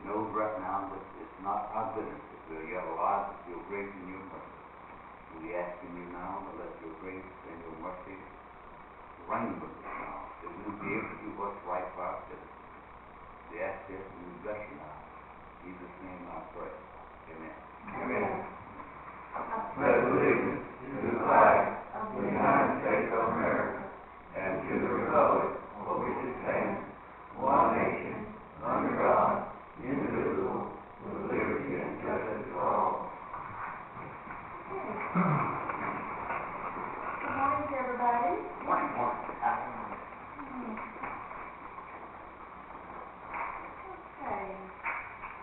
knows right now that it's not our goodness that will. You have a lot of your grace and your mercy. We asking you now to let your grace and your mercy reign with us now, that we'll be able to do what's right for our citizens. We ask this and we bless you now. In Jesus' name I pray. Amen. Amen. Pledge allegiance to the flag of the United States of America and to the republic for which it stands, one nation, under God, indivisible, with liberty and justice for all. Good morning to everybody. Morning. Okay.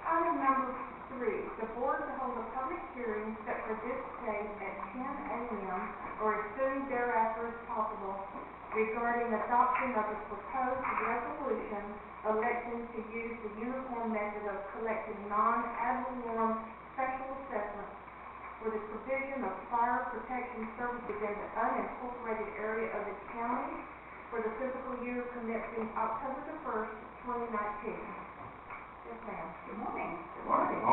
Item number 3, the board to hold a public hearing set for this date at 10 a.m. or as soon thereafter as possible regarding adoption of the proposed resolution electing to use the uniform method of collecting non-ad valorem special assessments for the provision of fire protection services in the unincorporated area of the county for the fiscal year commencing October the 1st, 2019. Yes, ma'am. Good morning. Good morning.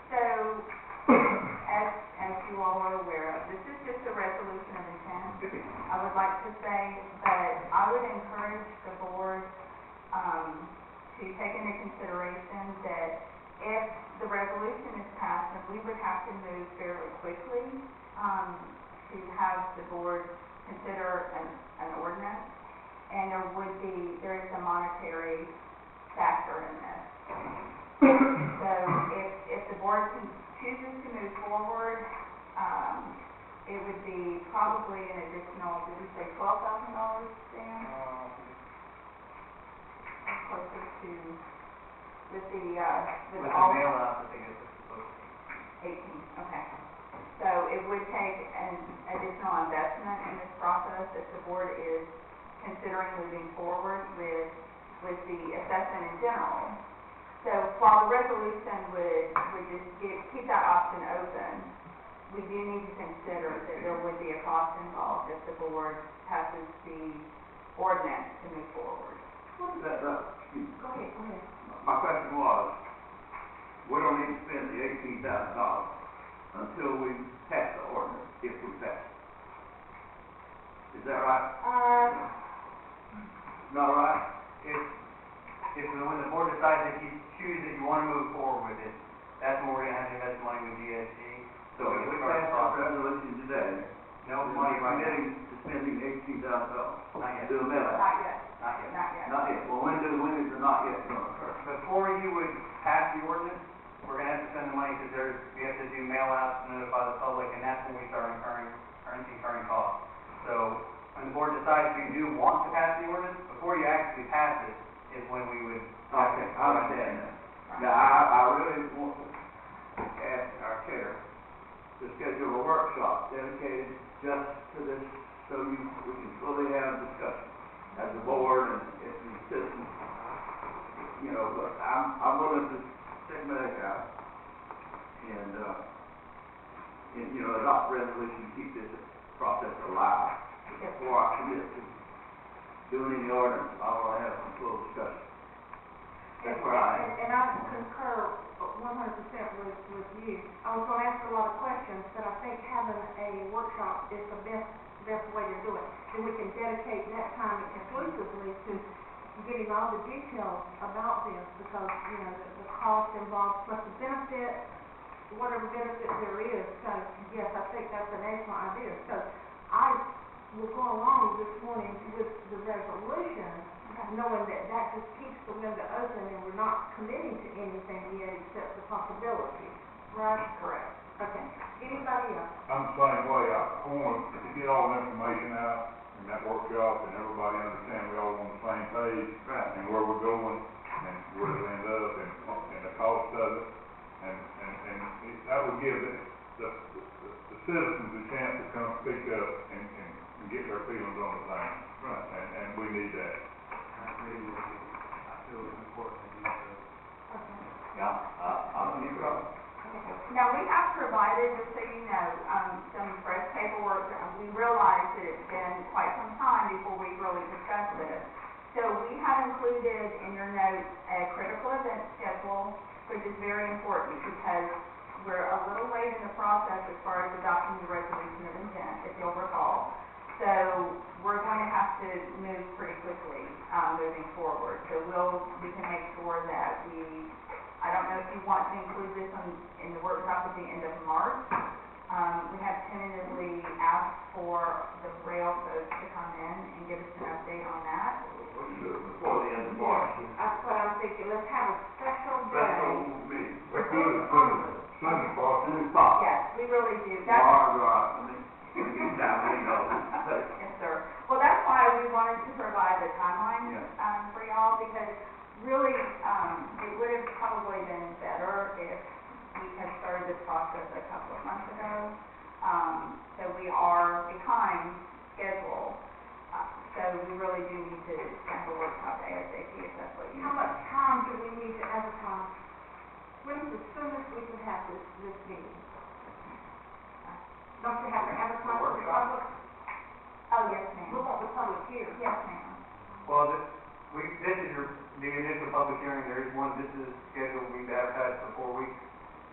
So, as you all are aware of, this is just a resolution of intent. I would like to say that I would encourage the board to take into consideration that if the resolution is passed, then we would have to move fairly quickly to have the board consider an ordinance, and there is a monetary factor in this. So if the board chooses to move forward, it would be probably an additional, did we say $12,000, Dan? Closer to, with all mail out, I think it's supposed to be 18, okay. So it would take an additional investment in this process if the board is considering moving forward with the assessment in general. So while the resolution would just keep that option open, we do need to consider that there would be a cost involved if the board passes the ordinance to move forward. Excuse me. Go ahead. My question was, we don't need to spend the $18,000 until we pass the ordinance, if we pass it. Is that right? Not right? If when the board decides that you choose that you want to move forward with it, that's when we're going to have to invest money with GSG. So if we pass this resolution today, No we're money right now. committing to spending $18,000 Not yet. to do a mail out. Not yet. Not yet. Not yet. Not yet. Well, when is the not yet going to occur? Before you would pass the ordinance, we're going to have to spend the money because we have to do mail outs to notify the public, and that's when we start incurring costs. So when the board decides you do want to pass the ordinance, before you actually pass it is when we would. Okay, I understand that. Now, I really want to ask our chair to schedule a workshop dedicated just to this, so we can fully have discussion as a board and as the citizens. You know, but I'm willing to take my neck out and you know, adopt resolution to keep this process alive. Before I commit to doing any ordinance, I want to have some full discussion. That's where I am. And I concur 100% with you. I was going to ask a lot of questions, but I think having a workshop is the best way to do it. And we can dedicate that time exclusively to getting all the details about this, because, you know, the cost involved plus the benefit, whatever benefit there is. So, yes, I think that's an excellent idea. So, I will go along this morning with the resolution, knowing that just keeps the window open and we're not committing to anything yet except the possibility. Right? Correct. Okay. Anybody else? I'm the same way. I want to get all the information out in that workshop and everybody understand we all on the same page. Right. And where we're going and where it'll end up and the cost of it. And that would give the citizens a chance to come speak up and get their feelings on the thing. Right. And we need that. I agree with you. I feel it's important to do so. Okay. Yeah, I'll be wrong. Now, we have provided, just so you know, some fresh paperwork. We realize that it's been quite some time before we really discussed this. So we have have included in your notes a critical event schedule, which is very important because we're a little late in the process as far as adopting the resolution of intent, if you'll recall. So we're going to have to move pretty quickly, moving forward. So we can make sure that I don't know if you want to include this in the workshop at the end of March. We have tentatively asked for the rail folks to come in and give us an update on that. Before the end of March. That's what I'm thinking, let's have a special Special day. meeting. Let's do it soon as possible. Soon as possible. Yes, we really do. That's Tomorrow's all right for me. Get down, we go. Yes, sir. Well, that's why we wanted to provide the timeline, Yeah. for y'all, because really, it would have probably been better if we had started this process a couple of months ago. So we are behind schedule. So we really do need to have a workshop ASAP if that's what you How need. much time do we need to advertise? When's the soonest we can have this meeting? Don't you have to advertise for the public? Oh, yes, We ma'am. want the public here. Yes, ma'am. Well, this is the initial public hearing, there is one, this is scheduled, we've advertised for 4 weeks.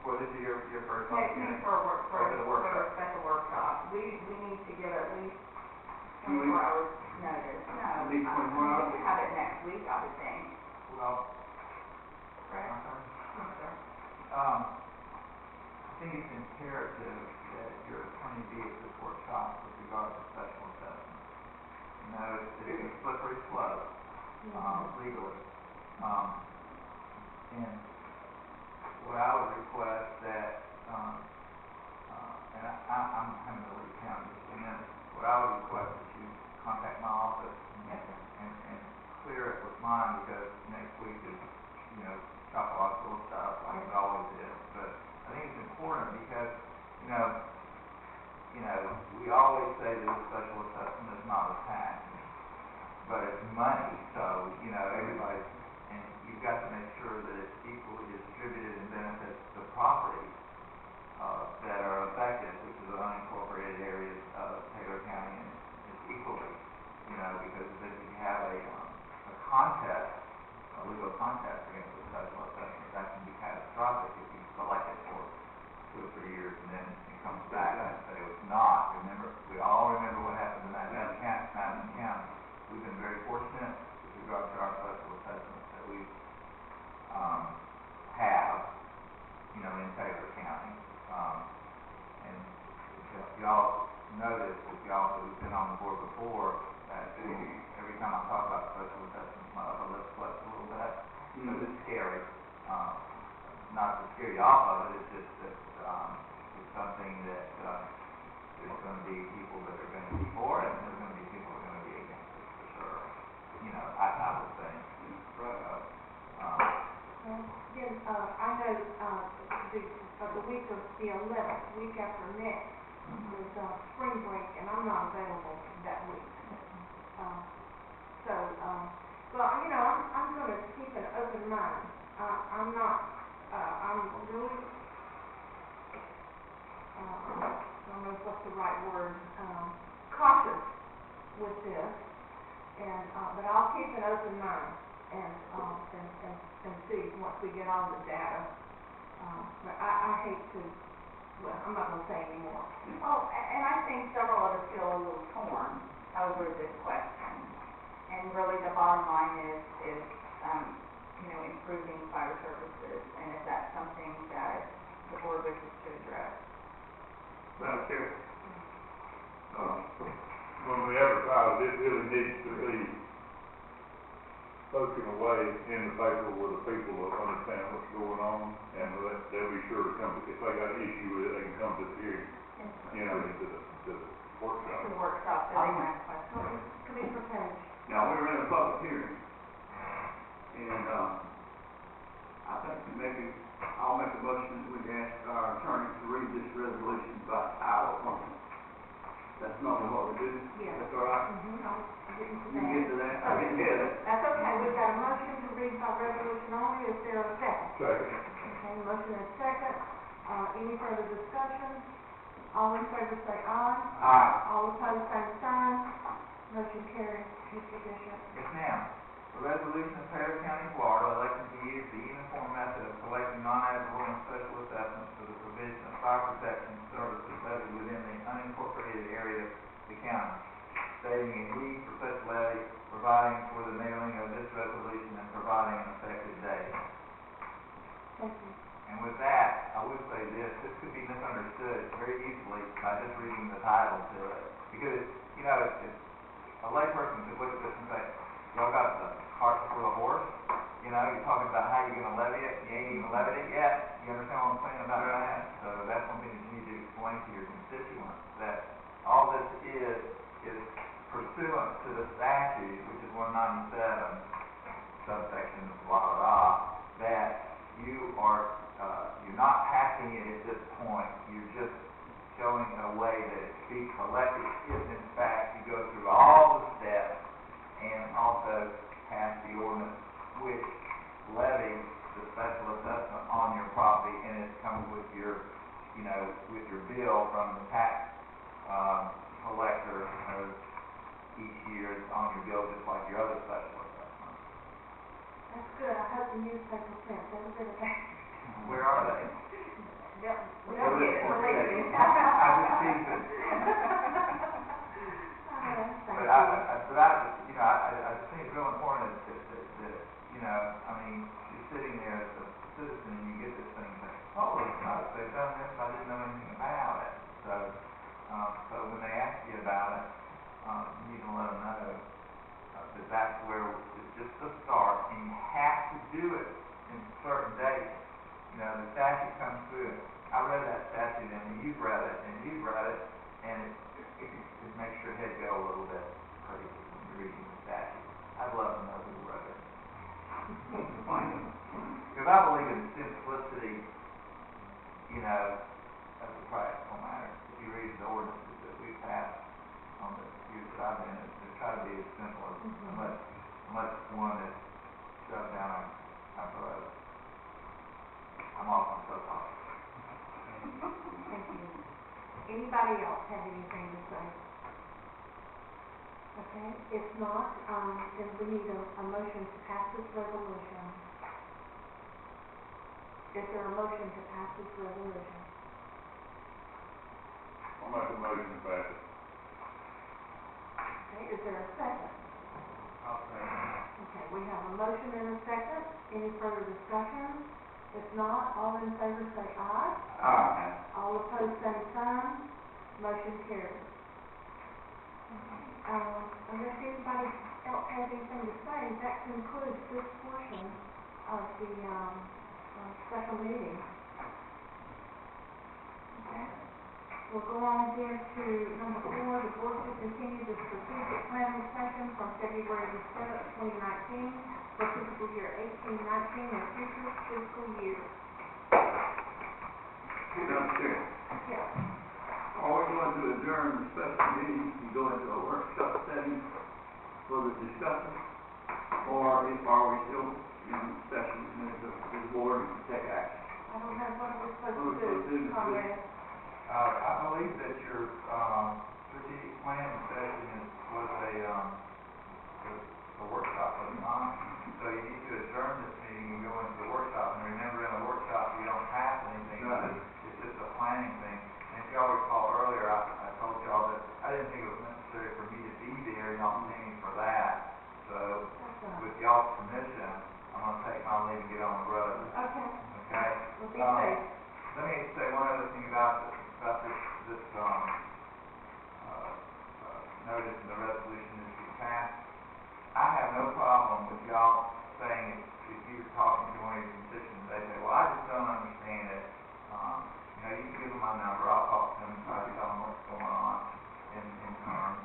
Well, this is your first public Next meeting hearing. for a the workshop. special workshop. We need to give at least 24 hours notice. No. At least 24 hours? We could have it next week, I would think. Well, Correct? Yes, sir. I think it's imperative that your attorney be at this workshop with regard to special assessment. You know, it's a slippery slope, legally. And what I would request that, and I'm having to leave town in just a minute, what I would request is you contact my office Yes, sir. and clear it with mine, because next week is, chopological stuff, like it always is. But I think it's important because, we always say that a special assessment is not a tax, but it's money, so, everybody, and you've got to make sure that it's equally distributed and benefits the properties that are affected, which is the unincorporated areas of Taylor County, and it's equally, because if you have a contest, a legal contest against a special assessment, that can be catastrophic if you select it for 2 or 3 years and then it comes back and say it was not. Remember, we all remember what happened in Madison County. We've been very fortunate with regard to our special assessments that we have, in Taylor County. And y'all notice, if y'all who've been on the board before, that every time I talk about special assessments, my upper lip sweats a little bit, because it's scary. Not to scare you off of it, it's just that it's something that there's going to be people that are going to be for it, and there's going to be people that are going to be against it, for sure. I would think. Well, then, I know, the week of the 11th, week after next, is, spring break, and I'm not available that week. Well, I'm gonna keep an open mind. I'm really, I don't know what's the right word, cautious with this, but I'll keep an open mind and see once we get all the data. But I hate to, well, I'm not gonna say anymore. Oh, and I think several of us feel a little torn over this question. And really the bottom line is improving fire services, and if that's something that the board wishes to address. Madam Chair. When we advertise, it really needs to be spoken away in the paper where the people will understand what's going on, and they'll be sure to come, if they got an issue with it, they can come to the hearing, to the workshop. To the workshop, so they can ask questions. Commissioner Page. Now, we were in a public hearing, and, I think maybe I'll make a motion that we ask our attorney to read this resolution by title only. That's normally what we do. Yeah. That's all right? Mm-hmm. You get to that? I didn't hear that. That's okay, we've got a motion to read by resolution only, is there a second? Second. Okay, motion is second, any further discussion? All in favor say aye. Aye. All opposed, same sign. Motion carries. Mr. Bishop. Yes, ma'am. A resolution of Taylor County, Florida, electing to use the uniform method of collecting non-ad valorem special assessments for the provision of fire protection services levied within the unincorporated area of the county, stating a need for such levy, providing for the mailing of this resolution, and providing an effective date. Thank you. And with that, I would say this could be misunderstood very easily by just reading the title to it. Because, you know, it's a layperson could look at this and say, y'all got the cart before the horse? You know, you're talking about how you're going to levy it, you ain't even levied it yet. You understand what I'm saying about that? So that's one thing that you need to explain to your constituents, that all this is pursuant to the statute, which is 197, subsection blah, blah, blah, that you are, you're not passing it at this point, you're just showing a way that it should be collected if in fact you go through all the steps and also pass the ordinance which levies the special assessment on your property, and it comes with your, you know, with your bill from the tax collector each year on your bill, just like your other special assessment. That's good. I hope the newspaper prints every bit of that. Where are they? They'll get it for later. I was teasing. But I just think it's real important that, you know, I mean, you're sitting there as a citizen and you get this thing and say, oh, they've done this, I didn't know anything about it. So when they ask you about it, you can let them know that that's where it's just the start, and you have to do it in certain dates. You know, the statute comes through. I read that statute, and you've read it, and it makes your head go a little bit crazy when you're reading the statute. I'd love to know who wrote it. Because I believe in simplicity, you know, as a practical matter. If you read the ordinances that we've passed on the years that I've been in, to try to be as simple as, unless one is shoved down our throat. I'm off on soapbox. Thank you. Anybody else have anything to say? Okay, if not, then we need a motion to pass this resolution. Is there a motion to pass this resolution? I'll make a motion to pass it. Okay, is there a second? I'll say. Okay, we have a motion and a second. Any further discussion? If not, all in favor say aye. Aye. All opposed, same sign. Motion carries. Unless anybody else has anything to say, that concludes this portion of the special meeting. Okay. We'll go on then to number 4. The board to continue the strategic planning session from February the 7th, 2019 for fiscal year 18-19 and future fiscal years. Madam Chair, Yes. are we going to adjourn the special meeting and go into a workshop setting for the discussion? Or are we still in session as the board to take action? I don't know what we're supposed What to we're supposed to do, do. Conrad. I believe that your strategic planning session was a workshop, was it not? So you need to adjourn this meeting and go into the workshop. And remember, in a workshop, you don't pass anything. Right. It's just a planning thing. And if y'all recall earlier, I told y'all that I didn't think it was necessary for me to be there, y'all paying for that. So with y'all's permission, I'm going to take my leave and get on the road. Okay. Okay? Well, be safe. Let me say one other thing about this notice in the resolution that you passed. I have no problem with y'all saying if you were talking to one of your constituents, they say, well, I just don't understand it. You know, you can give them my number. I'll talk to them and try to tell them what's going on in terms.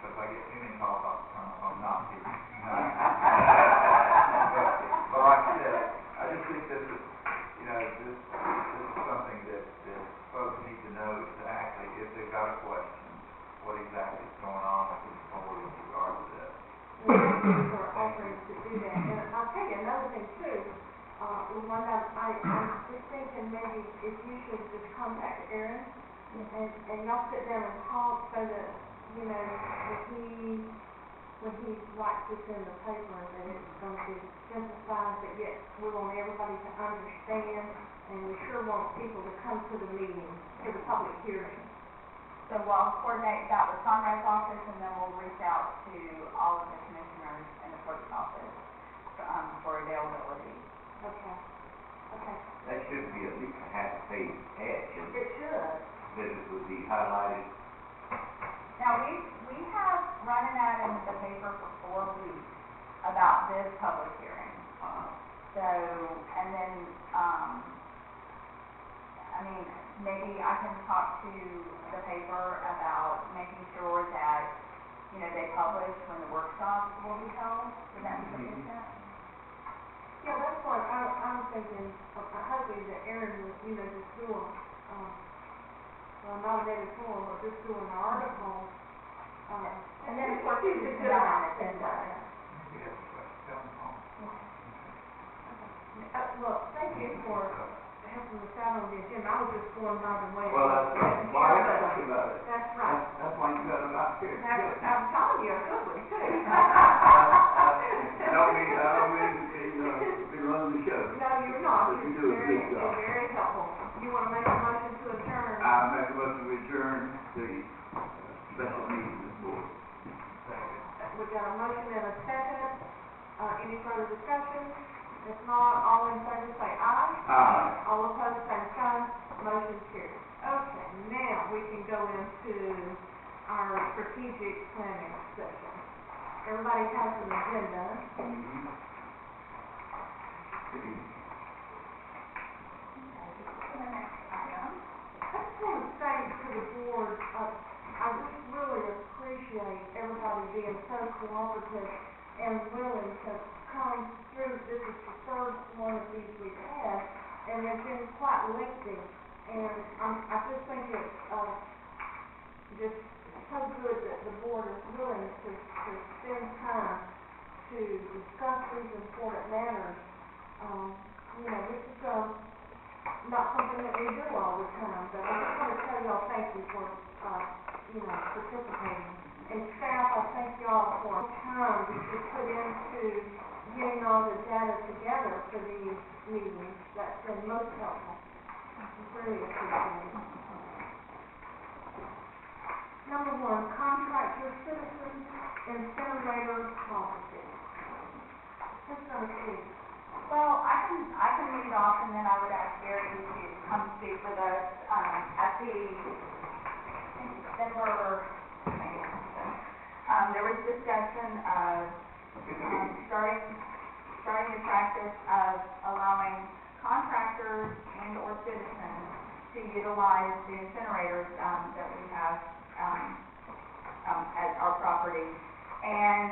But if I get too many calls, I'll not be. But like I said, I just think this is, you know, this is something that folks need to know exactly if they've got a question, what exactly is going on with the board with regard to this. Well, thank you for offering to do that. And I'll tell you another thing too. Wanda, I'm just thinking maybe if you should just contact Aaron and y'all sit down and talk so that, you know, that he when he writes this in the paper, that it's gonna be synthesized, but yet we want everybody to understand, and we sure want people to come to the meeting, to the public hearing. So we'll coordinate that with Conrad's office, and then we'll reach out to all of the commissioners in the clerk's office, for availability. Okay, okay. That should be at least a half a page ad, shouldn't it? It should. That it would be highlighted. Now, we have run an ad in the paper for 4 weeks about this public hearing. So, and then, I mean, maybe I can talk to the paper about making sure that, you know, they publish when the workshops will be held. Would that be sufficient? Yeah, that's what I'm thinking, hopefully that Aaron would, you know, just do a, well, not an editorial, but just do an article, And then, of course, you we could can put put it on on an agenda. Look, thank you for helping us out on the agenda, I was just going by the way. Well, that's why I talked about it. That's right. That's why you got it out here. I'm telling you, a good one, too. I don't mean to be running the show. No, you're not, But you you're do a good job. very helpful. You wanna make a motion to adjourn? I make a motion to adjourn the special meeting of the board. We got a motion and a second, any further discussion? If not, all in favor say aye. Aye. All opposed, same sign, motion carries. Okay, now we can go into our strategic planning session. Everybody has an agenda. I just want to say to the board, I just really appreciate everybody being so cooperative and willing to come through. This is the third one of these we've had, and they've been quite lengthy. And I just think it's just so good that the board is willing to spend time to discuss these important matters. You know, this is not something that we do all the time, but I just want to tell y'all thank you for, you know, participating. And staff, I thank y'all for time that you put into getting all the data together for these meetings. That's been most helpful. Really appreciate it. Number one, contractor citizens incinerator policy. Who's gonna speak? Well, I can lead off, and then I would ask Gary to come speak with us, at the December meeting. There was discussion of, starting the practice of allowing contractors and or citizens to utilize the incinerators, that we have, at our property. And,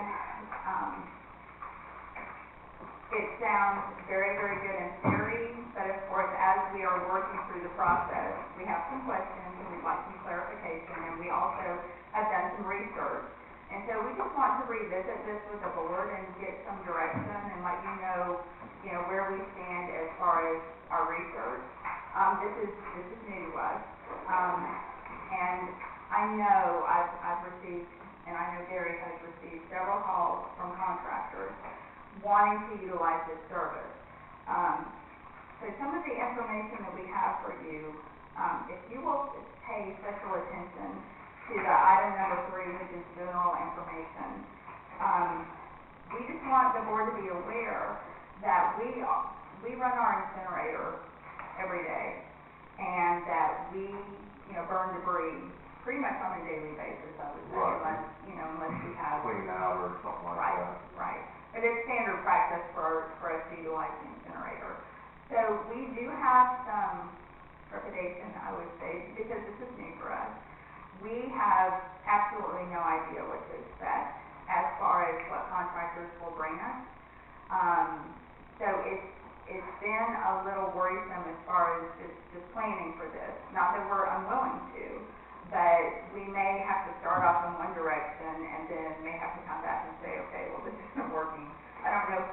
it sounds very, very good in theory, but of course, as we are working through the process, we have some questions and we'd like some clarification, and we also have done some research. And so we just want to revisit this with the board and get some direction and let you know, where we stand as far as our research. This is new to us. And I know I've received, and I know Gary has received several calls from contractors wanting to utilize this service. So some of the information that we have for you, if you will pay special attention to the item number 3, which is general information, we just want the board to be aware that we run our incinerator every day, and that we, burn debris pretty much on a daily basis, I would say, Right. unless we have Clean out or something like that. Right. But it's standard practice for us to utilize the incinerator. So we do have some trepidation, I would say, because this is new for us. We have absolutely no idea what to expect as far as what contractors will bring us. So it's been a little worrisome as far as just planning for this. Not that we're unwilling to, but we may have to start off in one direction and then may have to come back and say, okay, well, this isn't working. I don't know,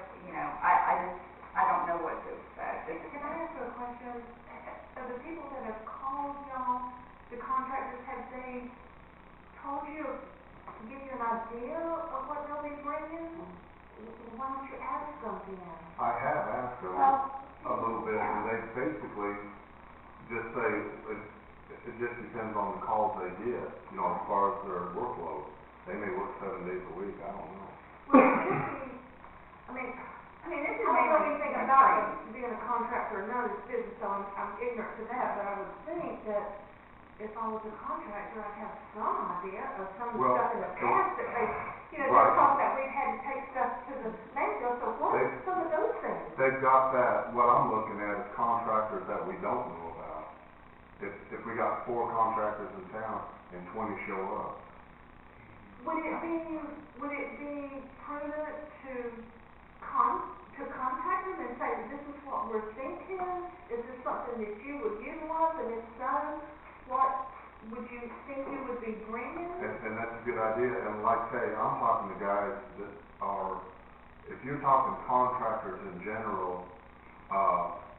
I don't know what to expect. Can I ask you a question? Of the people that have called y'all, the contractors, have they told you give you an idea of what they'll be bringing? Why don't you ask them then? I have asked them a little bit, and they basically just say, it just depends on the calls they get, you know, as far as their workload. They may work 7 days a week, I don't know. Well, it could be, I mean, this is I don't know mainly anything the about trade. being a contractor or none of this business, so I'm ignorant to that, but I would think that if I was a contractor, I'd have some idea of some of the Well, stuff in the past that they, you know, right. just talk that we've had to take stuff to the landfill, so what are some of those things? They've got that, what I'm looking at is contractors that we don't know about. If we got 4 contractors in town and 20 show up, Would it be prudent to contact them and say, this is what we're thinking? Is this something that you would utilize, and if so, what would you think you would be bringing? and that's a good idea, and like I say, I'm talking to guys that are, if you're talking contractors in general,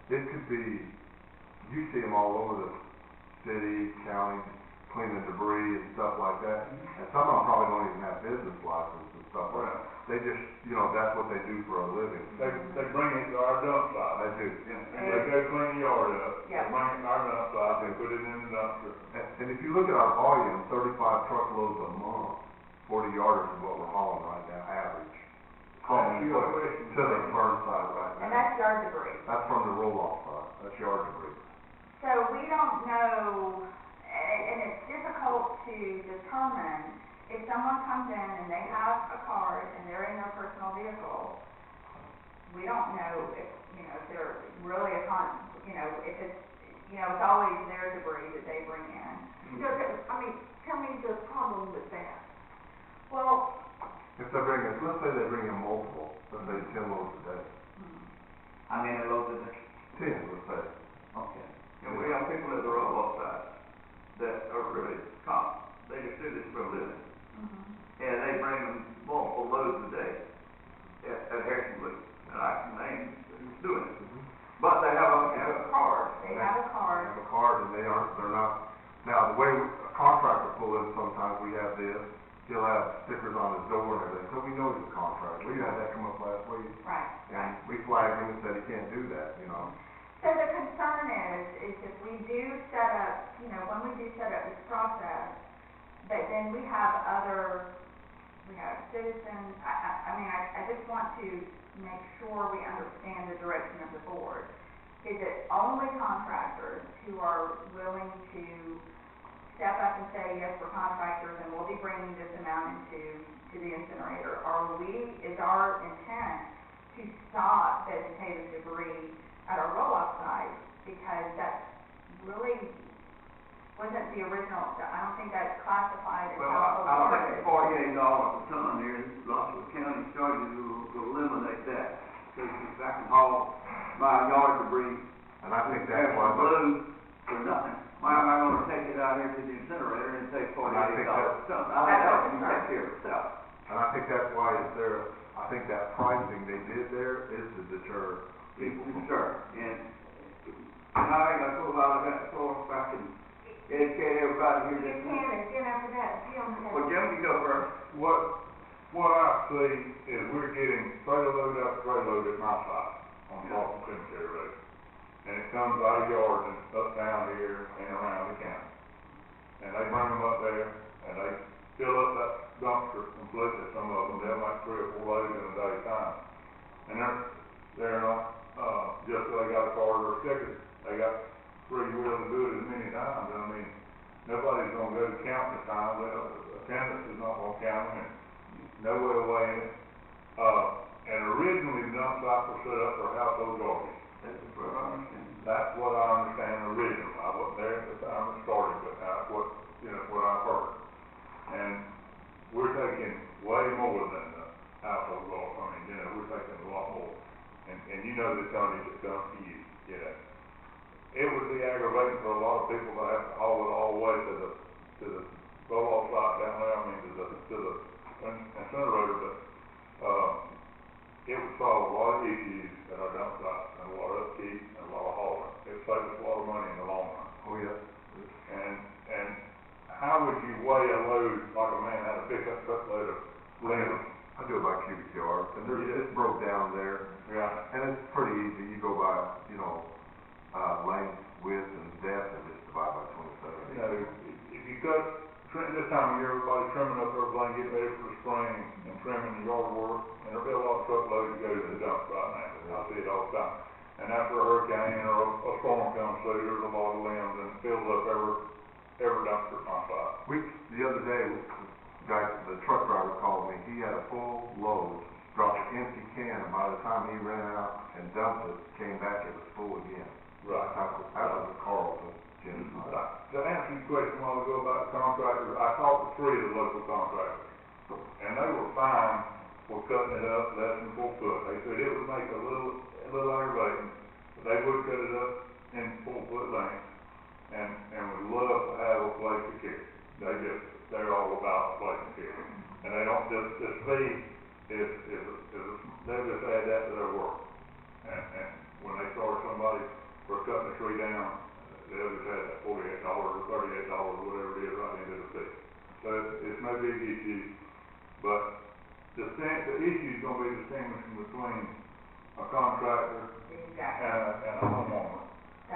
it could be, you see them all over the city, county, cleaning debris and stuff like that, and some of them probably don't even have business license and stuff like that. They just, you know, that's what they do for a living. They bring it to our dump site. They do. They go clean the yard up, they Yeah. bring it to our dump site, they put it in the dumpster. And if you look at our volume, 35 truckloads a month, 40 yarders is what we're hauling right now, average. Ask you a question. To the burn side right And now. that's yard debris. That's from the roll-off side, that's yard debris. So we don't know, and it's difficult to determine if someone comes in and they have a card and they're in their personal vehicle. We don't know if, if they're really if it's, it's always their debris that they bring in. Tell me the problem with that. Well, If they bring in, let's say they bring in multiple, let's say 10 loads a day. How many loads is it? 10, let's say. Okay. And we have people at the roll-off site that are really they just do this for a living. And they bring them multiple loads a day at Harrisonburg, and I can name who's doing it. But they have a card. they have a They card. have a card and they're not, now the way a contractor pull in, sometimes we have this, he'll have stickers on his door and everything, so we know he's a contractor. We had that come up last week, Right. and we flagged him and said he can't do that, you know. So the concern is if we do set up, when we do set up this process, that then we have citizens, I just want to make sure we understand the direction of the board. Is it only contractors who are willing to step up and say, yes, we're contractors and we'll be bringing this amount to the incinerator? Is our intent to stop vegetative debris at our roll-off site? Because that really wasn't the original, I don't think that's classified as Well, household I garbage. think $48 a ton here, Rossville County started to eliminate that. Because if I can haul my yard debris, And I think that's have why, some glue for nothing, why am I gonna take it out here to the incinerator and take $48 a ton? I think that can take care of itself. and I think that's why it's there, I think that pricing they did there is to deter people. Sure, and I think I told about that before, if I can educate everybody here. You can, and then after that, Jim has. Well, Jim, you go first. What I see is we're getting trailer load after trailer load at my site on Dawson Cemetery Road. And it comes out of yards and up down here and around the county. And they bring them up there and they fill up that dumpster completely, some of them, they'll make 3 or 4 loads in a day's time. And they're not, just so they got a card or a ticket, they got free will to do it as many times. I mean, nobody's gonna go to count the time, attendance is not gonna count them, and no way away in it. And originally the dump site was set up for household garbage. That's what I understand. That's what I understand originally. I wasn't there at the time it started, but that's what, what I've heard. And we're taking way more than the household garbage. I mean, we're taking a lot more. And you know the tonnage that comes to you, It would be aggravating for a lot of people to have to haul it all the way to the roll-off site down there, to the incinerator, but, it would solve a lot of issues at our dump sites, and a lot of upkeep, and a lot of hauling. It would save us a lot of money in the long run. Oh, yeah. And how would you weigh a load, like a man had a pickup truckload of limbs? I do it by cubic yards, and there's, it's broke down there, Yeah. and it's pretty easy, you go by, you know, length, width, and depth, and just divide by 27. You know, if you cut, this time of year, everybody's trimming up everything, getting ready for the spring, and trimming the yard work, and there'll be a lot of truckloads that go to the dump right now, I see it all the time. And after a hurricane or a storm comes through, there's a lot of limbs, and it fills up every dumpster on site. The other day, the truck driver called me, he had a full load, dropped an empty can, and by the time he ran out and dumped it, came back, it was full again. Right. That was a Carlton, Jim. To answer your question a while ago about the contractors, I talked to 3 of the local contractors, and they were fine with cutting it up less than 4 foot. They said it would make a little aggravating, but they would cut it up in 4 foot length, and would love to have a place to carry. They're all about a place to carry, and they don't just speed is they just add that to their work, and when they charge somebody for cutting a tree down, they'll just add that $48 or $38 or whatever it is right into the fee. So it's no big issue, but the issue's gonna be distinguishing between a contractor Exactly. and a homeowner,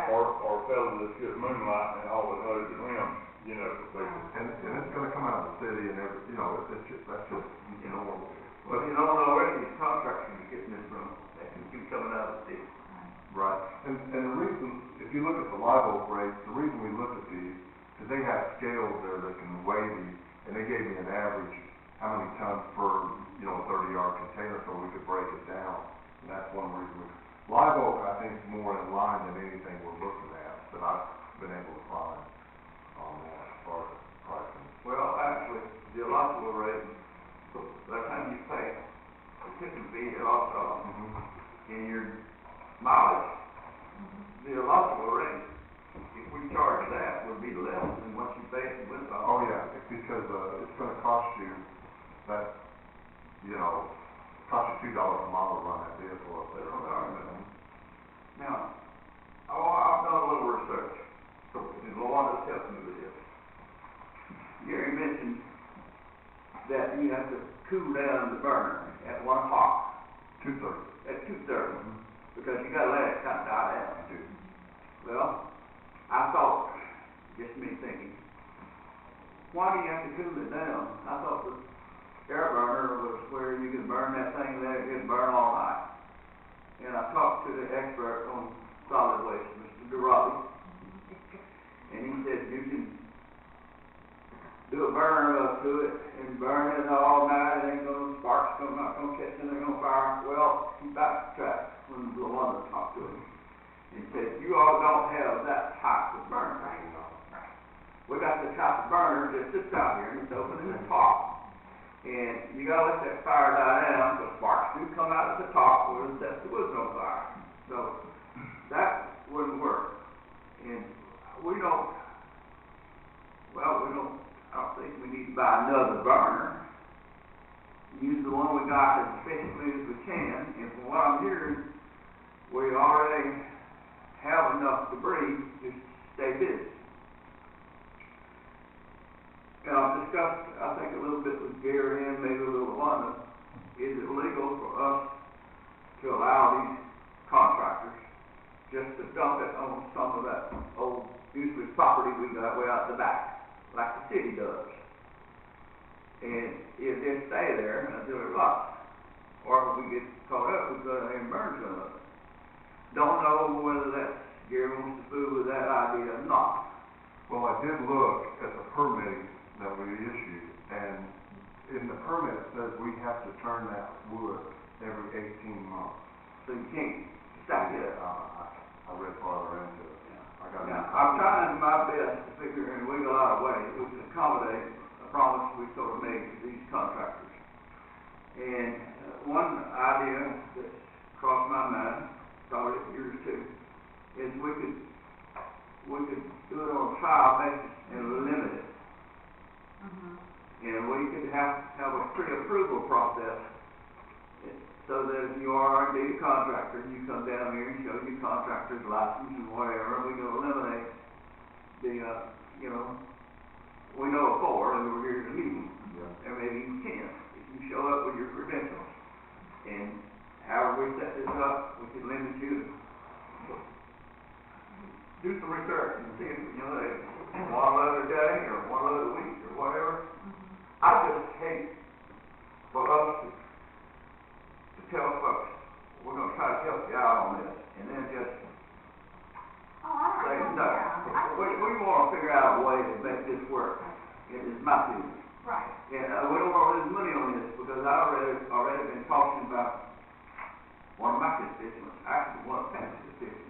or a fellow that's just moonlighting and hauling loads and rims, you know, for people. And it's gonna come out of the city and you know, it's just, that's just normal. Well, you don't know where these contractors are getting this from, they can keep coming out of the city. Right, and the reason, if you look at the live oak rates, the reason we look at these, is they have scales there that can weigh these, and they gave me an average, how many tons per, you know, 30-yard container, so we could break it down, and that's one reason. Live oak, I think, is more in line than anything we're looking at, that I've been able to find on that, as far as pricing. Well, actually, the allowable rate, by the time you pay the tipping fee, it also, in your mileage, the allowable rate, if we charge that, would be less than what you pay at the window. Oh, yeah, because, it's gonna cost you that, you know, cost you $2 a mile to run that vehicle up there. Now, I've done a little research, and Luanda's helped me with this. Gary mentioned that you have to cool down the burner at 1 o'clock. 2:30. At 2:30, because you gotta let it kind of die down. Well, I thought, just me thinking, why do you have to cool it down? I thought the air burner was where you could burn that thing and let it just burn all night. And I talked to the expert on solid waste, Mr. DeRobbie, and he said you can do a burner up to it and burn it all night, it ain't gonna, sparks not gonna catch and they're gonna fire. Well, he backtracked when the one that talked to him and said, you all don't have that type of burner. We got the type of burner that sits out here and it's open in the top. And you gotta let that fire die down, because sparks do come out at the top where there was no fire. So that wouldn't work. And we don't, I don't think we need to buy another burner. Use the one we got as efficiently as we can, and from what I'm hearing, we already have enough debris to stay busy. And I've discussed, I think, a little bit with Gary and maybe a little Wanda, is it legal for us to allow these contractors just to dump it on some of that old useless property we got way out the back, like the city does? And if they stay there until it rots, or if we get caught up, we go ahead and burn some of it. Don't know whether Gary wants to fool with that idea or not. Well, I did look at the permitting that we issued, and in the permit it says we have to turn that wood every 18 months. So you can't stack it up. I read farther into it. Now, I'm trying my best to figure and wiggle out a way that we can accommodate a promise we sort of made to these contractors. And one idea that crossed my mind, probably yours too, is we could do it on a trial basis and limit it. And we could have a pre-approval process, so that if you are indeed a contractor, you come down here and show your contractor's license and whatever, we can eliminate the, we know of 4, and we're here to the meeting. Yeah. There may be 10, if you show up with your credentials. And however we set this up, we can limit you to do some research and see if, you know, one other day or one other week or whatever. I just hate for us to tell folks, we're gonna try to help you out on this, and then just Oh, I say, don't no. know, yeah. We wanna figure out a way to make this work, it is my opinion. Right. And, we don't wanna lose money on this, because I already been talking about one of my constituents, actually one of Pam's constituents.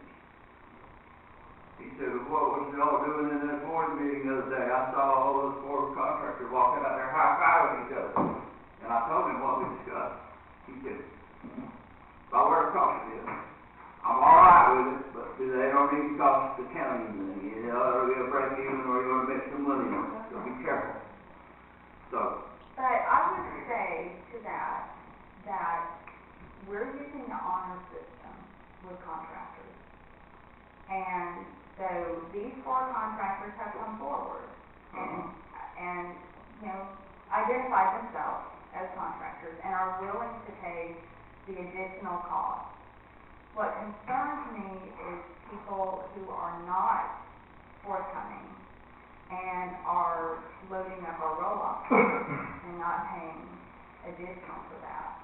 He said, what was y'all doing in that board meeting the other day? I saw all those 4 contractors walking out there high-fiving each other. And I told him what we discussed. He said, if I were to cost you this, I'm all right with it, but they don't need to cost the county money. You know, it'll be a break even, or you wanna make some money on it, so be careful. So, But I would say to that we're using the honor system with contractors. And so these 4 contractors have come forward and, you know, identified themselves as contractors and are willing to pay the additional cost. What concerns me is people who are not forthcoming and are loading up our roll-off and not paying additional for that.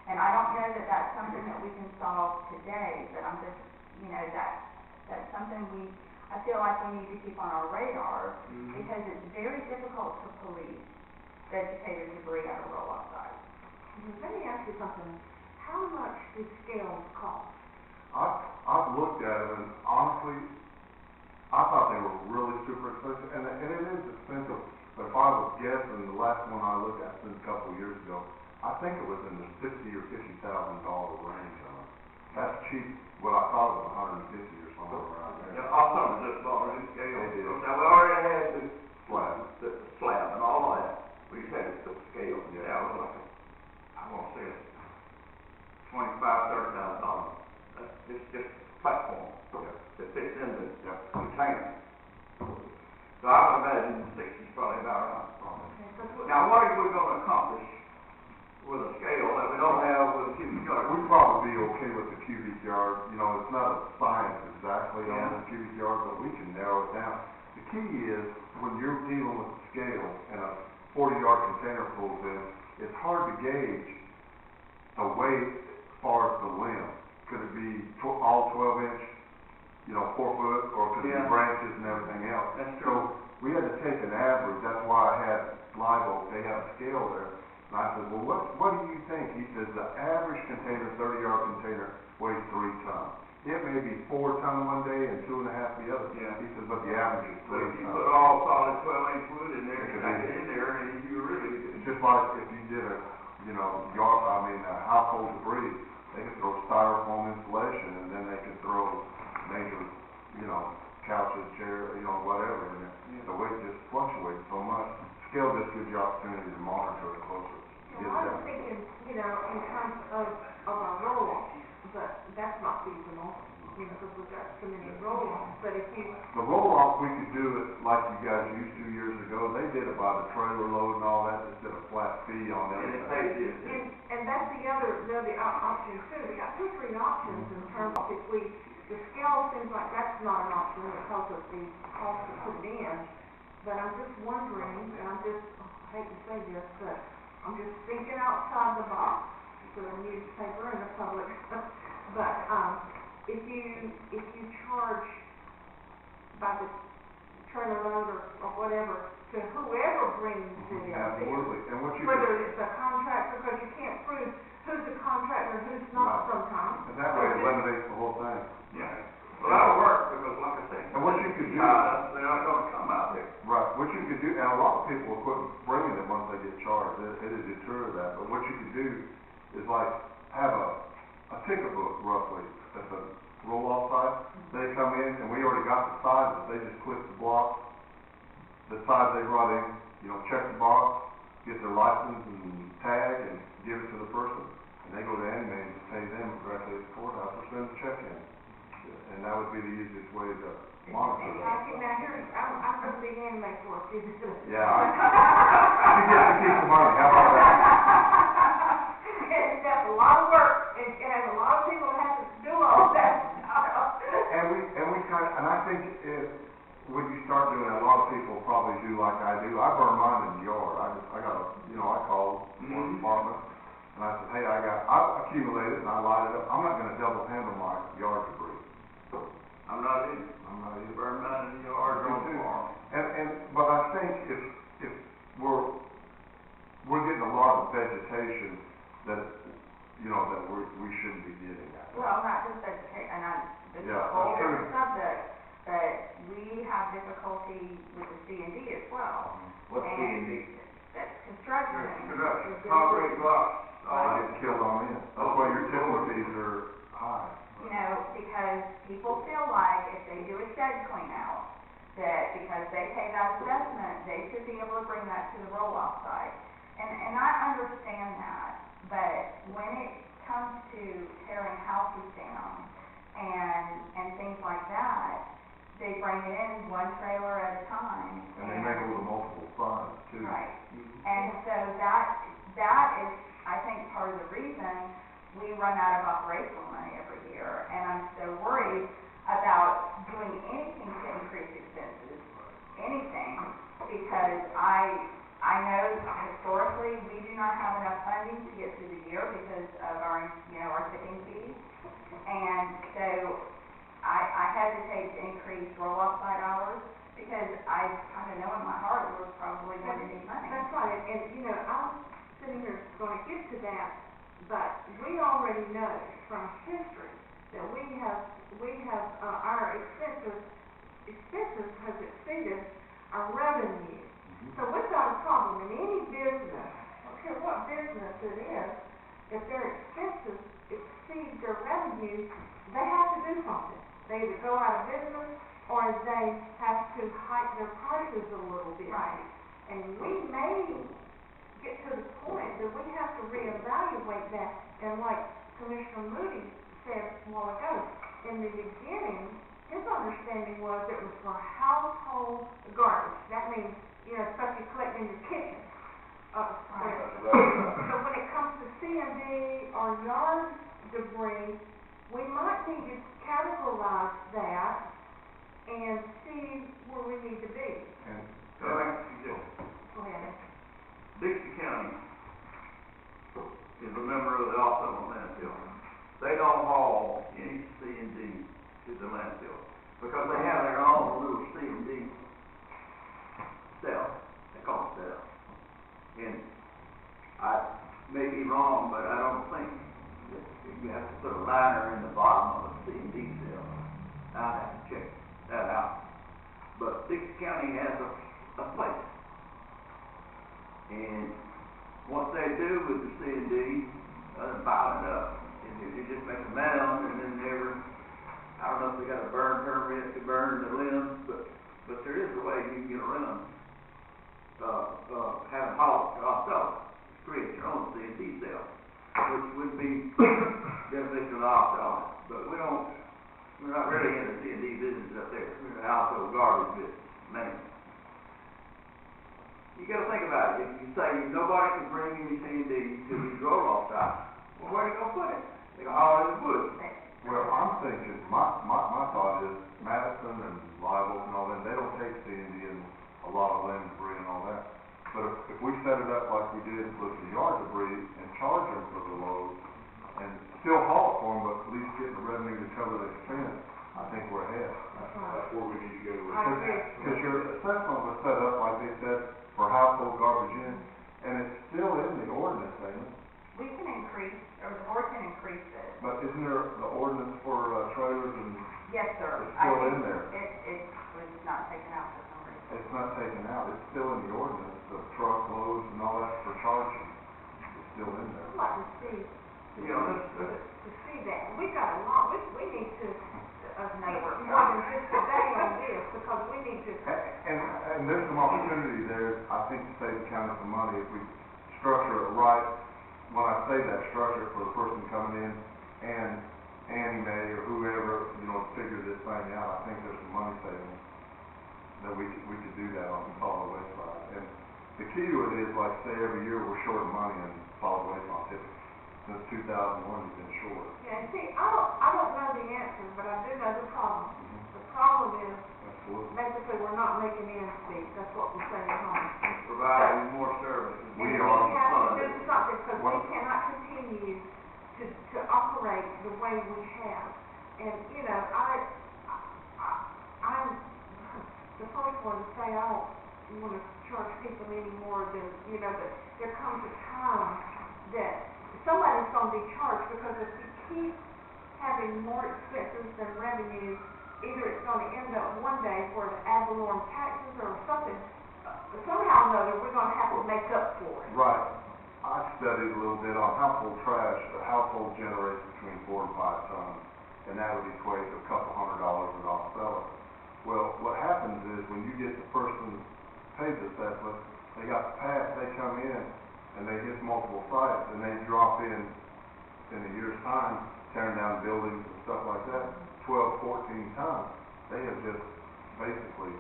And I don't know that that's something that we can solve today, but I'm just, you know, that's something I feel like we need to keep on our radar, because it's very difficult to police vegetative debris at a roll-off site. Let me ask you something. How much do scales cost? I've looked at them, and honestly, I thought they were really super expensive, and it is expensive. But if I was guessing, the last one I looked at was a couple of years ago, I think it was in the $50,000 or $50,000 range on it. That's cheap. What I thought it was $150 or something around there. yeah, also just bought a new scale. They did. Now, we already had the Slab. slab and all of that. We just had the scale. Yeah. That was like, I won't say it, $25,000, $30,000. It's just platform that fits in the container. So I would imagine the 60's probably about right. Okay, so Now, what are we gonna accomplish with a scale that we don't have with a cubic yard? We'd probably be okay with the cubic yard. You know, it's not a science exactly Yeah. on the cubic yard, but we can narrow it down. The key is, when you're dealing with the scale and a 40-yard container pulls in, it's hard to gauge the weight as far as the limb. Could it be all 12-inch, you know, 4 foot, or could it Yeah. be branches and everything else? That's true. So we had to take an average. That's why I had Live Oak, they have a scale there. And I said, well, what do you think? He says, the average container, 30-yard container, weighs 3 tons. It may be 4 ton one day and 2.5 the other. Yeah. He says, but the average is 3 But if you tons. put all solid 12-inch wood in there, It could stack be. it in there, and you really, It's just like if you did a, you know, household debris, they could throw styrofoam insulation, and then they could throw major, you know, couches, chairs, you know, whatever in it. The weight just fluctuates so much. Scale just gives you opportunity to monitor it closer. Well, I was thinking, you know, in terms of our roll-offs, but that's not feasible, you know, because we've got so many roll-offs. But if you, The roll-off, we could do it like you guys used to years ago. They did it by the trailer load and all that, just did a flat fee on and it everything. pays you. and that's the other option too. We got 2 or 3 options in terms of if the scale seems like that's not an option because of the cost to put it in. But I'm just wondering, and I hate to say this, but I'm just thinking outside the box for the newspaper and the public. But, if you charge by the trailer load or whatever to whoever brings it in. Absolutely, and what you Whether could, it's a contractor, because you can't prove who's a contractor and who's not Right. sometimes. and that way it eliminates the whole thing. Yeah. Well, that'll work, because like I said. And what you could do- They're not gonna come out there. Right, what you could do, and a lot of people will quit bringing it once they get charged, it is deterred that, but what you could do is like, have a ticket book roughly at the roll-off site. They come in, and we already got the sizes, they just click the block, the size they brought in, you know, check the box, get their license and tag, and give it to the person, and they go to Anime and just pay them directly at the courthouse or send a check in. And and that would be the easiest way to monitor that. Now, here's, I'm gonna be anime for a few minutes. Yeah, you get to keep the money, how about that? And that's a lot of work, and a lot of people have to do all that stuff. And we kind of, and I think when you start doing that, a lot of people probably do like I do. I burn mine in the yard. I got a, I called one department, and I said, hey, I accumulated and I light it up. I'm not gonna double handle my yard debris. I'm not in, I'm not either. burn mine in the yard or on the farm. But I think if we're getting a lot of vegetation that, that we shouldn't be getting at. Well, not just education, and this is Yeah, a whole that's true. different subject, but we have difficulty with the C and D as well. What's C and D? That's construction. Production, concrete blocks, all I that. get killed on it. That's why your tipping fees are high. Because people feel like if they do a shed clean out, that because they pay that assessment, they should be able to bring that to the roll-off site. And I understand that, but when it comes to tearing houses down and things like that, they bring it in one trailer at a time. And they make it with multiple funds too. Right. And so that is, I think, part of the reason we run out of operational money every year. And I'm so worried about doing anything to increase expenses, anything, because I know historically we do not have enough funding to get through the year because of our tipping fees. And so I hesitate to increase roll-off site hours because I kind of know in my heart we're probably going to need money. That's right, and I'm sitting here gonna get to that, but we already know from history that we have, our expenses has exceeded our revenue. So we've got a problem in any business, I don't care what business it is, if their expenses exceed their revenue, they have to do something. They either go out of business or they have to hike their prices a little bit. Right. And we may get to the point that we have to reevaluate that. And like Commissioner Moody said a while ago, in the beginning, his understanding was it was for household garbage. That means, stuff you collect in your kitchen. So when it comes to C&D or yard debris, we might need to categorize that and see where we need to be. And Go ahead. Dixie County is a member of the Alcoa landfill. They don't haul any C and D to the landfill because they have their own little C and D cell. They call it cell. And I may be wrong, but I don't think that you have to put a liner in the bottom of a C and D cell. I'll have to check that out. But Dixie County has a place. And what they do with the C and D, pile it up. You just make a mound and then I don't know if they got a burn permit to burn the limbs, but there is a way you can get around, have a haul also, create your own C and D cell, which would be beneficial to also. But we're not really in the C and D business up there. We're in the household garbage business, mainly. You gotta think about it. If you say nobody can bring any C and D to these roll-off sites, well, where are you gonna put it? They gonna haul it in the woods. well, I'm thinking, my thought is Madison and Live Oak and all that, they don't take C and D and a lot of limb debris and all that. But if we set it up like we did with the yard debris and charge them for the load and still haul it for them, but at least get the revenue to cover the expense, I think we're ahead. That's where we need to go with I it. agree. Because your assessment was set up, like they said, for household garbage in, and it's still in the ordinance, ain't it? We can increase, or the board can increase it. But isn't there the ordinance for trailers and Yes, sir. it's still in there? It was not taken out for some reason. It's not taken out, it's still in the ordinance, the truck loads and all that for charging, it's still in there. I'd like to see, You know, to see that. We've got a lot, we need to, Another workshop. more than just today on this, because we need to. And there's some opportunity there, I think, to save the county some money if we structure it right. When I say that, structure it for the person coming in and Annie Mae or whoever, figure that thing out, I think there's some money savings that we could do that on the solid waste side. And the key to it is, like, say every year we're short of money in solid waste on tipping. Since 2001, we've been short. Yeah, and see, I don't know the answers, but I do know the problem. The problem is, Absolutely. basically, we're not making ends meet, that's what we say at home. Providing more services. We And are we have to funded. do something, because we Well- cannot continue to operate the way we have. And, you know, I'm the first one to say I don't want to charge people any more than, you know, but there comes a time that somebody's going to be charged, because if we keep having more expenses than revenue, either it's going to end up one day for the ad valorem taxes or something, somehow or another, we're going to have to make up for it. Right. I studied a little bit on household trash. A household generates between 4 and 5 tons, and that would equate to a couple $100 an off seller. Well, what happens is when you get the person pays assessment, they got the pass, they come in and they hit multiple sites, and they drop in a year's time, tearing down buildings and stuff like that, 12, 14 tons. They have just basically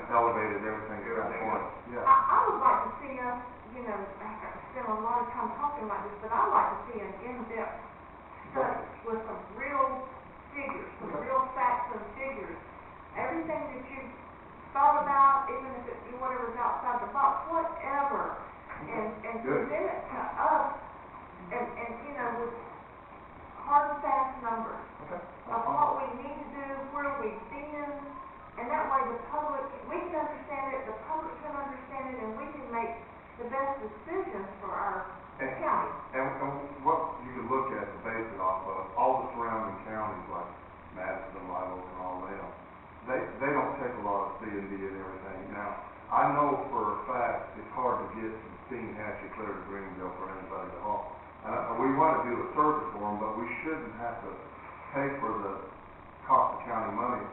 elevated everything to that point. Yeah. I would like to see us, you know, I spend a lot of time talking like this, but I'd like to see an in-depth study with some real figures, some real facts and figures. Everything that you've thought about, even if it's whatever's outside the box, whatever, and Good. present it to us, and you know, with hard, fast numbers Okay. of what we need to do, where we've been, and that way the public, we can understand it, the public can understand it, and we can make the best decisions for our county. And what you can look at to base it off of, all the surrounding counties like Madison, Live Oak, and all them, they don't take a lot of C&D and everything. Now, I know for a fact it's hard to get from Steam Hatchet clear to Greenville for anybody to haul. And we want to do a service for them, but we shouldn't have to pay for the cost of county money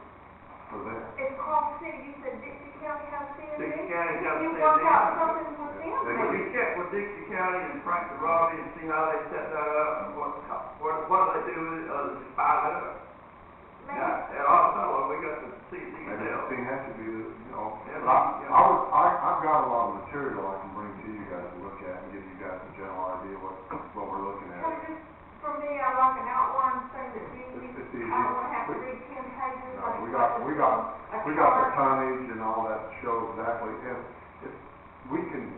for them. It's called city, you said Dixie County has CND? Dixie County has You CND. work out something with them, They Well, maybe. you check with Dixie County and Frank DeRobbie and see how they set that up, and what do they do with it, other than spot it up? Maybe. Now, and also, we got the CD Maybe sales. Steam Hatchet be the, you know, Yeah, but yeah. I've got a lot of material I can bring to you guys to look at and give you guys a general idea what we're looking Kind at. of just, for me, I like an outline thing that's easy. It's easy. I don't want to have to read 10 pages. No, like we it's got a the chart. tonnage and all that to show exactly, and if, we can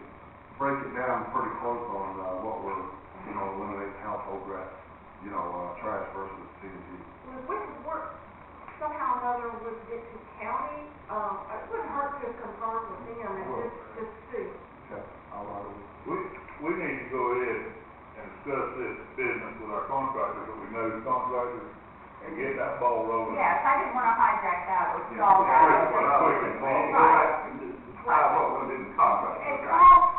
break it down pretty close on, what we're, you know, eliminating household trash versus C&D. Well, if we could work somehow or another with Dixie County, it wouldn't hurt to confer with them and just see. Okay, I'll, We need to go ahead and discuss this business with our contractors, that we know the contractors, and get that ball rolling. Yes, I didn't wanna hijack that or Yeah. stall that. Decide what we're gonna do with contracts. And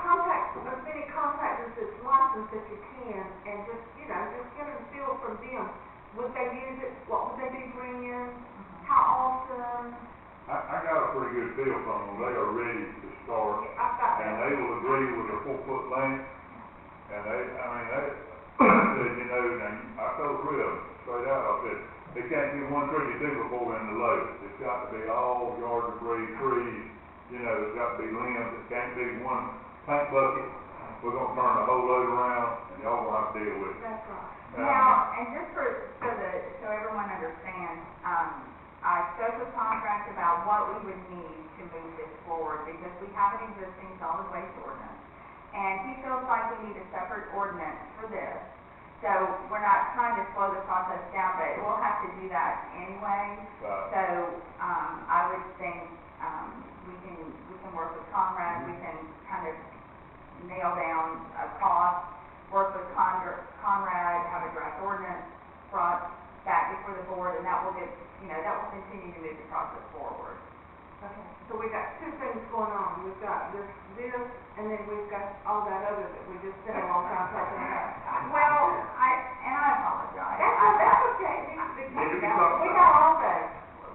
contact as many contractors that's licensed as you can, and just, you know, just get a feel from them. Would they use it? What would they be bringing? How often? I got a pretty good feel from them, they are ready to start, I've got and that. they will agree with a 4-foot length, and they said, you know, and I told three of them, straight out, I said, they can't do 132 before we're in the load, it's got to be all yard debris, trees, you know, it's got to be limbs, it can't be one tank bucket, we're gonna turn the whole load around, and y'all will have to deal with it. That's right. Now, and just so everyone understands, I spoke with contract about what we would need to move this forward, because we have an existing solid waste ordinance. And he feels like we need a separate ordinance for this. So we're not trying to slow the process down, but we'll have to do that anyway. So, I would think, we can work with Conrad, we can kind of nail down a cost, work with Conrad, have a draft ordinance brought back before the board, and that will get, that will continue to move the process forward. Okay, so we got two things going on. We've got this, and then we've got all that other that we just spent a long time talking about. Well, I apologize. That's okay. It needs to be Need to be talked talked about. We about. got all that.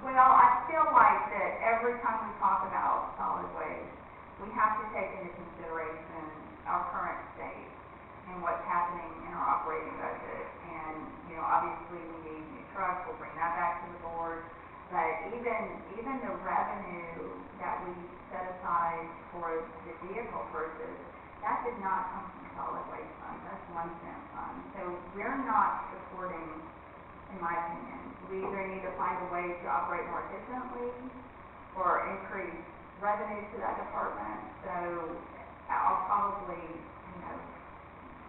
Well, I feel like that every time we talk about solid waste, we have to take into consideration our current state and what's happening in our operating budget. And, obviously we need new trucks, we'll bring that back to the board. But even the revenue that we set aside for the vehicle purchase, that did not come from solid waste fund, that's 1 cent fund. So we're not supporting, in my opinion, we either need to find a way to operate more efficiently or increase revenue to that department. So I'll probably,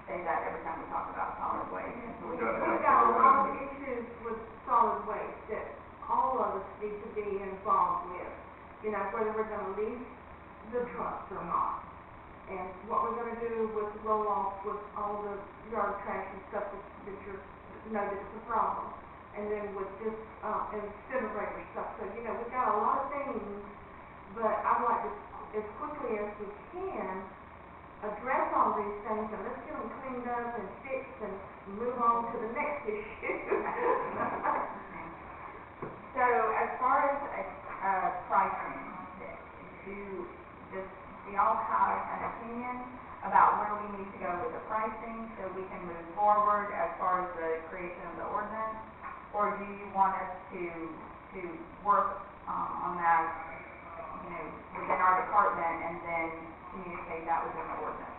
say that every time we talk about solid waste. We've got a lot of issues with solid waste that all of us need to be involved with. Whether we're gonna lease the trucks or not. And what we're gonna do with the roll-off with all the yard trash and stuff that you're, that it's a problem. And then with this, incinerator stuff. So, we've got a lot of things, but I'd like to, as quickly as we can, address all these things and let's get them cleaned up and fixed and move on to the next issue. So as far as pricing, do y'all have an opinion about where we need to go with the pricing so we can move forward as far as the creation of the ordinance? Or do you want us to work on that, within our department and then communicate that within the ordinance?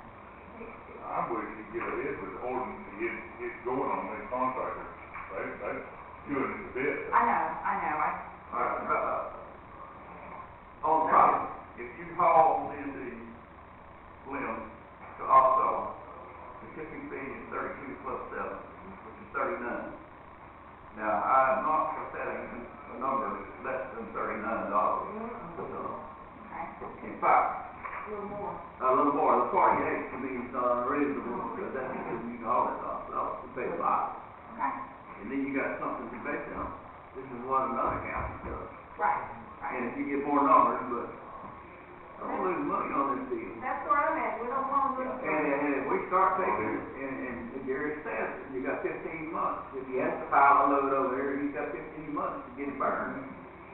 I wish you'd get ahead with the ordinance and get going on these contractors. They doing it a bit. I know. On top, if you haul into Lim to Ottawa, the shipping fee is 32 plus 7, which is 39. Now, I'm not for setting a number less than $39. In fact, A little more. a little more. The 48 to me is unreasonable because that's because you can haul it off to pay a lot. Okay. And then you got something to base it on. This is what another county does. Right. And if you get more numbers, but I don't lose money on this deal. That's where I'm at, we don't want to lose. And if we start taking it, and Gary says, you got 15 months. If he has to file a load over here, he's got 15 months to get it burned.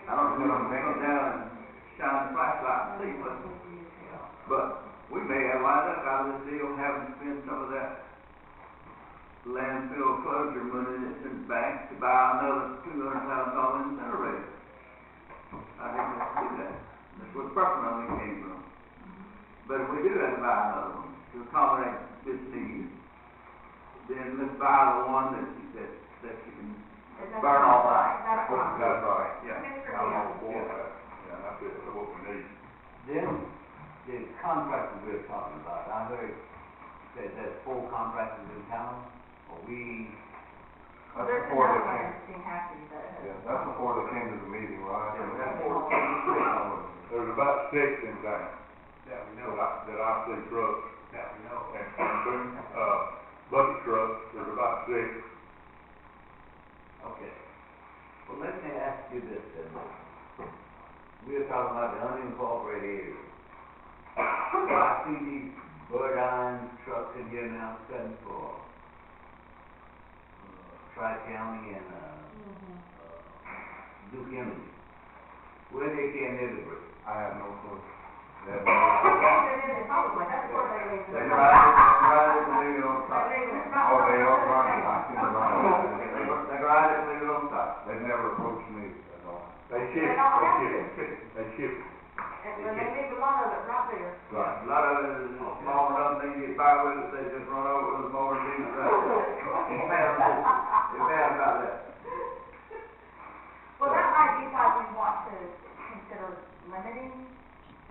I don't know if I'm down and shine the flashlight and see, but we may have lined up out of this deal having to spend some of that landfill closure money that's in the bank to buy another $200,000 incinerator. I think let's do that. That's where the first money came from. But if we do have to buy another one to accommodate this need, then let's buy the one that you can burn all right. That's right. That's right. Yeah. Mr. I'm Hill. on board with that. Yeah, that's it, that's what we need. Then, the contractors we're talking about, I heard that there's 4 contractors in town, or we, Well, That's there's before another they one, came, Steve Happy, that yeah, that's before they came to the meeting, right? Yeah, we got 4. There's about 6 in town Yeah, we that I see trucks. Yeah, we know. And boom, bucket trucks, there's about 6. okay. Well, let me ask you this then. We're talking about the unincorporated area. I see these Burdine trucks in here now setting for Tri-County and Duke Energy. Where they can deliver? I have no clue. They can't get in the public, that's where they live. They ride it and leave it on top. They live in the Oh, they are public. running, I see them running. They ride it and leave it on top. They've never approached me at all. They ship, They don't have they ship. And they leave a lot of it right there. Right. A lot of it is small enough, they get by with it, they just run over with the mower and leave it right there. It's bad about that. Well, that might be why we want to consider limiting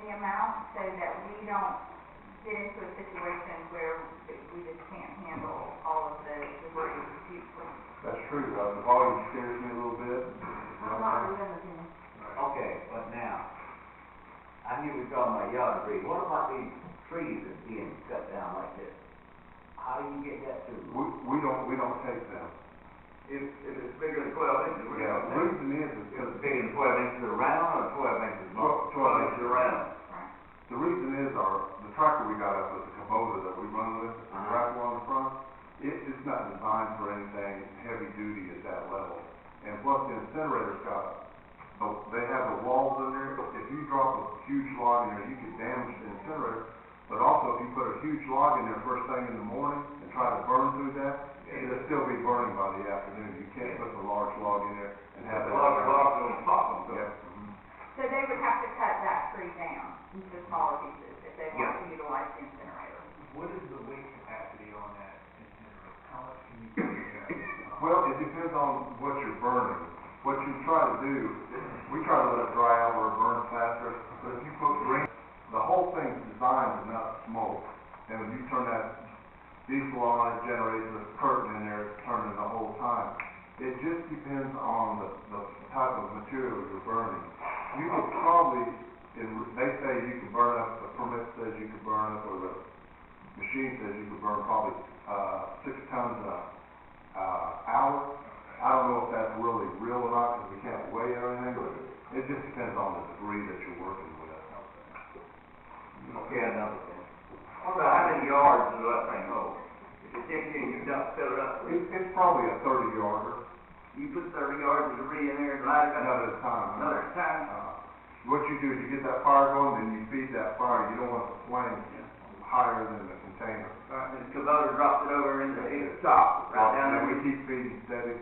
the amount so that we don't get into a situation where we just can't handle all of the debris. That's true, the volume scares me a little bit. I'm not limiting. Okay, but now, I hear we talking about yard debris. What about these trees that's being cut down like this? How do you get that to? We don't take them. If it's bigger than 12 inches, we're Yeah, gonna the take it. reason is Is because it bigger than 12 inches around or 12 inches long? 12 inches around. the reason is the tractor we got up with the Kubota that we run with, the grapple on the front, it's not designed for anything heavy duty at that level. And plus the incinerator's got, they have the walls in there, if you drop a huge log in there, you could damage the incinerator. But also, if you put a huge log in there first thing in the morning and try to burn through that, it'll still be burning by the afternoon. You can't put the large log in there and have The it. larger log will pop have to cut that tree down into smaller pieces if they want to utilize the incinerator. What is the weight capacity on that incinerator? How much can you put in there? Well, it depends on what you're burning. What you try to do, we try to let it dry out where it burns faster, but if you put green, the whole thing's designed to not smoke. And when you turn that diesel on, it generates a curtain in there, it's turning the whole time. It just depends on the type of material you're burning. You could probably, they say you can burn up, the permit says you can burn up, or the machine says you can burn probably 6 tons an hour. I don't know if that's really real or not, because we can't weigh everything, but it just depends on the degree that you're working with. Okay, another thing. What about how many yards does that thing hold? If it's empty and you dump, fill it up, It's probably a 30-yarder, you put 30 yards of debris in there and light it up another time. another time? What you do is you get that fire going, then you feed that fire. You don't want the flame higher than the container. And the Kubota drops it over in the top, right down And then there. we keep feeding steady,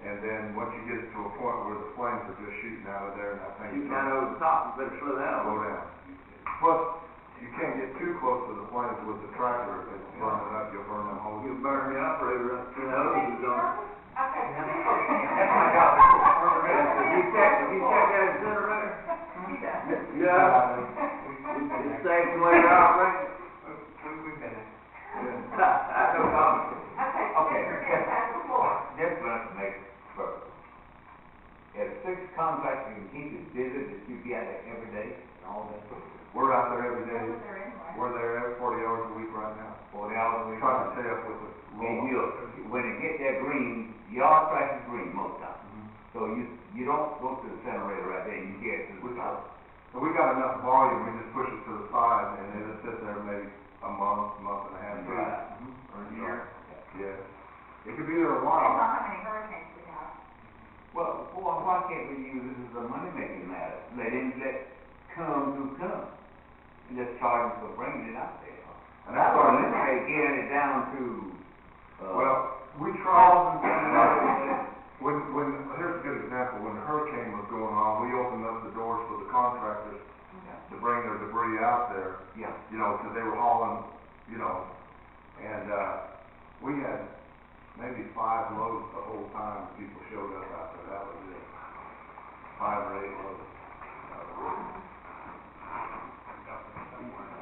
and then once you get it to a point where the flames are just shooting out of there, and that thing Shoot down over the top, you better slow down. slow down. Plus, you can't get too close to the flames with the tractor. If it's burning up, you'll burn them whole. You burn the operator up to the hoses on. Okay. That's my job, If you check that incinerator, yeah, it saves the way you're operating. We've been there. No problem. Okay, Okay. Mr. Dent has the floor. Just want to make sure. If 6 contractors can keep it busy, that you be out there every day and all that, We're out there every day. They're anyway. We're there every 40 hours a week right now. 40 hours a We week. try to stay up with the And roll. when it get that green, your trash is green most times. So you don't go to the incinerator right there, you get it to the top. So we got enough volume, we just push it to the side, and it'll sit there maybe a month and a half. Right. Or a year. Yeah. It could be there a Depends while. on how many hurricanes we have. Well, why can't we use this as a money-making matter? Let come who come, and just charge them for bringing it out there. And that's Or our eliminate getting it down to, Well, we tried, calls and things like that. here's a good example, when the hurricane was going on, we opened up the doors for the contractors to bring their debris out there, Yeah. you know, because they were hauling, you know, and, we had maybe 5 loads the whole time people showed up out there, that was it. 5 or 8 loads.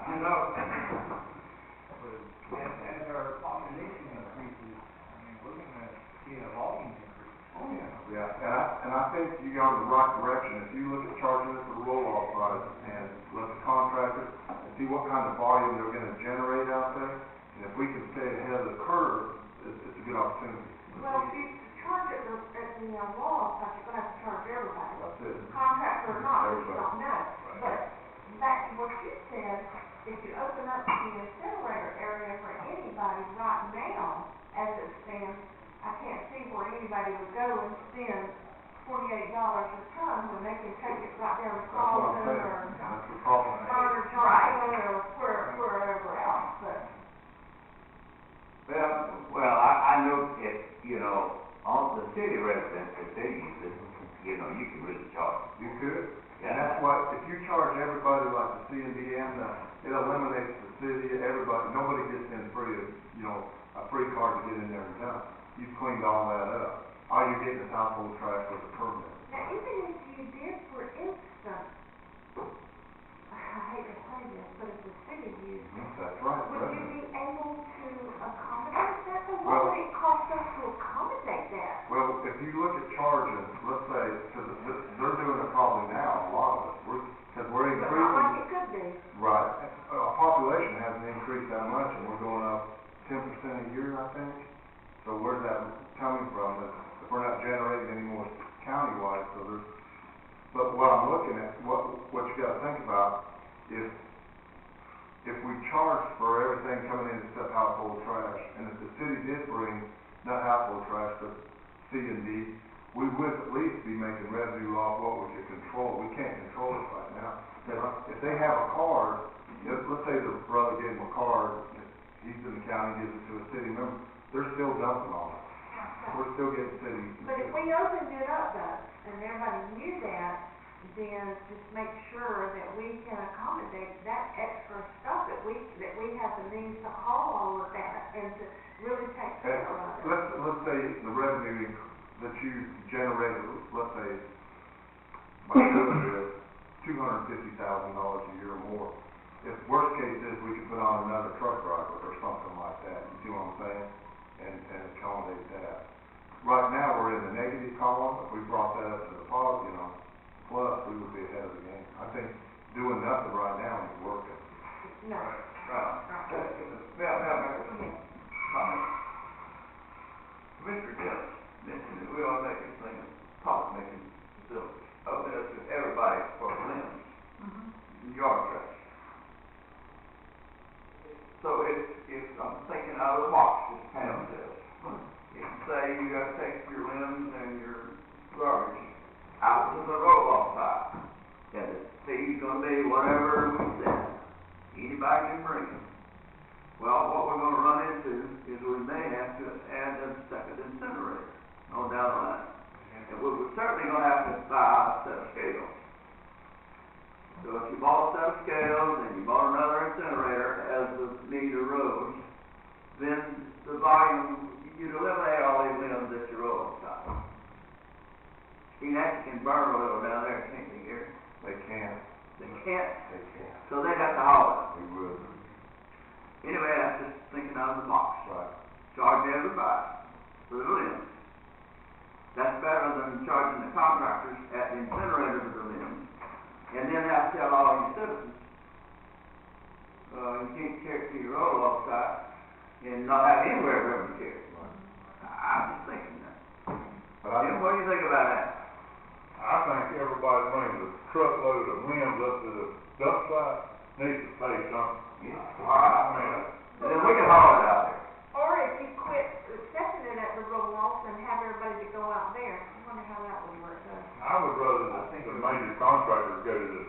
You know, As our population increases, I mean, we're gonna see a volume increase. Oh, yeah. Yeah, and I think you got in the right direction. If you look at charging it for roll-off price and let the contractors and see what kind of volume they're gonna generate out there, and if we can stay ahead of the curve, it's a good opportunity. Well, if you charge it at the law, you're gonna have to charge everybody. That's it. Contractor or not, we Everybody. don't know. But back to what you said, if you open up the incinerator area for anybody right now, as it stands, I can't see where anybody would go and spend $48 a ton when they can take it right down to That's what I'm Carlton saying. or That's the problem. Further Johnson or wherever else, but. Well, I know if, you know, on the city residents, if they use it, you know, you can really charge. You could. Yeah. And that's what, if you charge everybody like the C&D and it eliminates the city, everybody, nobody gets in free, you know, a free card to get in there and dump. You've cleaned all that up. All you're getting is household trash with a permit. Now, even if you did, for instance, I hate to say this, but if the city used it, That's right. would you be able to accommodate that? Or Well- what would it cost us to accommodate that? Well, if you look at charging, let's say, because they're doing it probably now, a lot of us, because we're But not increasing. like it could be. Right. Our population hasn't increased that much, and we're going up 10% a year, I think. So where's that coming from? If we're not generating any more countywide, so there's, but what I'm looking at, what you gotta think about, if we charge for everything coming in except household trash, and if the city did bring, not household trash, but C&D, we would at least be making revenue off what we could control. We can't control it right now. If they have a card, let's say the brother gave them a card, he's in the county, gives it to a city member, they're still dumping on it. We're still getting city. But if we opened it up though, and everybody knew that, then just make sure that we can accommodate that extra stuff that we have the means to haul all of that and to really take care of it. Let's say the revenue that you generated, let's say, by doing this, $250,000 a year or more. If worst case is we could put on another truck driver or something like that, you see what I'm saying? And accommodate that. Right now, we're in the negative column. If we brought that up to the positive, plus, we would be ahead of the game. I think doing nothing right now ain't working. No. Right. Comment. Mr. Dillon mentioned that we ought to make this thing a policy-making facility. Open it up to everybody for limbs, yard trucks. So if I'm thinking out of the box, as Pam says, if you say you gotta take your limbs and your garbage out to the roll-off side, and the fee's gonna be whatever we said, anybody can bring it. Well, what we're gonna run into is we may have to add a second incinerator on down the line. And we're certainly gonna have to buy a set of scales. So if you bought a set of scales and you bought another incinerator as the need arose, then the volume, you'd eliminate all these limbs at your roll-off side. You can burn a little down there, can't they, Gary? They can't. They can't, They can't. so they'd have to haul it. We would. Anyway, that's just thinking out of the box. Right. Charge everybody for the limbs. That's better than charging the contractors at the incinerator for the limbs, and then have to tell all your citizens, you can't carry it to your roll-off site and not have anywhere for them to carry it. I'm just thinking that. But Jim, what do you think about that? I think everybody brings a truckload of limbs up to the dump site, needs to pay something. Yeah. All right. And then we can haul it out there. Or if you quit accepting it at the roll-off and have everybody to go out there, I wonder how that would work. I would rather the major contractors go to the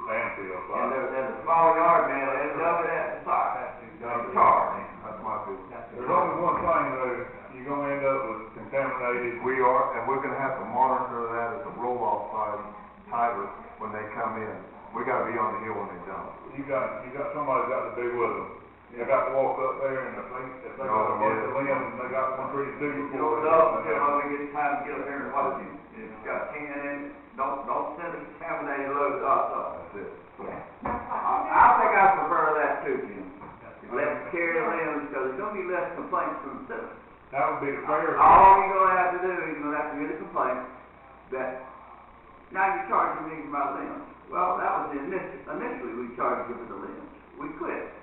landfill And site. there's a small yard man, they dump it at the site. They charge. That's my opinion. There's only one thing though, you're gonna end up with contaminated. We are, and we're gonna have to monitor that at the roll-off side tighter when they come in. We gotta be on the hill when they dump. You got somebody got to be with them. They got to walk up there and if they got a bunch of limbs and they got one pretty big You before. don't know until we get time to get up here and watch it. If it's got 10 in it, don't send a contaminated load to us. That's it. I think I prefer that too, Jim. Let them carry the limbs, because there's gonna be less complaints from the citizens. That would be the fair. All you're gonna have to do is you're gonna have to get a complaint that, now you're charging me for my limbs. Well, that was initially we charged you for the limbs. We quit.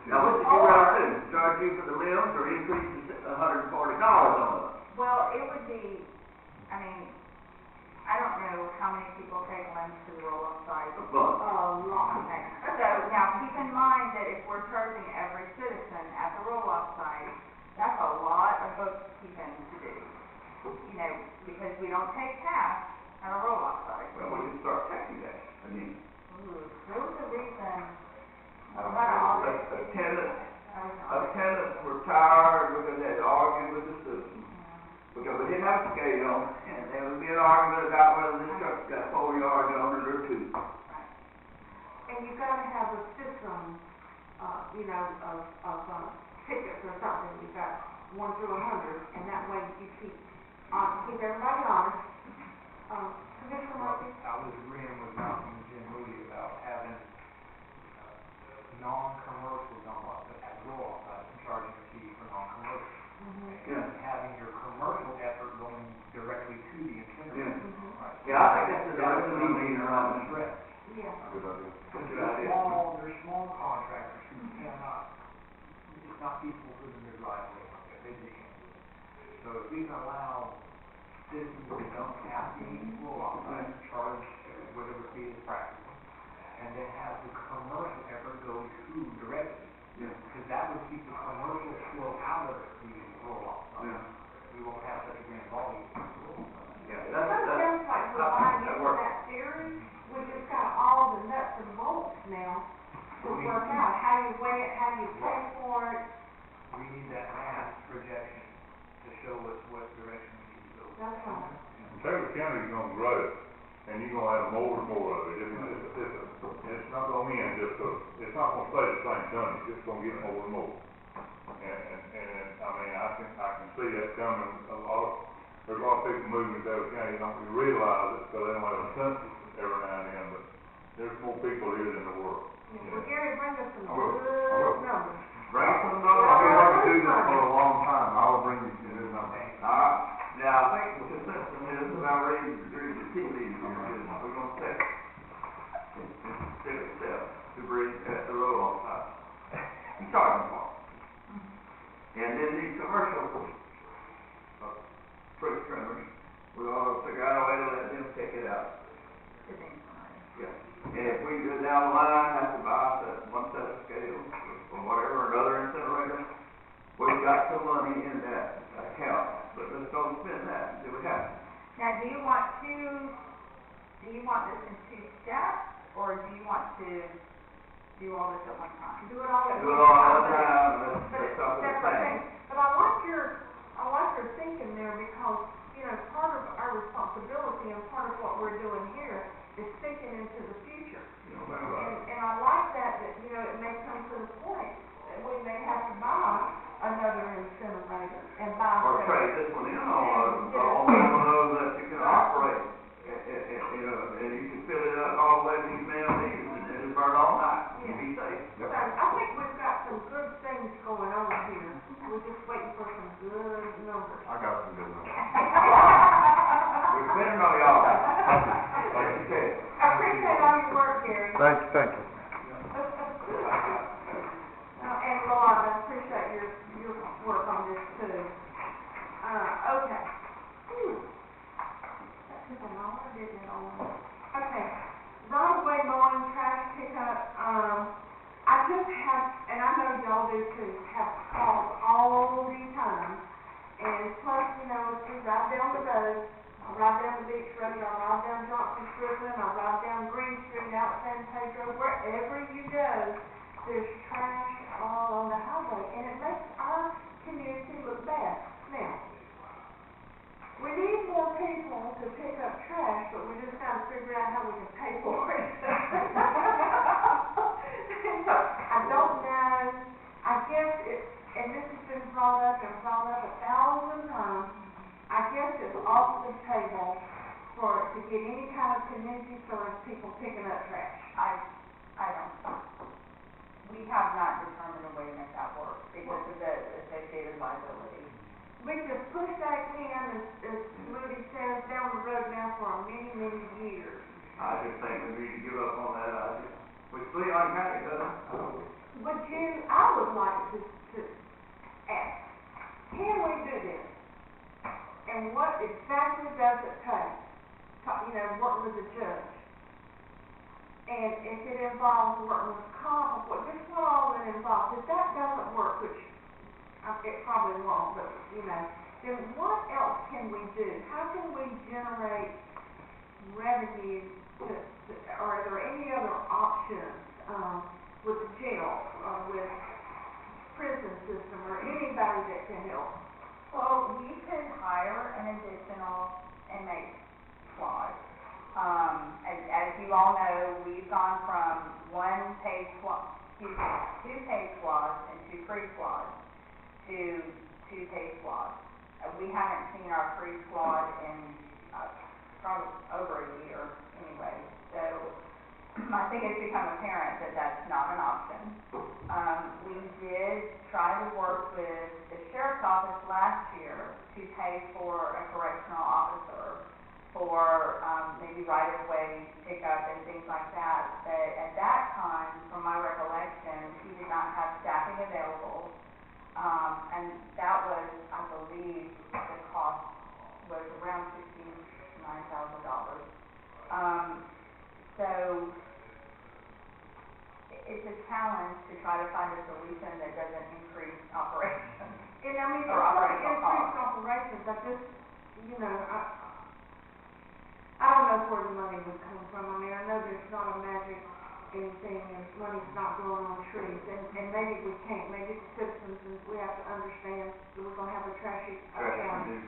Now, what did you rather do? Charge you for the limbs or increase the $140 on it? Well, it would be, I mean, I don't know how many people take limbs to the roll-off site. A bunch. A lot. Okay. So now keep in mind that if we're charging every citizen at the roll-off site, that's a lot of bookkeeping to do. You know, because we don't take cash at a roll-off site. Well, we can start taking that. I mean, There was a reason. Attendants were tired because they had argued with the citizens. Because we didn't have a scale, and there would be an argument about whether this truck's got 4 yards on it or 2. And you've got to have a system, of tickets or something. You've got 1 through 100, and that way you keep everybody honest. Commissioner Murphy? I was agreeing with Malcolm and Jim Moody about having non-commercial dump lots that have roll-off sites and charging a fee for non-commercial. Yeah. And having your commercial effort going directly to the incinerator. Mm-hmm. Right. Yeah, I think that's the direction we need around the Stretch. Yeah. Good idea. Good idea. There's small contractors who cannot, it's not feasible for them to drive away from it, they just can't do it. So if we can allow citizens to dump at the roll-off site, charge whatever fee is practical, and then have the commercial effort go to directly. Yeah. Because that would keep the commercial flow out of the roll-off site. Yeah. We won't have such a grand volume. Yeah, That sounds like we're buying that into works. that theory. We just got all the nuts and bolts now to work out. How you weigh it, how you pay for it. We need that math projection to show us what direction we need to go. That's right. Taylor County's gonna grow. and you're gonna have more and more of it. It's not gonna end it's not gonna stay the same tonnage, it's gonna get more and more. And, I mean, I can see that coming, there's a lot of people moving to Taylor County, you don't realize it, because they don't have a census every now and then, but there's more people here than there were. Well, Gary, bring us some I will. good numbers. Bring some I've been numbers. able to do this for a long time, I will bring you some new numbers. All right, now, I think the consensus is about reading the tea leaves here, is we're gonna set, to bring at the road off side. Starting point. And then these commercial, fruit trimmers, we ought to figure out a way to let them take it out. Yeah. And if we go down the line, have to buy one set of scales or whatever, another incinerator, we've got some money in that account, but let's don't spend that until we have it. Now, do you want this in two steps, or do you want to do all this at one time? Do it all at Do it once. all at one time, But let's it's talk about separate the things. But I like your thinking there, because, you know, part of our responsibility and part of what we're doing here is thinking into the future. And I like that, you know, it may come to the point that we may have to buy another incinerator and buy. Or trade this one in on one of those that you can operate, you know, and you can fill it up all the way to these man leaves and it'll burn all night, and be safe. So I think we've got some good things going on here. We're just waiting for some good numbers. I got some good numbers. We're depending on y'all. Thank you. Okay. I appreciate all your work, Gary. Thank you. And Rolanda, I appreciate your work on this too. Okay. That took a long, didn't it, on? Okay. Right-of-way mowing, trash pickup, I just have, and I know y'all do too, have calls all the time. And plus, you know, if we ride down the road, I ride down the beach road, I ride down Johnson Strickland, I ride down Green Street, out San Pedro, wherever you go, there's trash all on the highway, and it makes our community look bad. Now, we need more people to pick up trash, but we just gotta figure out how we can pay for it. I don't know, I guess and this has been brought up 1,000 times, I guess it's off the table to get any kind of community service people picking up trash. I don't. We have not determined a way to make that work because of the associated liability. We just push that can, as Moody says, down the road now for many, many years. I just think we need to give up on that idea. Which Leon County doesn't. But Jim, I would like to ask, can we do this? And what exactly does it take? You know, working with the judge. And if it involves working with comp, just what all it involves. If that doesn't work, which it probably won't, but, you know, then what else can we do? How can we generate revenue or are there any other options with the jail, with prison system, or anybody that can help? Well, we could hire an additional inmate squad. As you all know, we've gone from two paid squads and 2 free squads to 2 paid squads. We haven't seen our free squad in probably over a year anyway. So I think it's become apparent that that's not an option. We did try to work with the sheriff's office last year to pay for a correctional officer for maybe right-of-way pickup and things like that. But at that time, from my recollection, he did not have staffing available. And that was, I believe, the cost was around $69,000. So it's a challenge to try to find a solution that doesn't increase operations. And I mean, it's Or not operational increased costs. operations, but just, you know, I don't know where the money would come from. I mean, I know there's not a magic anything, and money's not growing on trees, and maybe we can't, maybe it's citizens, and we have to understand that we're gonna have a trashy county.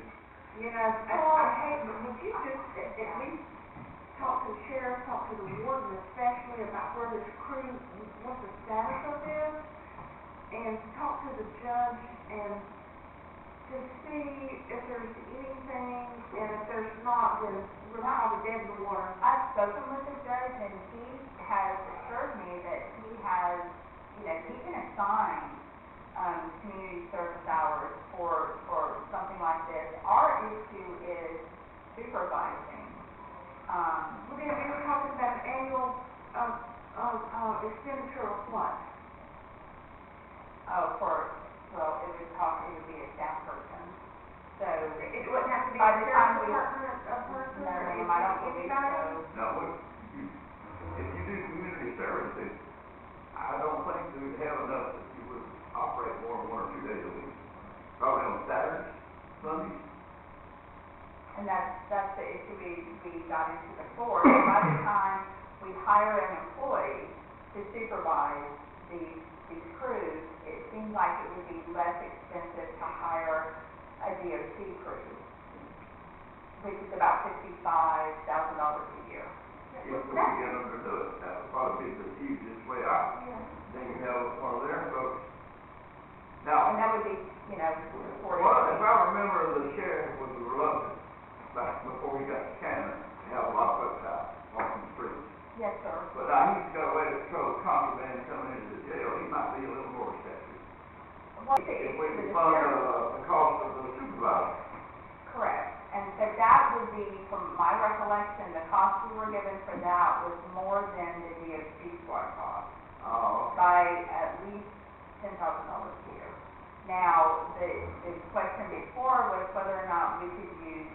You know, I hate, but would you just at least talk to the sheriff, talk to the warden especially about where this crew, what the status of this, and talk to the judge and to see if there's anything, and if there's not, then we're probably dead in the water. I've spoken with the judge, and he has assured me that he has, you know, he can assign, community service hours for something like this. Our issue is supervising. Well, then we were talking about an annual, expenditure of what? It would be a staff person. So, It wouldn't have to be By a the sheriff's time we- department, a person, no, or ma'am, I don't believe anybody? so. No, if you do community services, I don't think you would have enough that you would operate more than 1 or 2 days a week. Probably on Saturdays, Sundays. And that's the issue we got into before. So by the time we hire an employee to supervise these crews, it seems like it would be less expensive to hire a DOT crew, which is about $55,000 a year. If we could get them to do it, that would probably be the easiest way out. Yeah. Then you have one of their folks. And Now, that would be, you know, supported. well, if I remember, the sheriff was reluctant back before he got to Canada, to have a lot of folks out walking the streets. Yes, sir. But now he's got a way to control contraband coming into the jail, he might be a little more receptive. Well, If we can fund the cost of the supervisor. Correct. And so that would be, from my recollection, the cost we were given for that was more than the DOT squad cost, Oh, by at least $10,000 a year. Now, the question before was whether or not we could use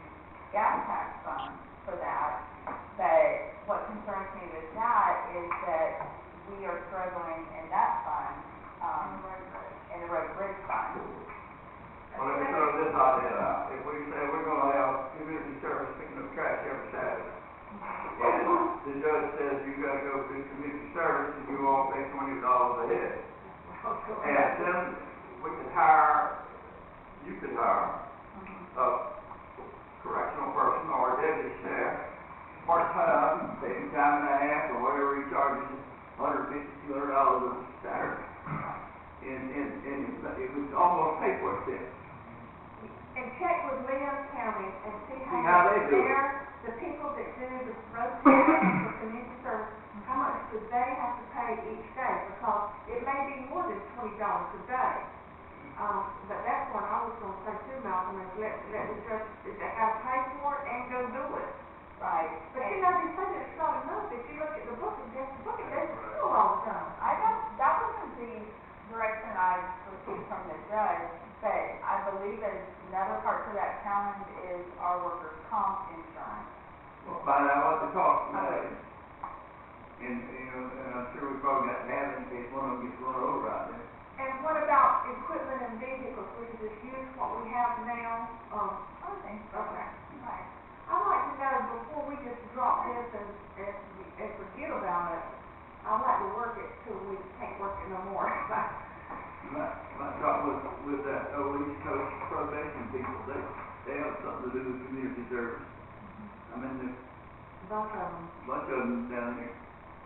gas tax funds for that. But what concerns me with that is that we are struggling in that fund, in the road bridge fund. well, let me throw this idea out. If we say we're gonna have community service picking up trash every Saturday, and the judge says you gotta go do community service and you all pay $20 a head. And then we could you could hire a correctional person or a deputy sheriff, part-time, maybe time and a half or whatever he charges, $150, $200 a Saturday. And it would almost pay for itself. And check with Leon County and see See how they do it. the people that do the road planning for community service, how much do they have to pay each day? Because it may be more than $20 a day. But that's what I was gonna say too, Malcolm, is let the judge, they gotta pay for it and go do it. Right. But you know, they say that it's not enough, if you look at the book, they still all the time. That wasn't the direction I received from the judge, but I believe that another part to that challenge is our workers' comp insurance. We'll find out what the cost of that is. And I'm sure we probably got to have it in case one of them gets run over out there. And what about equipment and vehicles, we can just use what we have now, I think so. okay. Right. I'd like to know before we just drop this and forget about it, I'd like to work it till we can't work it no more. You might talk with that old East Coast probation people, they have something to do with community service. I mean, there's Bunch of them. a bunch of them down there.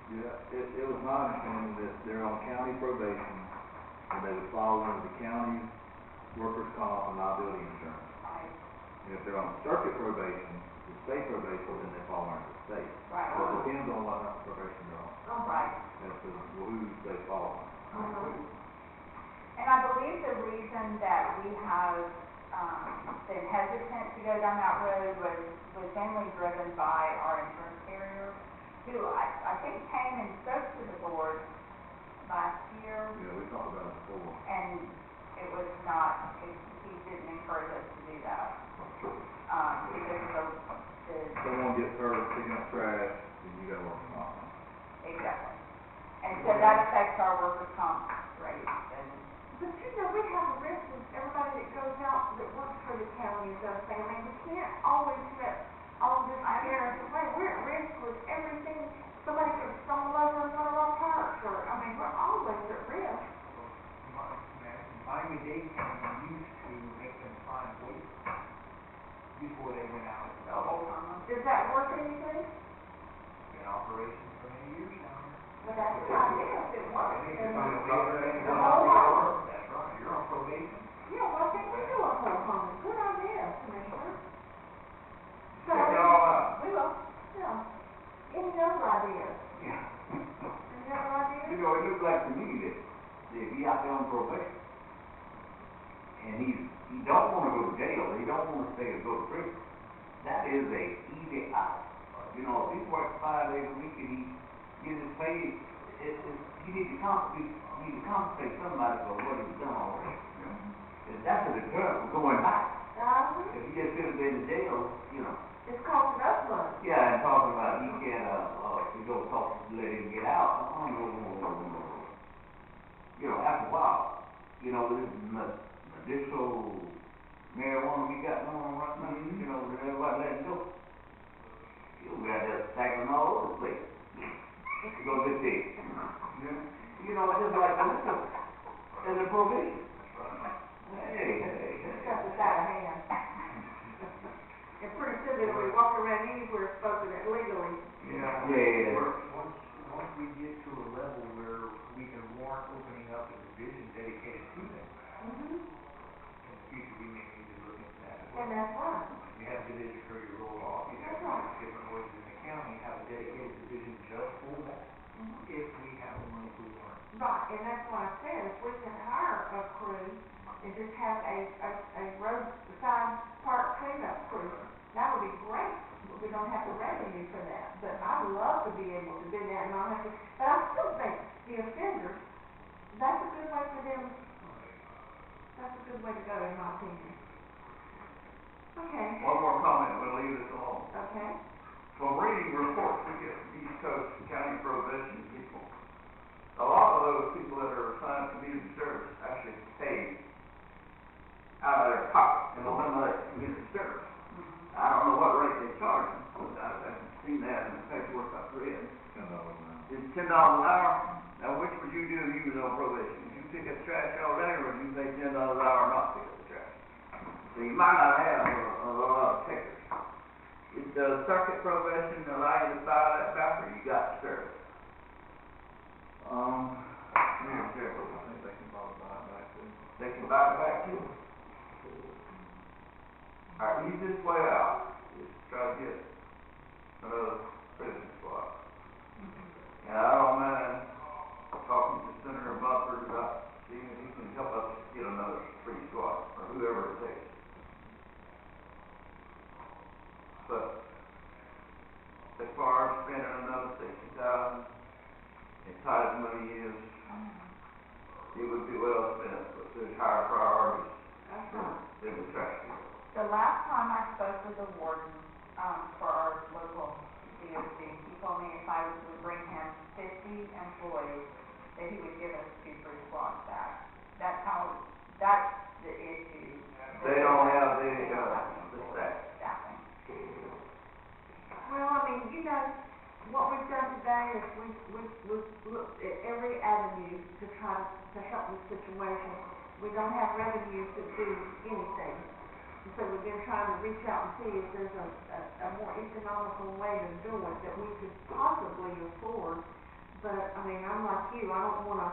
Yeah, it was my understanding that they're on county probation, and they would fall under the county's workers' comp and liability insurance. Right. And if they're on circuit probation, the state probation, then they fall under the state. Right. So it depends on what type of probation they're on, Oh, Right. as to who they fall on. And I believe the reason that we have, been hesitant to go down that road was mainly driven by our insurance carrier, who I think came and spoke to the board last year, Yeah, we talked about it before. and it was not, he didn't encourage us to do that. Because of the, Someone gets hurt picking up trash, then you gotta work on it. exactly. And so that affects our workers' comp rate, and But you know, we have a risk with everybody that goes out, that works for the county and does things. I mean, we can't always let all this scare us away. We're at risk with everything. Somebody could stumble over in one of our parks, or, I mean, we're always at risk. Miami-Dade County used to make them find weight before they went out. the whole time. Does that work anything? operation for many years down here. But that's the idea, if it works, And then it's on the paper, and it's the on whole the house. paper. That's right, you're on probation. Yeah, why can't we do a whole home? Good idea, Commissioner. So, Check it all out. we will, yeah. Any other ideas? Yeah. Any other ideas? You know, it looks like to me that if he out there on probation, and he don't wanna go to jail, he don't wanna stay or go to prison, that is a easy out. You know, if he works 5 days a week and he gets his pay, you need to compensate somebody for what he's done already. And that's a deterrent from going back. If he just sits there in jail, you know, It's costing us money. yeah, and talking about he can't, we don't talk, let him get out. No. You know, after a while, you know, this medicinal marijuana we got going on right now, you know, that everybody let it go. You got that stacking all over the place. You go get there. You know, just like this, and the prohibition. Hey. Stuff is out of hand. And pretty soon it'll be walking around anywhere spoken it legally. Yeah. Yeah. Once we get to a level where we can warrant opening up a division dedicated to that, in the future, we may need to look into that as well. And that's right. You have division for your roll off, you have That's right. different ways in the county, have a dedicated division just for that, if we have the money to warrant. Right, and that's why I said, if we can hire a crew and just have a roadside park cleanup crew, that would be great. We don't have the revenue for that, but I'd love to be able to do that and not have to, but I still think the offenders, that's a good way for them, that's a good way to go in my opinion. Okay, One more comment, we'll leave this alone. okay, From reading reports we get from East Coast County probation people, a lot of those people that are assigned community service actually pay out of their pocket, and a lot of that community service. I don't know what rate they charge them, but I haven't seen that in the paperwork I've read. It's $10 an hour. Now, which would you do if you was on probation? Would you pick up trash all day, or would you pay $10 an hour and not pick up the trash? So you might not have a lot of takers. If the circuit probation allow you to buy that back, or you got to serve it? Community service, I think they can probably buy it back too. They can buy it back too. Our easiest way out is to try to get another prison squad. And I don't mind talking to Senator Butler about seeing if he can help us get another free squad, or whoever it takes. But as far as spending another $60,000, as tight as money is, it would be well spent, but there's higher priorities that's right. than the trash can. The last time I spoke with the warden, for our local DOC, he told me if I would bring him 50 employees, that he would give us 2 free squads back. That's the issue. They don't have the staff. Staffing. Well, I mean, you know, what we've done today is we've looked at every avenue to try to help the situation. We don't have revenue to do anything. And so we've been trying to reach out and see if there's a more economical way to do it that we could possibly afford. But, I mean, I'm like you, I don't wanna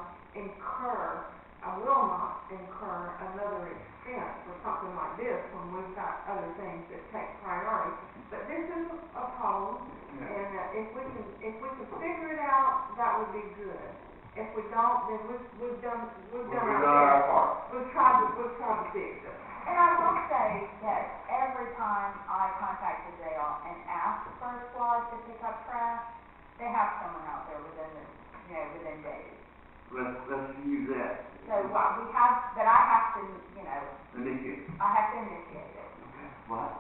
I will not incur another expense for something like this when we've got other things that take priority. But this is a problem, and if we can figure it out, that would be good. If we don't, then we've done our part. We've tried to fix it. And I will say that every time I contact the jail and ask for a squad to pick up trash, they have someone out there within days. Let's use that. So what we have, but I have to, Initiate. I have to initiate it. What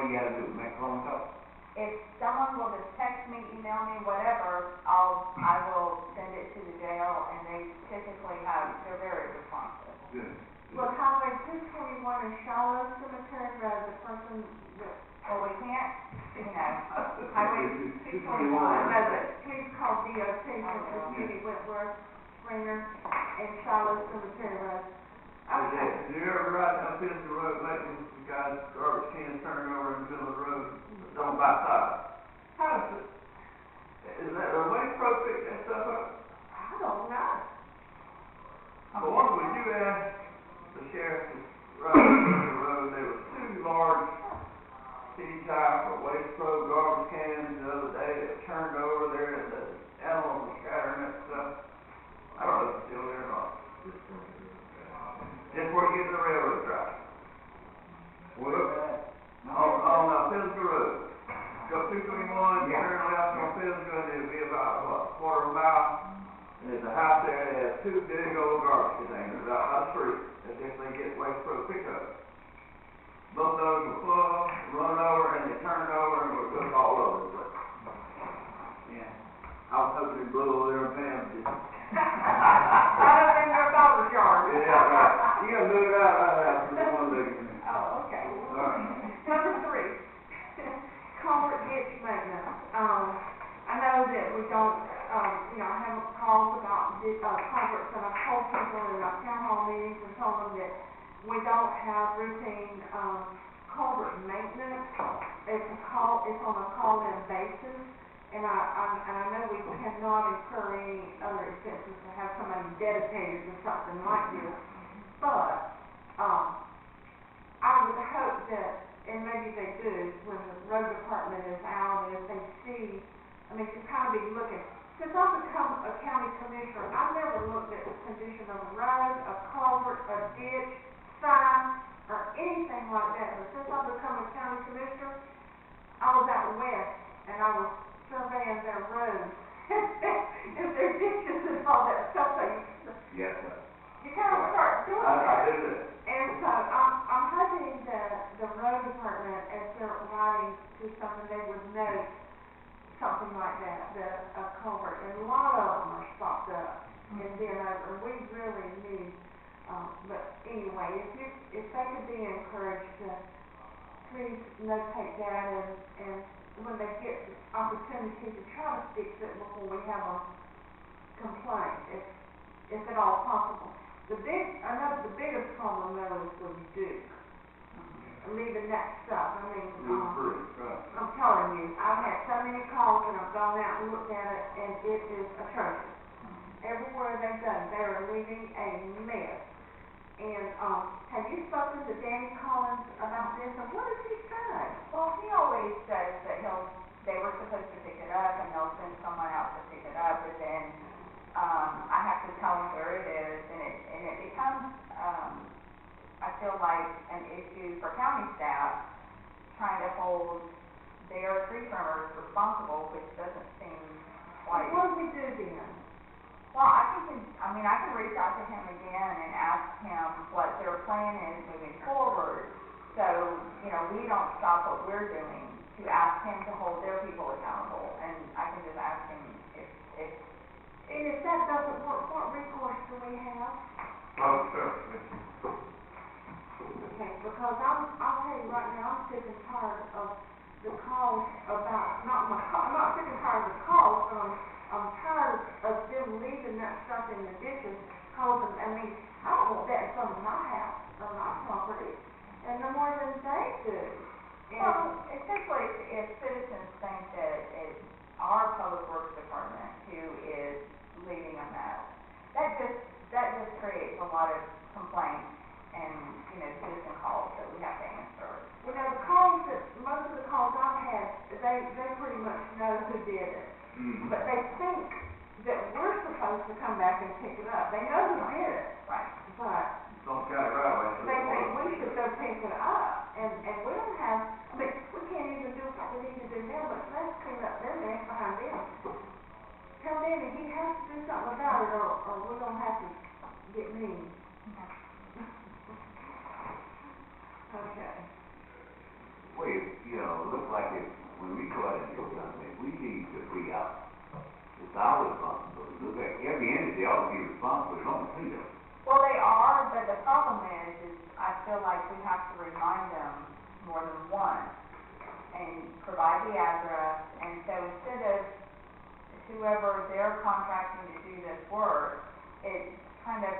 do you gotta do, make phone calls? If someone will just text me, email me, whatever, I will send it to the jail, and they typically they're very responsive. Good. Well, Highway 221 and Shiloh Cemetery Road, the person that, Well, we can't, Highway 221, I know that, please call DOT, Mrs. Judy Whitworth, Springer, and Shiloh Cemetery Road. Okay. Did you ever ride down Pistol Road lately, the guy's garbage can turning over in the middle of the road, don't buy tires? How does city tire for waste pro garbage cans the other day that turned over there and the animals were scattering that stuff. I don't know if it's still there or not. Just where you get to the railroad track. Well, on Pisgah Road. Go 221, Yeah. turn left on Pisgah, and it'll be about, quarter of a mile. And there's a house there that has two big old garbage containers out by the street. As if they get waste pro pickup. Both of those were full, run over, and they turned over and were cooked all over the place. Yeah. I was hoping it'd blow over there and Pam just. Right up in their daughter's yard. Yeah, right. You gotta move it out right now for the one day. Oh, okay. All right. Number 3, culvert ditch maintenance. I know that we don't, I have calls about culverts, and I've told people in our town hall meetings and told them that we don't have routine, culvert maintenance. It's on a call-in basis, and I know we cannot incur any other expenses to have somebody dedicated to something like this, but, I would hope that, and maybe they do, when the road department is out, and if they see, to kind of be looking. Since I've become a county commissioner, I've never looked at the condition of a road, a culvert, a ditch, sign, or anything like that. But since I've become a county commissioner, I was out west, and I was surveying their roads, and their ditches and all that stuff. So Yes, sir. you kind of start doing I that. do that. And so I'm hoping that the road department, as they're writing to something, they would note something like that, a culvert. And a lot of them are stopped up and then over. We really need, but anyway, if they could be encouraged to please notate that and when they get the opportunity to try to fix it before we have a complaint, if at all possible. The biggest problem though is with Duke, leaving that stuff. I'm telling you, I've had so many calls and I've gone out and looked at it, and it is atrocious. Everywhere they go, they are leaving a mess. And, have you spoken to Danny Collins about this, and what does he say? Well, he always says that they were supposed to pick it up, and they'll send someone out to pick it up, but then, I have to tell them where it is, and it becomes, I feel like an issue for county staff, trying to hold their tree trimmers responsible, which doesn't seem like. What do we do then? Well, I can reach out to him again and ask him what their plan is moving forward, so, we don't stop what we're doing to ask him to hold their people accountable, and I can just ask him if. And if that doesn't work, what recourse do we have? Oh, sure. Okay, because I'll tell you right now, I'm sick and tired of the calls about, I'm not sick and tired of the calls, I'm tired of them leaving that stuff in the ditches, causing, I don't want that in front of my house, or my property, and no more than they do. Well, especially if citizens think that it's our public works department who is leaving a mess. That just creates a lot of complaints and, citizen calls that we have to answer. Most of the calls I've had, they pretty much know who did it. Mm-hmm. But they think that we're supposed to come back and pick it up. They know who did it, Right. but Don't count it right away. they think we should go pick it up. And we don't have, we can't even do what we need to do now, but let's clean up their mess behind them. Tell Danny he has to do something about it, or we're gonna have to get mean. Okay. Well, it looks like when we go out and do something, we need to be out. It's our responsibility. Look at every entity ought to be responsible, as long as we do. Well, they are, but the problem is I feel like we have to remind them more than once and provide the address, and so instead of whoever they're contracting to do this work, it kind of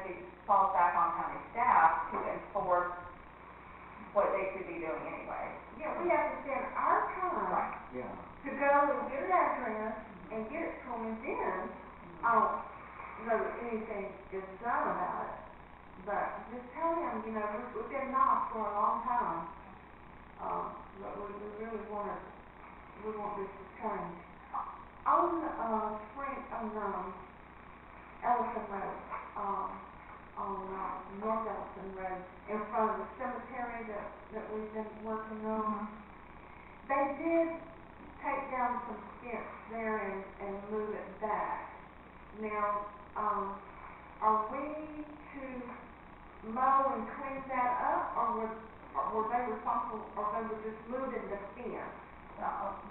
falls back on county staff to enforce what they should be doing anyway. Yeah, we have to spend our time Yeah. to go and get an address and get it to them, then I'll know that anything is done about it. But just tell them, we've been knocked for a long time. But we really we want this to change. On, Ellison Road, North Ellison Road, in front of the cemetery that we've been working on, they did take down some fence there and move it back. Now, are we to mow and clean that up, or were they responsible, or they were just moving the fence?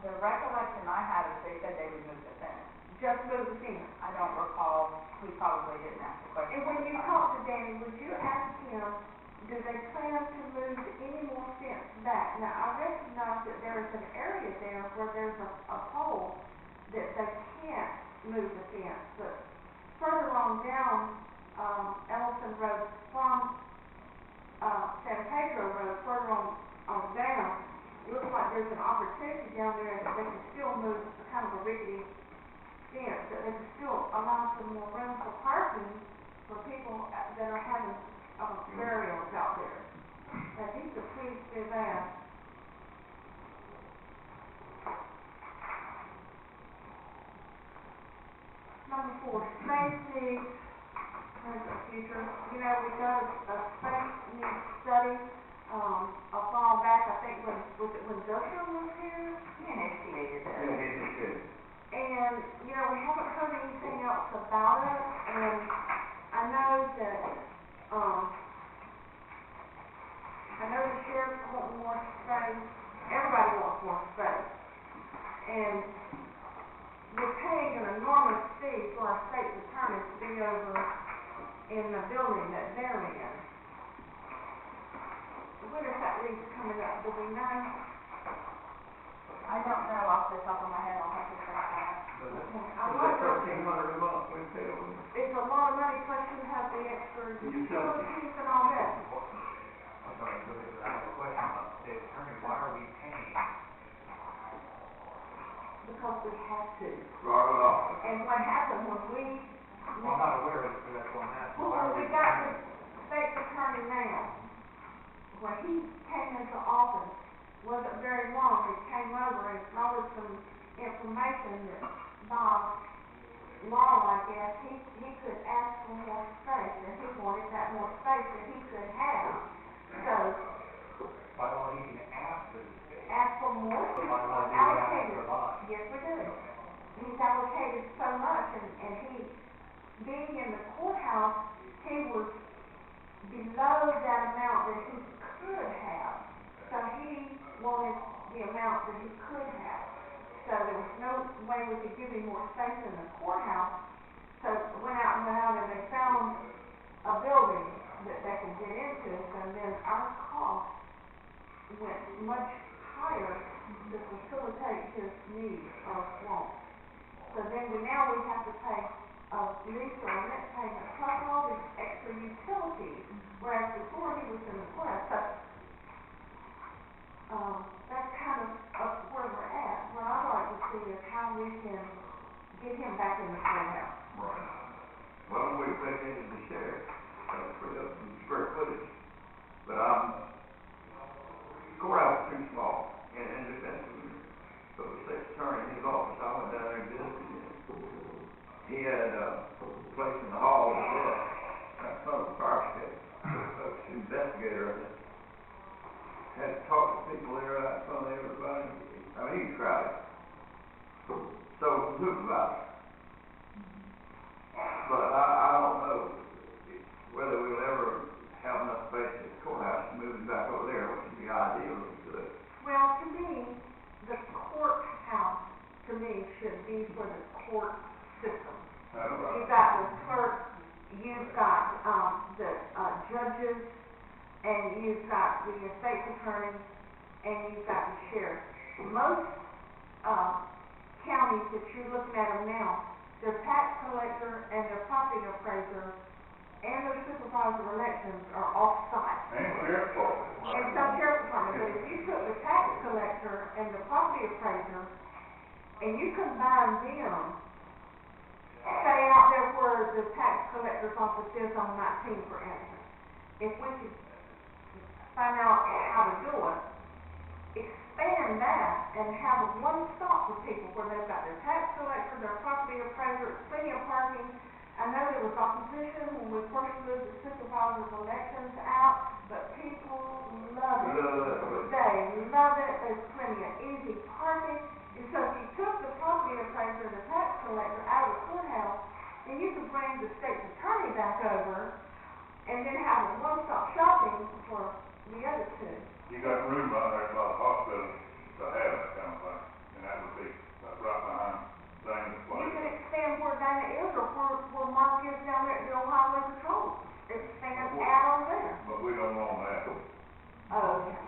The recollection I have is they said they would move the fence. Just move the fence? I don't recall, we probably didn't ask the question. And when you talk to Danny, would you ask him, do they plan to move any more fence back? Now, I recognize that there is an area there where there's a pole that they can't move the fence, but further on down, Ellison Road from, San Pedro Road, further on down, it looks like there's an opportunity down there that they can still move kind of a rickety fence, that they can still allow some more room for parking for people that are having burials out there. Now, these are pretty stiff ass. Number 4, safety as a future. You know, we got a space needs study a while back. I think when Dustin was here? He initiated it. And, you know, we haven't heard anything else about it, and I know that, the sheriff wants more space, everybody wants more space. And we're paying an enormous fee for our state's attorney to be over in the building that they're in. When is that lease coming up, do we know? I don't know off the top of my head, I'll have to check that. I wonder, $1,300 a month we pay over there. it's a lot of money, plus you have the extra utilities and all that. I'm sorry, I have a question about the state attorney, why are we paying? Because we have to. Right off. And what happened when Well, I'm not aware of it, so that's what I'm asking. Why are we we got paying? the state attorney now, when he came into office, wasn't very long, he came over and brought us some information that by law, I guess, he could ask for more space, and he wanted that more space that he could have. So, By law, he can ask for the space. ask for more, But by law, do we have to allocated. provide? Yes, we do. He's allocated so much, and he, being in the courthouse, he was below that amount that he could have. So he wanted the amount that he could have. So there was no way we could give him more space in the courthouse. So went out and they found a building that they could get into, and then our cost went much higher to facilitate his needs or wants. So then we have to pay a lease or a rent payment plus all these extra utilities, whereas before he was in the courthouse. So, that's kind of where we're at. What I'd like to see is how we can get him back in the courthouse. Right. Well, we vacated the sheriff, free up some square footage, but courthouse is too small, and defensively, so the state's attorney in his office, I went down there and visited him. He had a place in the hall that in front of the fire escape, investigator, had to talk to people there right in front of everybody. I mean, he's crowded. So, supervisor. But I don't know whether we'll ever have enough space at the courthouse to move him back over there, which would be ideal if we could. Well, to me, the courthouse, to me, should be for the court system. You've got the clerk, you've got, the, judges, and you've got the state attorney, and you've got the sheriff. Most, counties that you're looking at them now, their tax collector and their property appraiser and their supervisor elections are off-site. And sheriff's department. And some sheriff's department, but if you took the tax collector and the property appraiser, and you combine them, say out there where the tax collector's office is on 19, for instance, if we could find out how to do it, expand that and have a one-stop for people where they've got their tax collector, their property appraiser, plenty of parking. I know there was opposition when we first moved the supervisor's elections out, but people love it. They love it, there's plenty of easy parking. And so if you took the property appraiser, the tax collector out of the courthouse, then you could bring the state's attorney back over and then have a one-stop shopping for the other two. You got room out there by the hospital to have that kind of thing, and that would be right behind Dane's You place. could expand where Dana is or where Mark is down there at the old highway patrol. Expand out on there. But we don't own that. Oh, okay.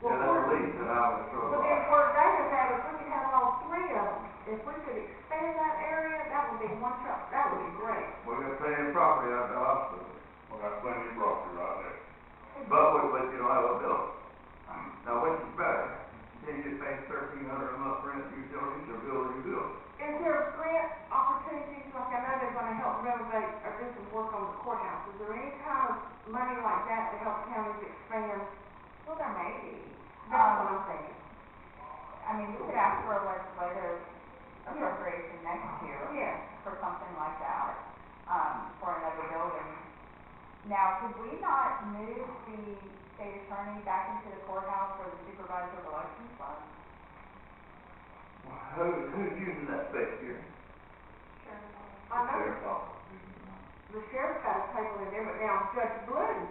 Well, Yeah, that's a lease that I was well, told. then where Dana's at, if we could have all three of them, if we could expand that area, that would be one shot, that would be great. We got plenty of property out the hospital. We got plenty of property right there. But you don't have a bill. Now, which is better? Can you pay $1,300 a month rent utilities or building your bill? Is there grant opportunities, like I know they're gonna help renovate or do some work on the courthouse, is there any kind of money like that to help counties expand? Well, there may be. That's what I'm thinking. I mean, we could ask for a legislative appropriation next year Yeah. for something like that, for another building. Now, could we not move the state attorney back into the courthouse where the supervisor of elections was? Who's using that space here? I know the sheriff's got a table in there, but now Judge Blue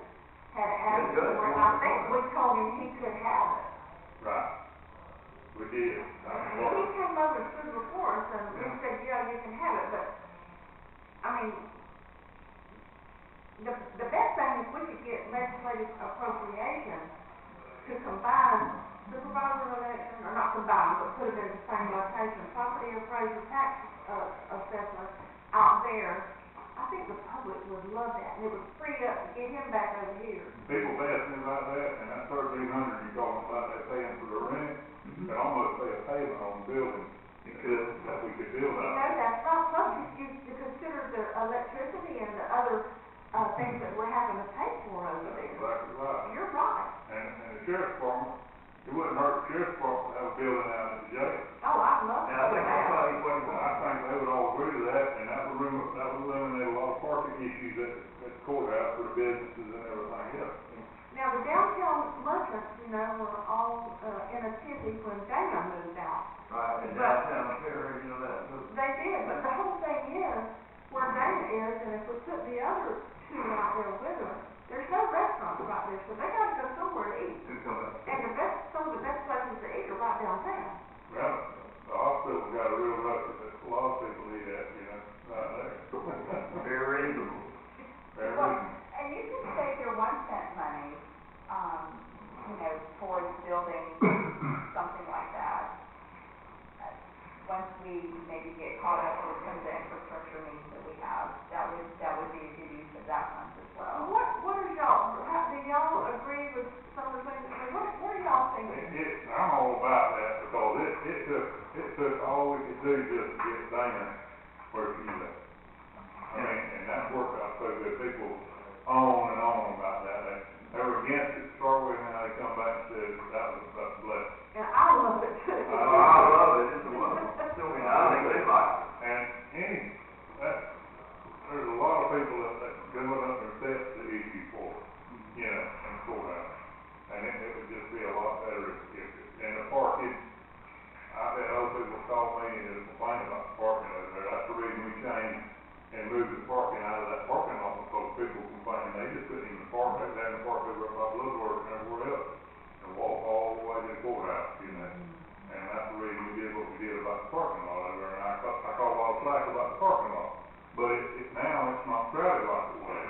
had asked Judge for it, and I wanted think it. we told him he could have it. Right. We did. I mean, He came over and stood before us and we Yeah. said, yeah, you can have it, but, I mean, the best thing is we could get legislative appropriation to combine supervisor election, or not combine, but put them in the same location, property appraiser, tax, assessor out there. I think the public would love that, and it would free up to get him back over here. people ask me about that, and that $1,300 you're talking about, that paying for the rent, could almost pay a payment on the building. Because That we could build You out. know, that's not something you consider the electricity and the other, things that we're having to pay for over That's there. exactly right. You're right. And the sheriff's department, it wouldn't hurt the sheriff's department to have a building out at the jail. Oh, I'd love to. and I think that's why he wasn't. I think they would all agree to that, and that would eliminate a lot of parking issues at the courthouse for the businesses and everything else. Now, the downtown merchants, you know, were all, in a tizzy when Dana moved out. Right, and downtown Perry, you know that. They did, but the whole thing is, where Dana is, and if we put the other two out there with her, there's no restaurants right there, so they gotta go somewhere to eat. Who come up? And some of the best places to eat are right downtown. Well, the hospital's got a real rush that a lot of people eat at, you know, right there. Very reasonable. Very Well, reasonable. and you could save your 1 cent money, you know, towards building something like that. Once we maybe get caught up with some of the infrastructure needs that we have, that would be a good use of that fund as well. What are y'all, do y'all agree with some of the things, I mean, what are y'all thinking? I'm all about that, because it took all we could do just to get Dana where she's at. I mean, and that's worked out so good. People on and on about that. They were against it, start with, and now they come back and said that was a blessing. And I love it too. Oh, I love it, it's wonderful. I think they like it. And there's a lot of people that go up and set the issue for, you know, in the courthouse. And it would just be a lot better if and the parking, I've had other people call me and complain about the parking over there. That's the reason we changed and moved the parking out of that parking lot, because people complaining, they just couldn't even park back there in the park over by Bloodworth and everywhere else, and walk all the way to the courthouse, you know. And that's the reason we did what we did about the parking lot over there, and I called a lot of flack about the parking lot. But now it's not crowded like it was,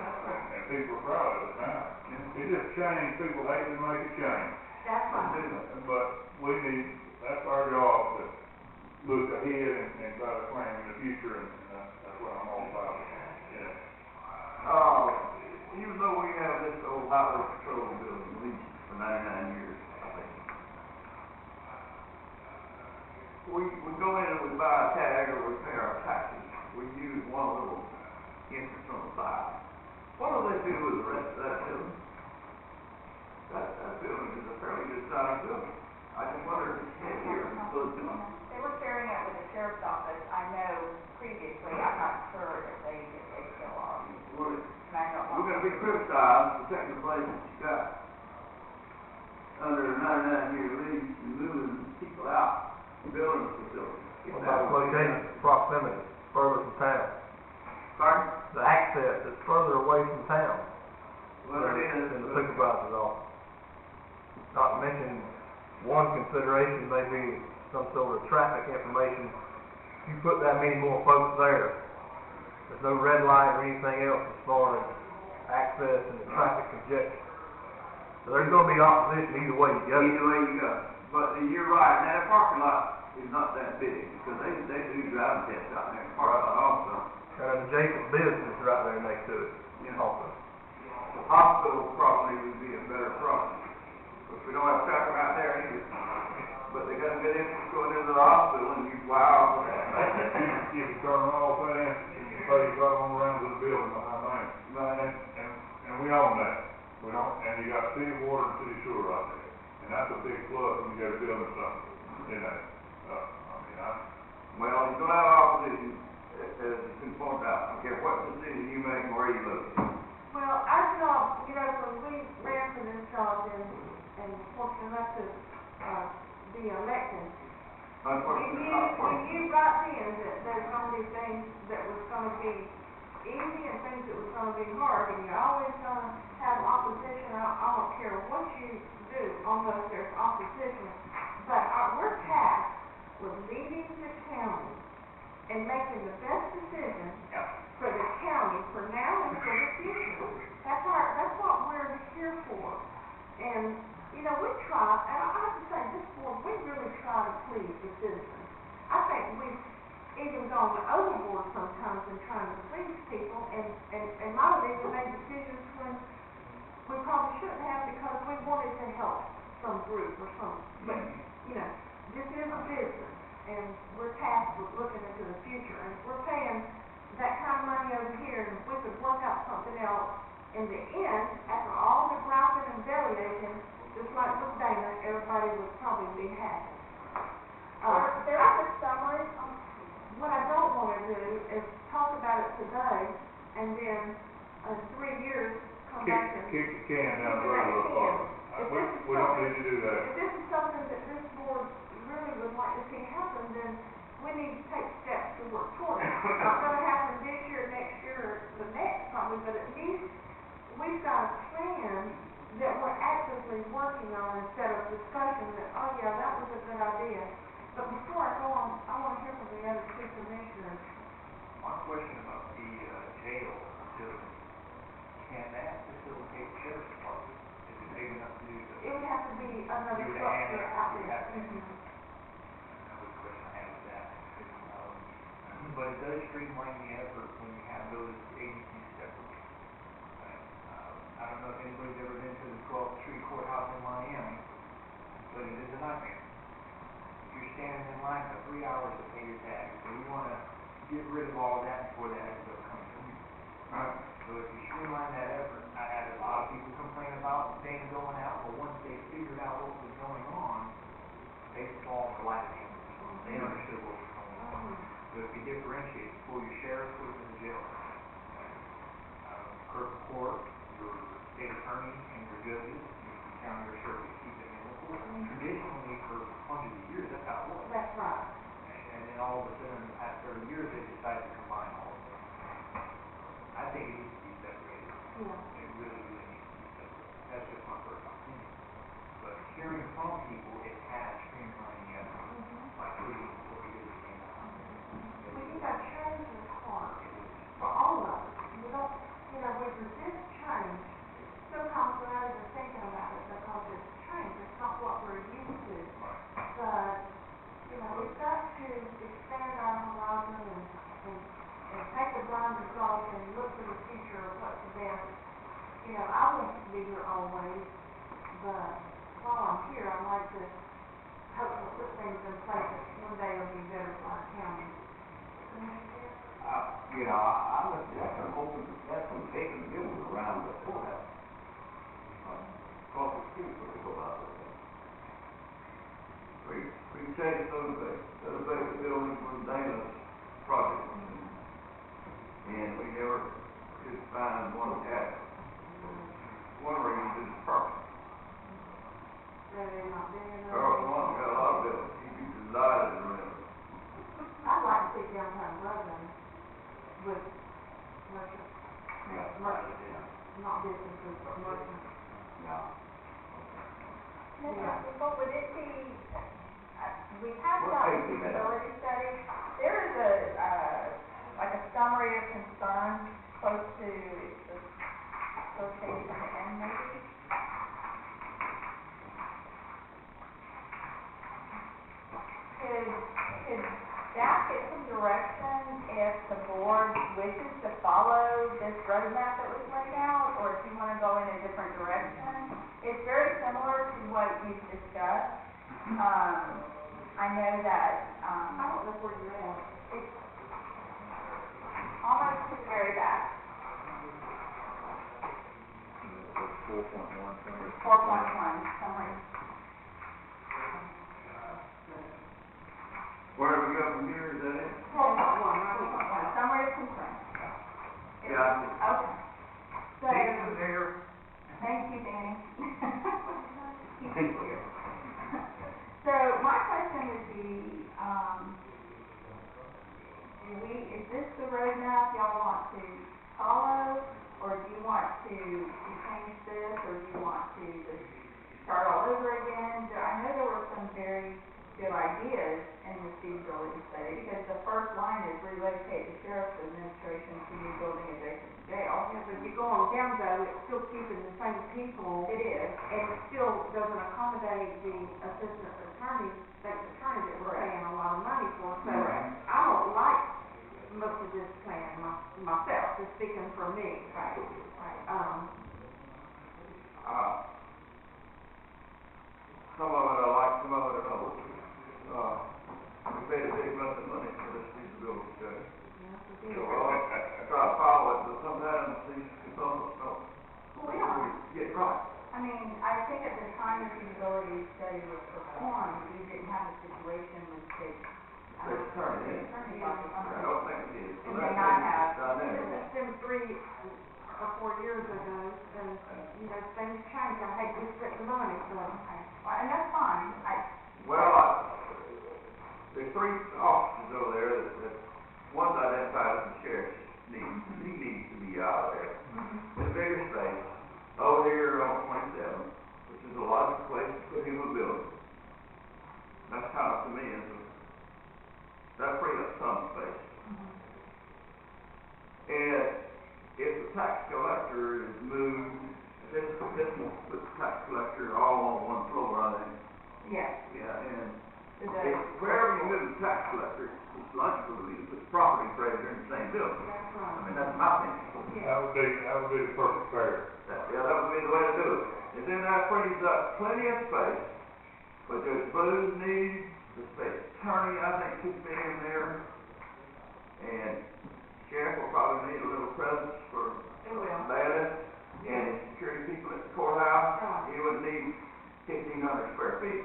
and people are proud of it now. It just changed, people hate to make a change. That's right. But that's our job to look ahead and try to plan in the future, and that's what I'm all about, you know. Even though we have this old highway patrol building leased for 99 years, I think. We go in and we buy a tag or we pay our taxes. We use one little entrance on the side. What do they do with the rest of that building? That building is a fairly good sized building. I just wonder if it's previously, I'm not sure if they still are. We're, And I don't we're want gonna be to. criticized for taking the place that you got under a 99-year lease and moving people out, building facilities. What about location, proximity, further from town? Pardon? The access is further away from town Well, it is. than the supervisor's office. Not to mention, one consideration may be some sort of traffic information. You put that many more folks there, there's no red light or anything else as far as access and the traffic congestion. So there's gonna be opposition either way you go. Either way you go. But you're right, now that parking lot is not that big, because they do driving tests out there in the parking lot also. And an adjacent business right there next to it Yeah. also. The hospital probably would be a better product, but we don't have traffic out there either. But they got a good interest going into the hospital, and you wow. You can turn off there, you pay right on around to the building behind mine. Right. And we own that. We don't, and you got city water and city sewer right there. And that's a big plus when you go building something, you know. Well, you're gonna have opposition, as it's been pointed out. I don't care what decision you make, where you live. Well, our job, when we ran for this job and fortunate enough to, be elected, we knew right then that there's gonna be things that was gonna be easy and things that was gonna be hard, and you're always gonna have opposition. I don't care what you do, although there's opposition. But we're tasked with leading the county and making the best decision for the county for now and for the future. That's what we're here for. And, we try, and I have to say, this board, we really try to please the citizens. I think we've even gone overboard sometimes in trying to please people, and might have even made decisions when we probably shouldn't have, because we wanted to help some group or some, but, this is a business, and we're tasked with looking into the future, and if we're paying that kind of money over here, and if we could work out something else, in the end, after all the griping and belly aching, just like with Dana, everybody would probably be happy. There is a summary. What I don't want to do is talk about it today, and then in 3 years, come back and... Kick the can down the road a little farther. We don't need to do that. If this is something that this board really would like to see happen, then we need to take steps to work toward it. It's not gonna happen this year, next year, or the next probably, but at least we've got a plan that we're actively working on instead of discussion that, oh yeah, that was a good idea. But before I go on, I wanna hear from the other two commissioners. One question about the jail facility. Can that facilitate the sheriff's department? Is it big enough to do so? It would have to be another You would structure annex, out you would there. have to Mhm. That was the question I had with that. But it does streamline the effort when you have those agencies separate. I don't know if anybody's ever been to the 12th Street Courthouse in Miami, but it is a nightmare. You're standing in line for 3 hours to pay your tax, so we want to get rid of all of that before that ends up coming to you. So if you streamline that effort, I had a lot of people complain about things going out, but once they figured out what was going on, they saw the light at the end of the tunnel. They understood what was going on. So if you differentiate, pull your sheriff, put him in the jail. Clerk of court, your state attorney, and your judges, your county or sheriff, keep them in the court. Traditionally, for hundreds of years, that's how it was. That's right. And then all of a sudden, in the past 30 years, they decided to combine all of them. I think it needs to be separated. Yeah. It really, really needs to be separated. That's just my personal opinion. But hearing from people, it has streamlined the effort by putting what we did at the same time. Change is hard for all of us. We don't, we resist change. Sometimes without even thinking about it, because it's change. It's not what we're used to. But, we've got to expand our horizon and take the blinders off and look for the future of what's best. I want to be here always, but while I'm here, I'd like to hopefully put things in place that one day will be better for our county. I looked at some vacant buildings around the courthouse. Across the street where they go out there. We can change those vacant buildings when Dana's project was could find one that, one reason is perfect. Rather than not being enough. Carl Swan got a lot of buildings, he decided to rent. I'd like to see downtown Broadway with merchants, not businesses, but merchants. But would it be, we have What done a page is that? feasibility study. There is a, like a summary of concerns close to the location and maybe. Could staff get some direction if the board wishes to follow this roadmap that was laid out, or if you want to go in a different direction? It's very similar to what you've discussed. I know that, I don't know where you're at. it's almost to the very back. 4.1 summary. Where do we go from here, is that it? 4.1 summary of concerns. Yeah. Okay. So, Ethan's here. thank you, Danny. Keep it clear. So my question would be, is this the roadmap y'all want to follow, or do you want to change this, or do you want to just start all over again? I know there were some very good ideas in the feasibility study, because the first line is relocate the sheriff's administration to new building adjacent to jail. Yeah, but you go on down though, it's still keeping the same people. It is. And it still doesn't accommodate the assistant attorney, state attorney that we're paying a lot of money for. So Correct. I don't like most of this plan myself, just speaking for me. Right. Some of it I like, some of it I don't. We paid a big bunch of money for this feasibility study. So, I try to follow it, but sometimes these consultants don't. Well, yeah. Get it right. I mean, I think at the time the feasibility study was performed, we didn't have a situation with the Attorney's office. I don't think it is. It may not have. This has been 3 or 4 years ago, and, you know, things change. I hate to spend the money, so. Okay. Well, and that's fine. Well, there's 3 offices over there that one's identified as the sheriff's needs. He needs to be out of there. In a bigger space, over here on 27, which is a logical place to put him a building. That's kind of, to me, that frees up some space. And if the tax collector is moved, this will put the tax collector all on one floor, I think. Yes. Yeah, and It if does. wherever you move the tax collector, it's logical to put the property appraiser in the same building. That's I right. mean, that's my opinion. That would be the perfect pair. That would be the way to do it. And then that frees up plenty of space, but Judge Booth needs, the state attorney, I think, should be in there. And sheriff will probably need a little presence for It will. bailiff and security people at the courthouse. Right. You would need 1,500 square feet.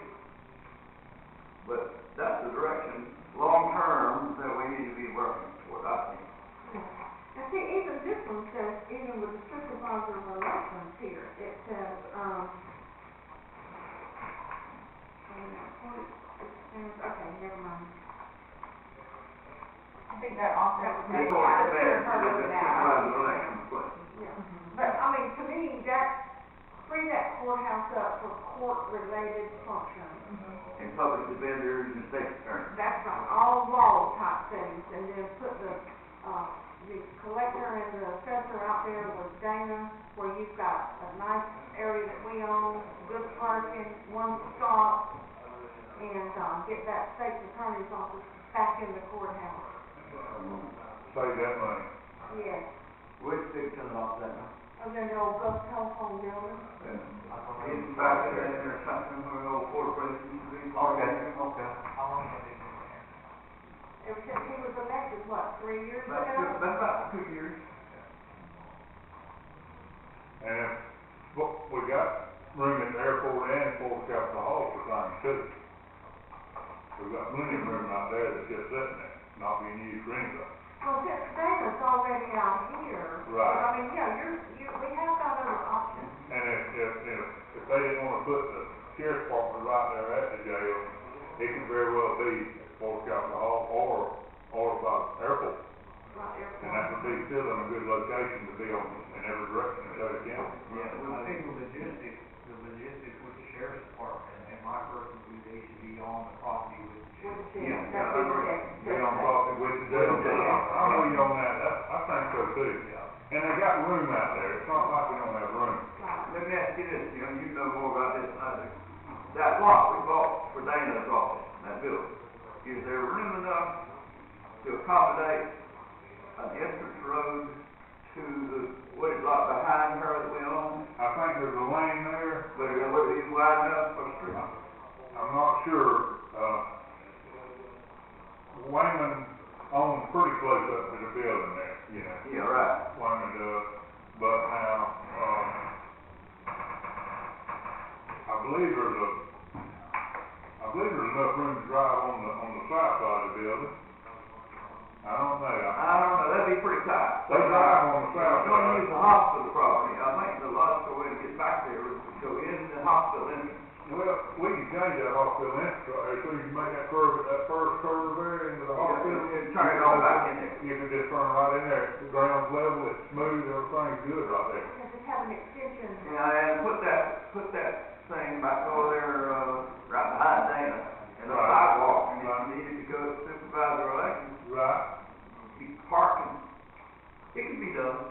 But that's the direction, long-term, that we need to be working toward, I think. Now, see, even this one says, even with the supervisor of elections here, it says, okay, never mind. I think that also That was may It's maybe always out of bad, her it's looking just at supervisor it. election question. Yeah. But, I mean, to me, that, free that courthouse up for court-related functions. And public defenders and state attorneys. That's right, all law type things, and then put the collector and the assessor out there with Dana, where you've got a nice area that we own, good parking, one stop, and, get that state attorney's office back in the courthouse. Save that money. Yes, Which section of that? and then the old Gulf telephone building. In back there, or something, where the old court place used to be. Okay. How long have they been there? Ever since he was elected, what, 3 years ago? That's about 2 years. And we got room at the airport and Fort Capitol Hall for things too. We've got plenty of room out there that's just sitting there, not being used for anything. Well, since Dana's already out here. Right. I mean, yeah, we have got other options. And if they didn't wanna put the sheriff's department right there at the jail, it could very well be at Fort Capital Hall or by the airport. Right, And that would be still in a good location to be on, in every direction of Taylor County. Yeah, well, I think the logistics with the sheriff's department, and my personal view, they should be on the property with the sheriff. Yeah, That's I agree. it. Be on property with the jail. I'm with you on that, I think so too. And they got room out there, it's not like we don't have room. Right. Let me ask you this, you know more about this than I do. That lot we bought for Dana's office, that building, is there room enough to accommodate an entrance road to the wooded lot behind her that we own? I think there's a lane there, But it would be wide enough for the street? I'm not sure, Wayman owns pretty close up to the building there, you know. Yeah, right. Wayman does, but now, I believe there's enough room to drive on the south side of the building. I don't know, I don't know, that'd be pretty tight. they drive on the south If we're gonna side. use the hospital property, I think the logical way to get back there is to go in the hospital entrance. Well, we can change that hospital entrance right there, so you can make that curve, that first curve there into the hospital. And turn it all back in there. You can just turn right in there, the ground's level, it's smooth, everything's good right there. We can just have an extension. Yeah, and put that thing back over there, right behind Dana, and the Right. sidewalk, and if Right. you needed to go to supervisor elections, Right. you parking, it can be done.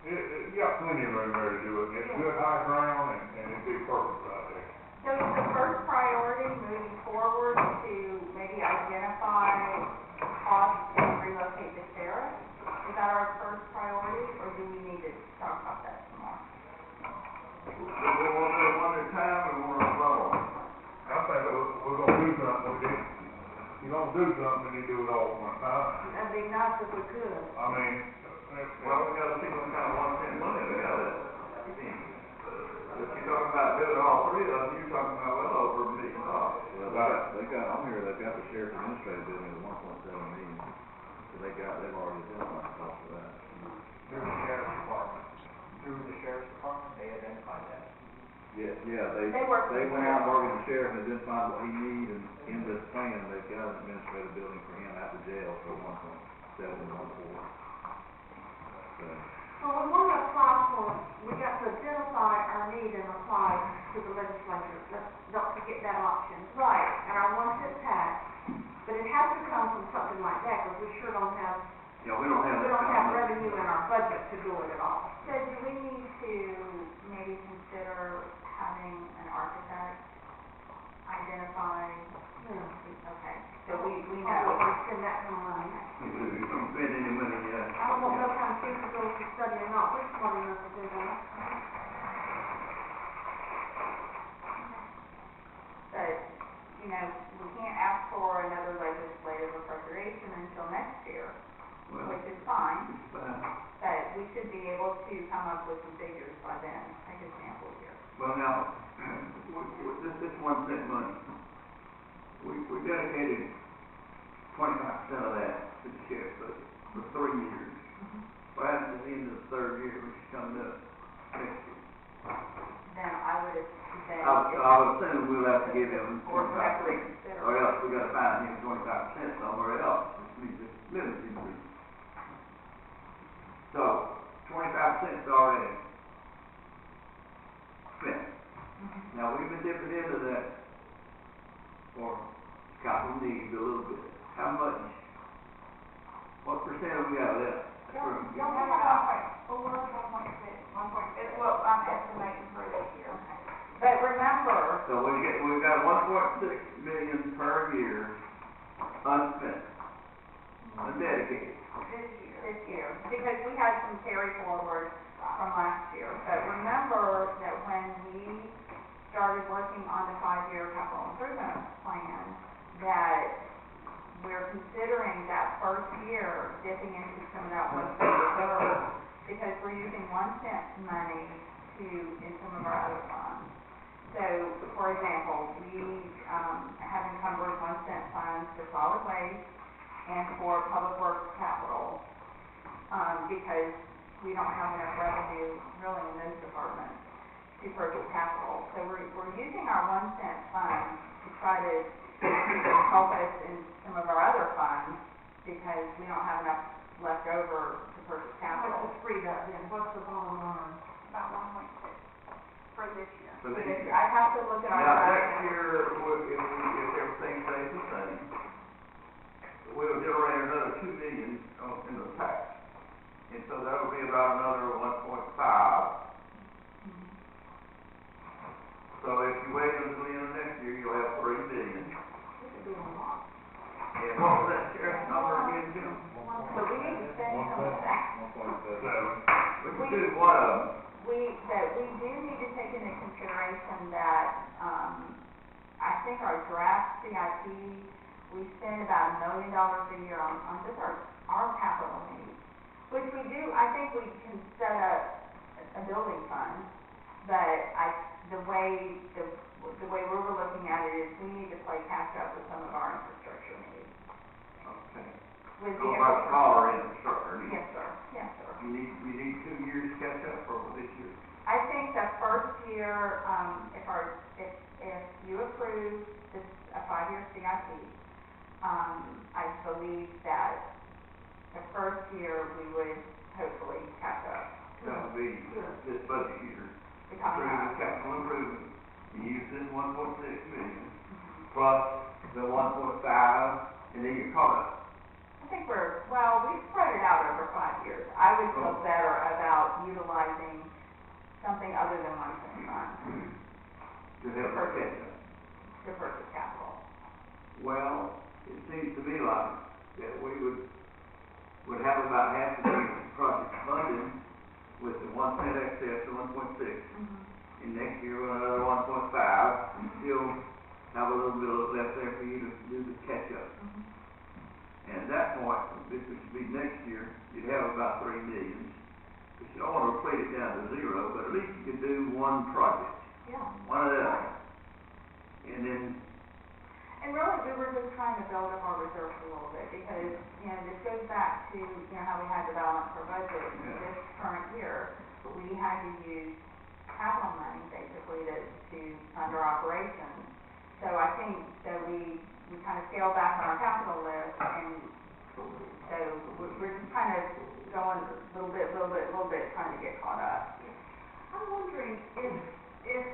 You got plenty of room there to do it, it's good high ground, and it'd be perfect right there. So is the first priority moving forward to maybe identify costs and relocate the sheriff? Is that our first priority, or do we need to talk about that some more? We want to do it one at a time, or we want to roll? I think we're gonna do something, we did. You don't do something, you do it all at one time. That'd be nice if we could. I mean, Well, we gotta see what kind of one-cent money we got left. If you're talking about doing all three of them, you're talking about well over $1 million. Well, They got, on here, they've got the sheriff administrative building at 1.7 million. So they've already identified the cost of that. Through the sheriff's department, they identified that. Yeah, They work they with went the out and worked with the sheriff and identified what he needs, and in this plan, they've got an administrative building for him at the jail for 1.7 and 1.4. So we want to apply for, we got to identify our need and apply to the legislature. Don't forget that option. Right. And our 1-cent tax, but it has to come from something like that, because we sure don't have, Yeah, we don't have we that don't kind have of money. revenue in our budget to do it at all. So do we need to maybe consider having an architect identify? Okay, so we We're know. going to spend that kind of money. We don't spend any money yet. I don't know what kind of feasibility study or not, we're smart enough to do that. But, you know, we can't ask for another legislative appropriation until next year, Well, which is fine, it's fine. but we should be able to come up with some figures by then. Take a sample here. Well, now, this 1-cent money, we dedicated 25% of that to the sheriff budget for 3 years. What happens at the end of the third year, which is coming up next year? Then I would say. I would assume we'll have to give him Or we have to 25%, reconsider. or else we gotta find him 25% somewhere else, which means it's limited to. So, 25% is already spent. Now, we've been dipping into that for capital needs a little bit. How much, what percent have we got left? Don't we have 1.4, 1.6, well, I'm estimating for this year. But remember, So we've got 1.6 million per year unspent, undedicated. this year, because we had some carry forward from last year. But remember that when we started working on the 5-year capital improvement plan, that we're considering that first year dipping into some of that 1 cent reserve, because we're using 1 cent money in some of our other funds. So, for example, we have encumbered 1 cent funds for solid waste and for public works capital, because we don't have enough revenue really in those departments to purchase capital. So we're using our 1 cent fund to try to help us in some of our other funds, because we don't have enough left over to purchase How much capital. is freed up then? What's the bottom line? About 1.6 for this year. For this year. I'd have to look at our. Now, budget. next year, if everything stays the same, we'll generate another 2 million in the tax. And so that would be about another 1.5. So if you wait until the end of next year, you'll have 3 million. This would be a lot. And what was that sheriff's number again, Jim? So we need to spend some of that. 1.7. We can do one of them. We do need to take into consideration that, I think our draft CIP, we spend about $1 million a year on just our capital needs, which we do, I think we can set up a building fund, but the way we were looking at it is we need to play catch up with some of our infrastructure needs. Okay. With Go the about smaller infrastructure. Yes, sir, yes, sir. You need 2 years to catch up for this year. I think the first year, if you approve this, a 5-year CIP, I believe that the first year we would hopefully catch up. That would be this budget year. The coming Approve up. the capital improvement. You use this 1.6 million plus the 1.5, and then you're caught up. I think we spread it out over 5 years. I would feel better about utilizing something other than 1 cent fund To help us catch up. to purchase capital. Well, it seems to me like that we would have about half of these projects funded with the 1 cent excess to 1.6. And next year, we'll have another 1.5, and still have a little bit left there for you to do the catch up. And at that point, this would be next year, you'd have about 3 million. Because you don't want to replace it down to 0, but at least you could do one project, Yeah. one of them. And then, And really, we were just trying to build up our reserves a little bit, because, this goes back to, how we had to balance our budget. Yeah. This current year, we had to use capital money, basically, to fund our operations. So I think that we kind of scaled back on our capital list, and so we're just kind of going little bit, trying to get caught up. I'm wondering if,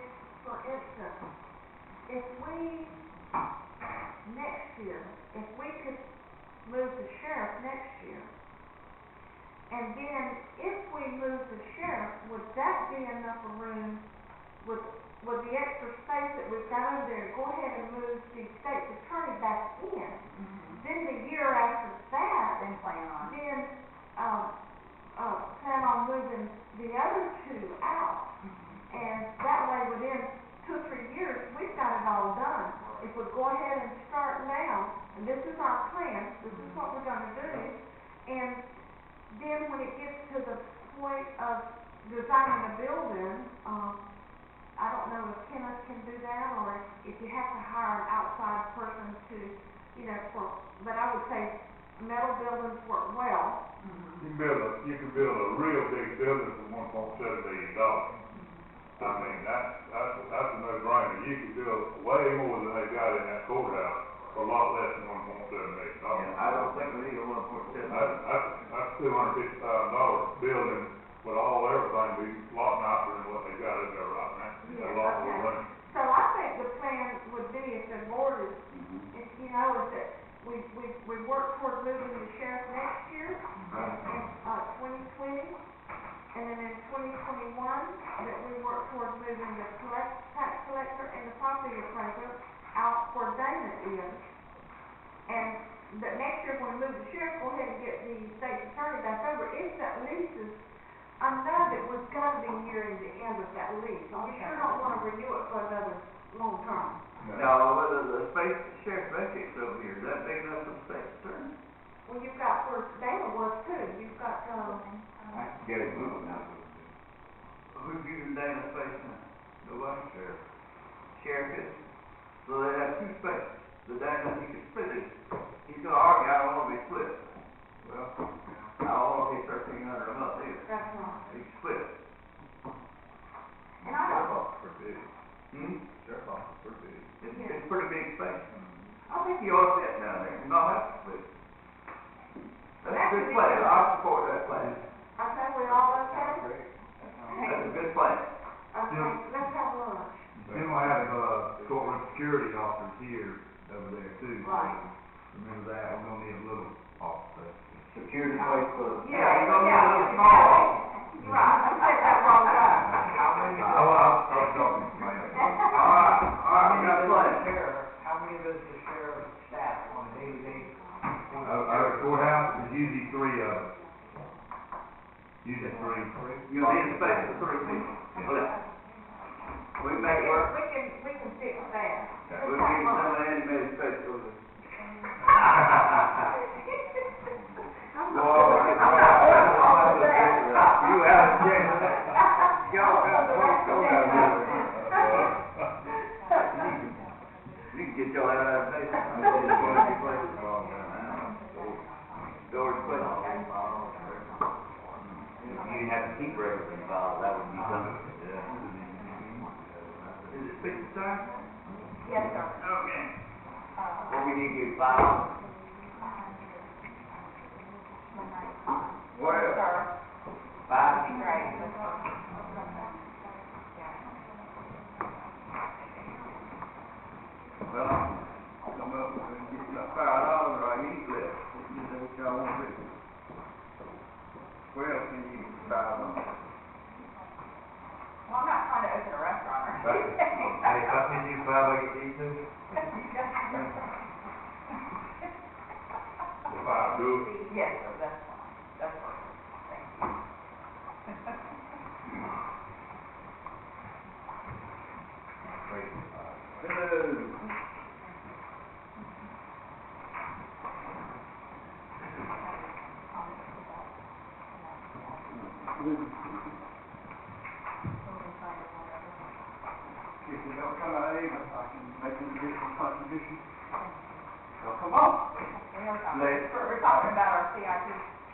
for instance, if we, next year, if we could move the sheriff next year, and then if we move the sheriff, would that be enough room, would the extra space that we've got over there, go ahead and move the state's attorney back in? Then the year after that, Then plan on. plan on moving the other 2 out. And that way, within 2 or 3 years, we've got it all done. If we go ahead and start now, and this is our plan, this is what we're gonna do, and then when it gets to the point of designing a building, I don't know if Kenneth can do that, or if you have to hire an outside person to, but I would say metal buildings work well. You can build a real big building for $1.7 million. I mean, that's a no-brainer. You can build way more than they got in that courthouse for a lot less than $1.7 million. and I don't think we need a 1.7. That's $250,000 building with everything be a lot nicer than what they got in there right now. Yeah, A lot more okay. money. So I think the plan would be, if the board is, is that we work toward moving the sheriff next year, in 2020, and then in 2021, that we work toward moving the tax collector and the property appraiser out where Dana is. And that next year, when we move the sheriff, go ahead and get the state attorney back over. If that lease is, I know that we've got to be nearing the end of that lease. We sure don't want to renew it for another long term. Now, whether the sheriff's vacates over here, is that big enough for the state attorney? Well, you've got where Dana was too. You've got, I can get it moving now. Who's using Dana's space now? Nobody? Sheriff is. So they have 2 spaces. The Dana, he can split it. He's gonna argue, I don't wanna be split You all sit down there, you know that? That's a good plan, I support that plan. Okay, we all okay? That's a good plan. Okay, let's have lunch. Then we'll have, courtroom security officers here, over there too. Right. Remember that, we're gonna need a little officer. Security place for. Yeah, You're gonna need a yeah, little yeah. small. Right, I said that wrong time. How many, I'll talk to you, man. All right, we got a plan. how many does the sheriff staff on a daily basis? Our courthouse is usually 3 of us. Usually 3. You need a space for 3 people. We make it work. We can fix that. We'll give you some of the animated space over there. You have a check for that. Y'all got to go down there. You can get your out of there. George, please. If you have to keep records involved, that would be something. Is it fixed time? Yes, sir. Okay. What we need to get filed, Well, Sir, five, that'd be great. well, come up and get my $5 right here left. You know what y'all want to do. Well, can you $5? Well, I'm not trying to open a restaurant or Hey, anything. if I send you 5, I get to eat too? The 5 do it. Yes, sir, that's fine. That's perfect. Thank you. Hello. If you don't come out even, I can make an additional contribution. So come on. We're talking about our CIP.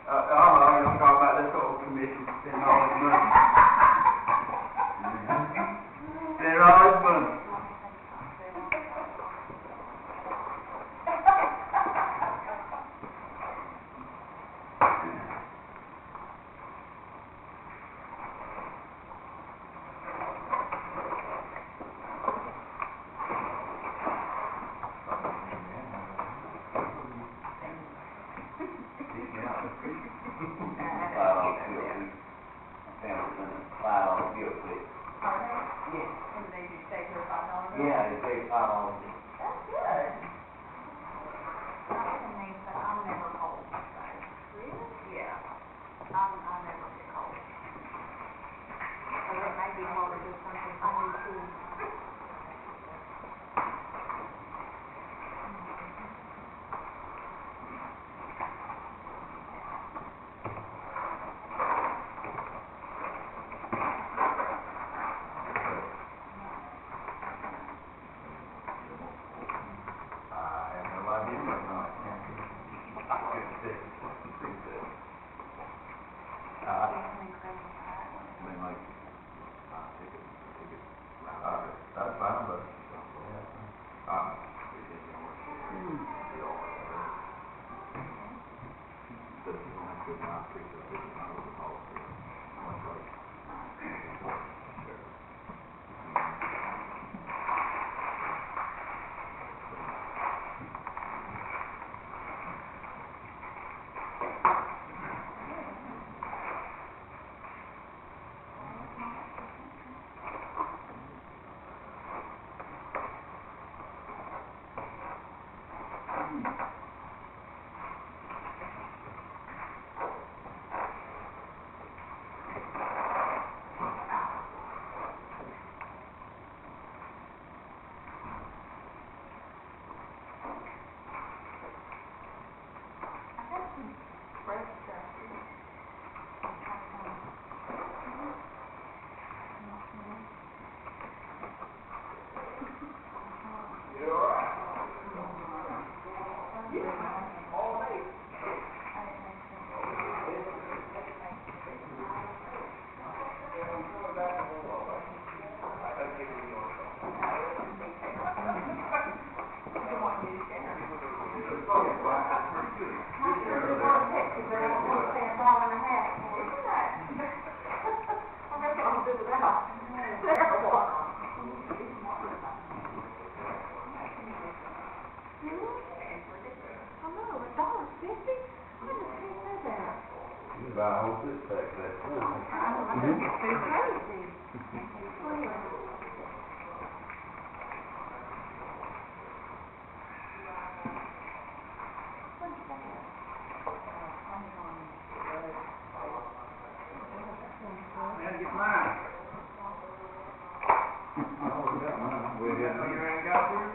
All right, I'm talking about this whole commission spending all this money. Spending all this money. $5 bill, my family's in a $5 bill, please. Are they? Yeah. And they do take their $5? Yeah, they pay $5 bill. That's good. Not even me, but I'm never cold, so. Really? Yeah. I never get cold. So it may be hard to do something I need to. That's fine, but, We want you to share. Pretty good. I'm sure they want to text you, but I don't want to pay $1.50 for it. Isn't that? I reckon I'll do without. Terrible. I know, $1.50? I just can't say that. You buy a whole six pack of that. I think it's too crazy. Man, get mine. I already got mine. You ain't got yours?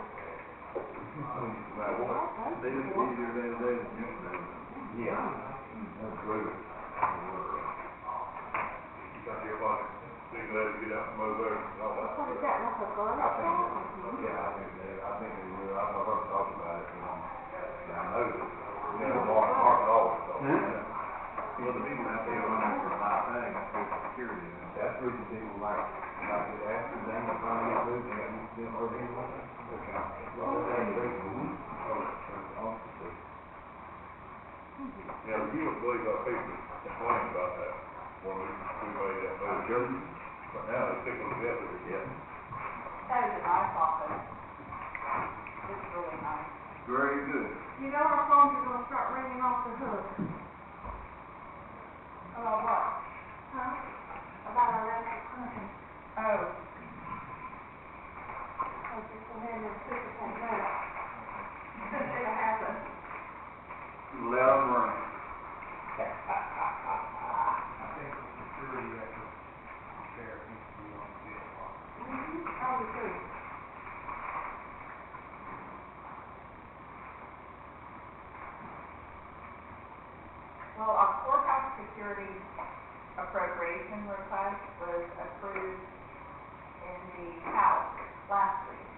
They look easier day to day than yesterday. Yeah. That's great. You got your money, be glad to get out and mow there and all that. What is that, like a garlic I think, sauce? I think they will. I've heard talk about it, yeah, I know that. You know, Mark always talks about it. Well, the people out there run after a high thing, that's good security. That's the reason people like to ask them, they don't find any food, they got them or anyone. Yeah, you wouldn't believe our people complain about that when we made that move. Sure. But now they stick them together. Yeah. That is a nice office. It's really nice. Very good. You know our phones are gonna start ringing off the hook. About what? Huh? About our electric company. Oh, I was just go ahead and anticipate that. it'll happen. Let them run. I think the security at the sheriff needs to be on the bid part. I would agree. Well, our courthouse security appropriation request was approved in the House last week.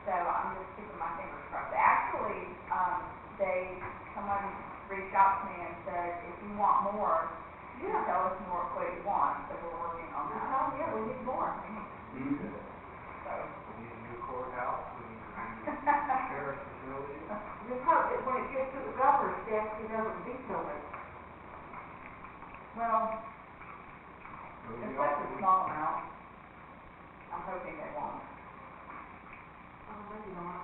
So I'm just keeping my fingers crossed. Actually, someone reached out to me and said, if you want more, you tell us more what you want, so we're working on that. Oh, yeah, we need more. Mm-hmm. So, We need a new courthouse, we need a new sheriff's facility. Just hope that when it gets to the governor's desk, he doesn't veto it. well, So we it's also- such a small amount. I'm hoping they won't. Oh, maybe not.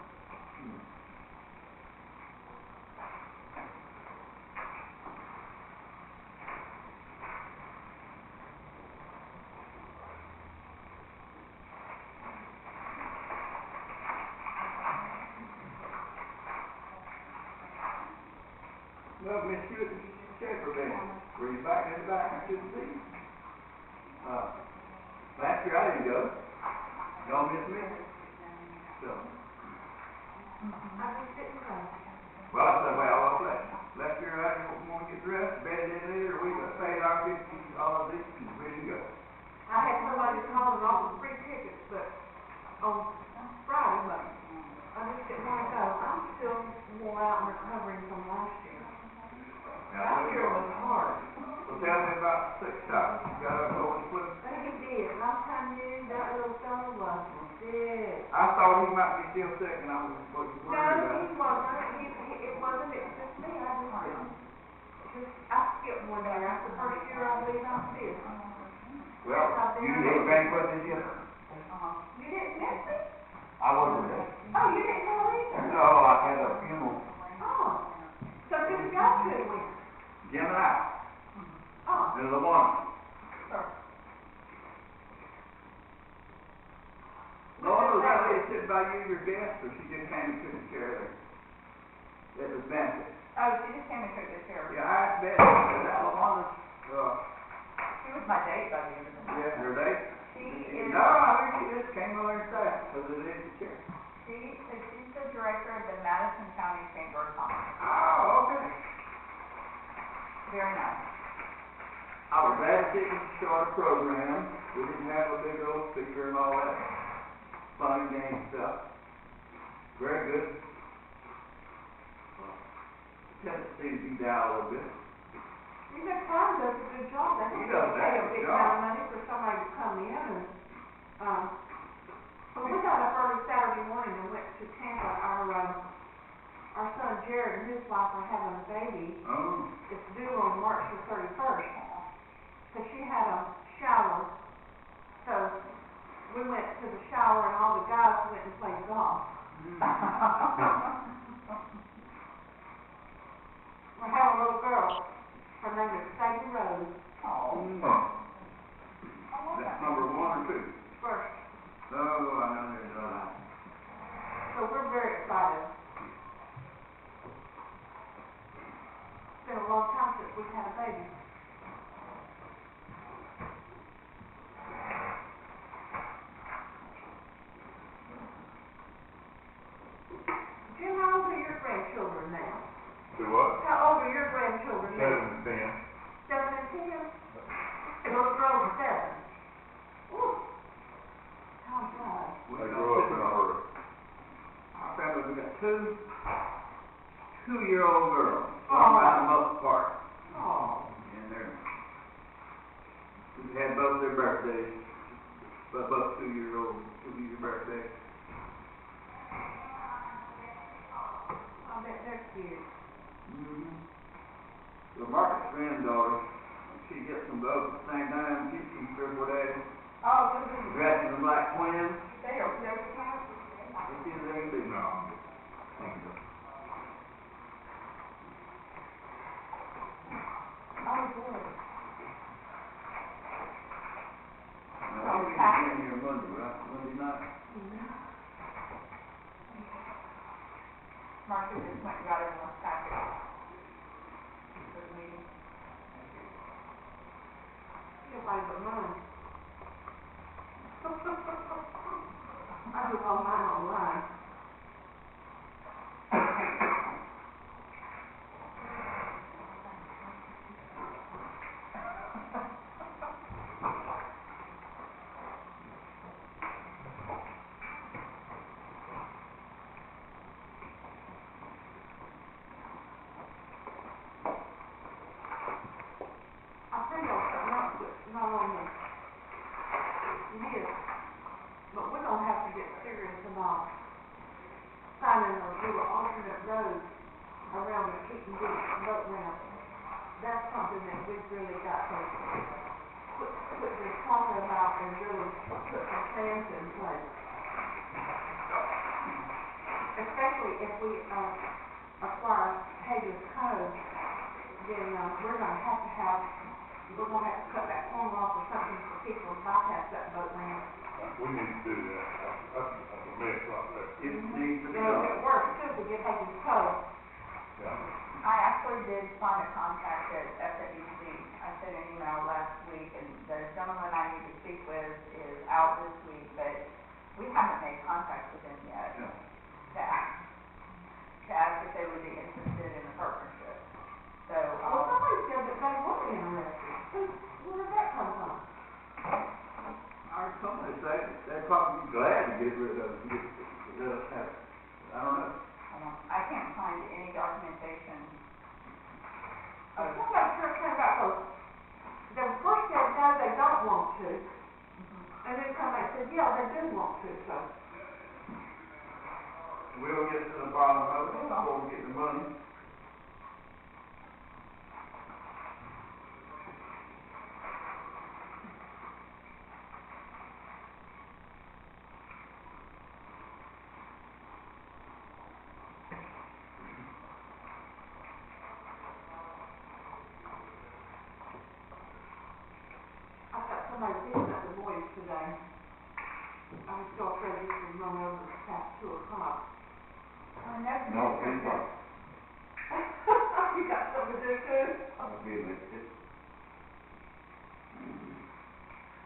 Well, Miss Hewitt, this is Shepherd then. Were you back in the back? I couldn't see you. Last year I didn't go. Y'all miss me? So, I just didn't know. well, I said, well, last year I didn't want to get dressed, bed didn't either, we got paid our $50 each and we didn't go. I had somebody call and offer free tickets, but on Friday, but I just didn't want to go. I'm still wore out and recovering from last year. Last year was hard. Well, tell me about six stops. You got up over the foot? But he did. Last time you knew that little fellow was dead. I thought he might be still sick and I was worried No, about it. he wasn't. It wasn't. It was just me. I just didn't. I skipped one year. That's the first year I believe I did. Well, you didn't banquet this year? You didn't miss me? I wasn't there. Oh, you didn't go either? No, I had a funeral. Oh. So who y'all could have went? Jim and I, Oh. in Lamont. Sure. Laura, was that lady sitting by you, your desk, or she just came and took a chair there? That was Betsy. Oh, she just came and took the chair. Yeah, I asked Betsy, is that Lamonta's, She was my date buddy over the night. her date? She is, No, I mean, she just came over and sat, so they did the chair. she's the director of the Madison County Chamber of Commerce. Oh, okay. Very nice. I was advocating to start a program. We didn't have a big old speaker and all that fun and game stuff. Very good. Tendency to be down a little bit. You know, Tom does a good job. They He don't does pay a a big good amount of job. money for somebody to come in and, well, we got up early Saturday morning and went to Tampa. Our son Jared and his wife are having a baby. Oh, It's due on March the 31st. So she had a shower. So we went to the shower and all the guys went and played golf. We have a little girl. Her name is Sadie Rose. that's number 1 or 2? First. Oh, I know there's So we're very excited. It's been a long time since we've had a baby. Jim, how old are your grandchildren now? Do what? How old are your grandchildren now? 7 and 10. 7 and 10? The little girl's 7. Ooh. Time flies. They grow up in a hurry. Our family, we got 2 2-year-old girls. So I'm riding them up apart. Oh. And we had both their birthdays. Both 2-year birthdays. I bet they're cute. Mm-hmm. So Margaret's granddaughter, she gets them both at the same time, keeps them 3 or 4 days. Oh, good. Dressed in like twins. They are very cute. It's either they can be. No. Thank you. Oh, good. Now, we'll be in here Monday, right? Monday night? Marcia just went and got everyone's packet for the meeting. Everybody but mine. I do all mine online. I'll tell y'all something else that's not on the list, but we're gonna have to get serious about finding a little alternate road around the Keaton Beach boat ramp. That's something that we've really got to quit just talking about and really put some plans in place. Especially if we, acquire Hager's Cove, then, we're gonna have to cut that corner off or something for people to bypass that boat ramp. We need to do that. That's a mess right there. It needs to be It'll done. get worse too if we get Hager's Cove. Yeah. I actually did find a contact at FWC. I sent an email last week, and the gentleman I need to speak with is out this week, but we haven't made contact with him yet Yeah. to ask if they would be interested in a partnership. So, Well, somebody said that they were interested. Where did that come from? Our company say they'd probably be glad to get rid of it, let us have it. I don't know. I can't find any documentation of, Somebody sure came back, they first said, no, they don't want to, and then come back and said, yeah, they do want to, so. We'll get to the bottom of it before we get the money. I've got somebody picking up the boys today. I was so afraid this would run over past 2 o'clock. No, please don't. You got something to do too? I'll be listed.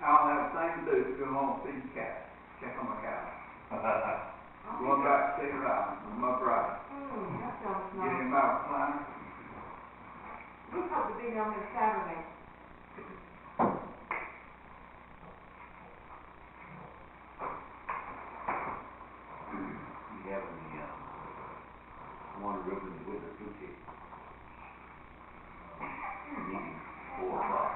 I'll have the same to do, go home and feed the cat, check on my cow. Going back to Cedar Island, on my bride. That sounds Get nice. him out of recliner. We hope to be down there Saturday. You have any, one ribbon with a sushi? Meeting 4 o'clock.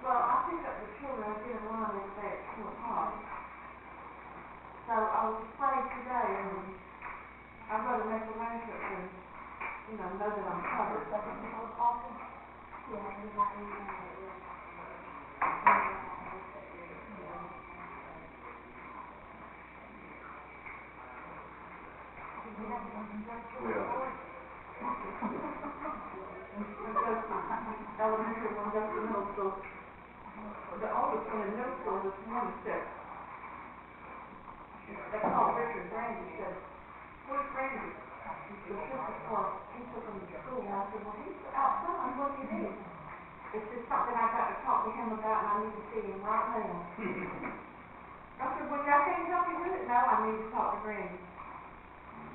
Well, I pick up the children, I get in line every day at 2 o'clock. So I was afraid today, and I'd rather make arrangements and, know that I'm covered. Elementary one goes to middle school. The oldest one in middle school this morning said, they called Richard Brandy, said, "Where's Brandy?" The assistant for, he took him to school, and I said, "Well, he's outside, what do you need?" It's just something I got to talk to him about, and I need to see him right now. I said, "Well, I can't help you with it." "No, I need to talk to Brandy."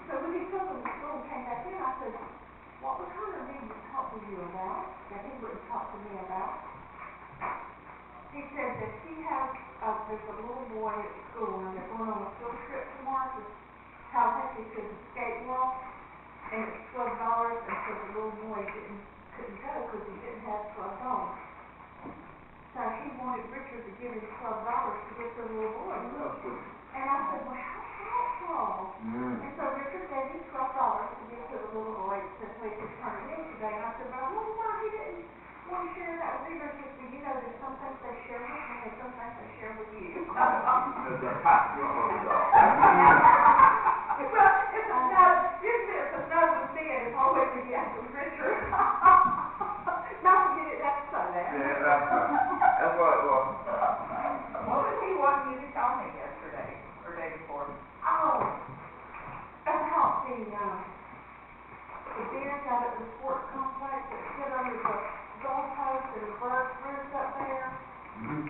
So when he took him to school and came back in, I said, "What was Hunter need to talk to you about that he wouldn't talk to me about?" He said that he has, there's a little boy at school, and they're going on a field trip tomorrow to Tallahassee to the skate walk, and it's $12, and so the little boy couldn't go because he didn't have $12. So he wanted Richard to give him $12 to give to the little boy. And I said, "Well, how thoughtful." And so Richard gave him $12 to give to the little boy to so he could turn it in today. And I said, "But I wonder why he didn't want to share that with either of you. There's some things they share with me and some things they share with you." There's a pastoral dog. Well, it's a no, usually it's a no with me, and it's always a yes with Richard. Not that you didn't have to say that. Yeah, that's what it was. What was he wanting you to tell me yesterday, or day before? Oh, about the bench out at the sports complex that sit under the goalpost and the birds roost up there and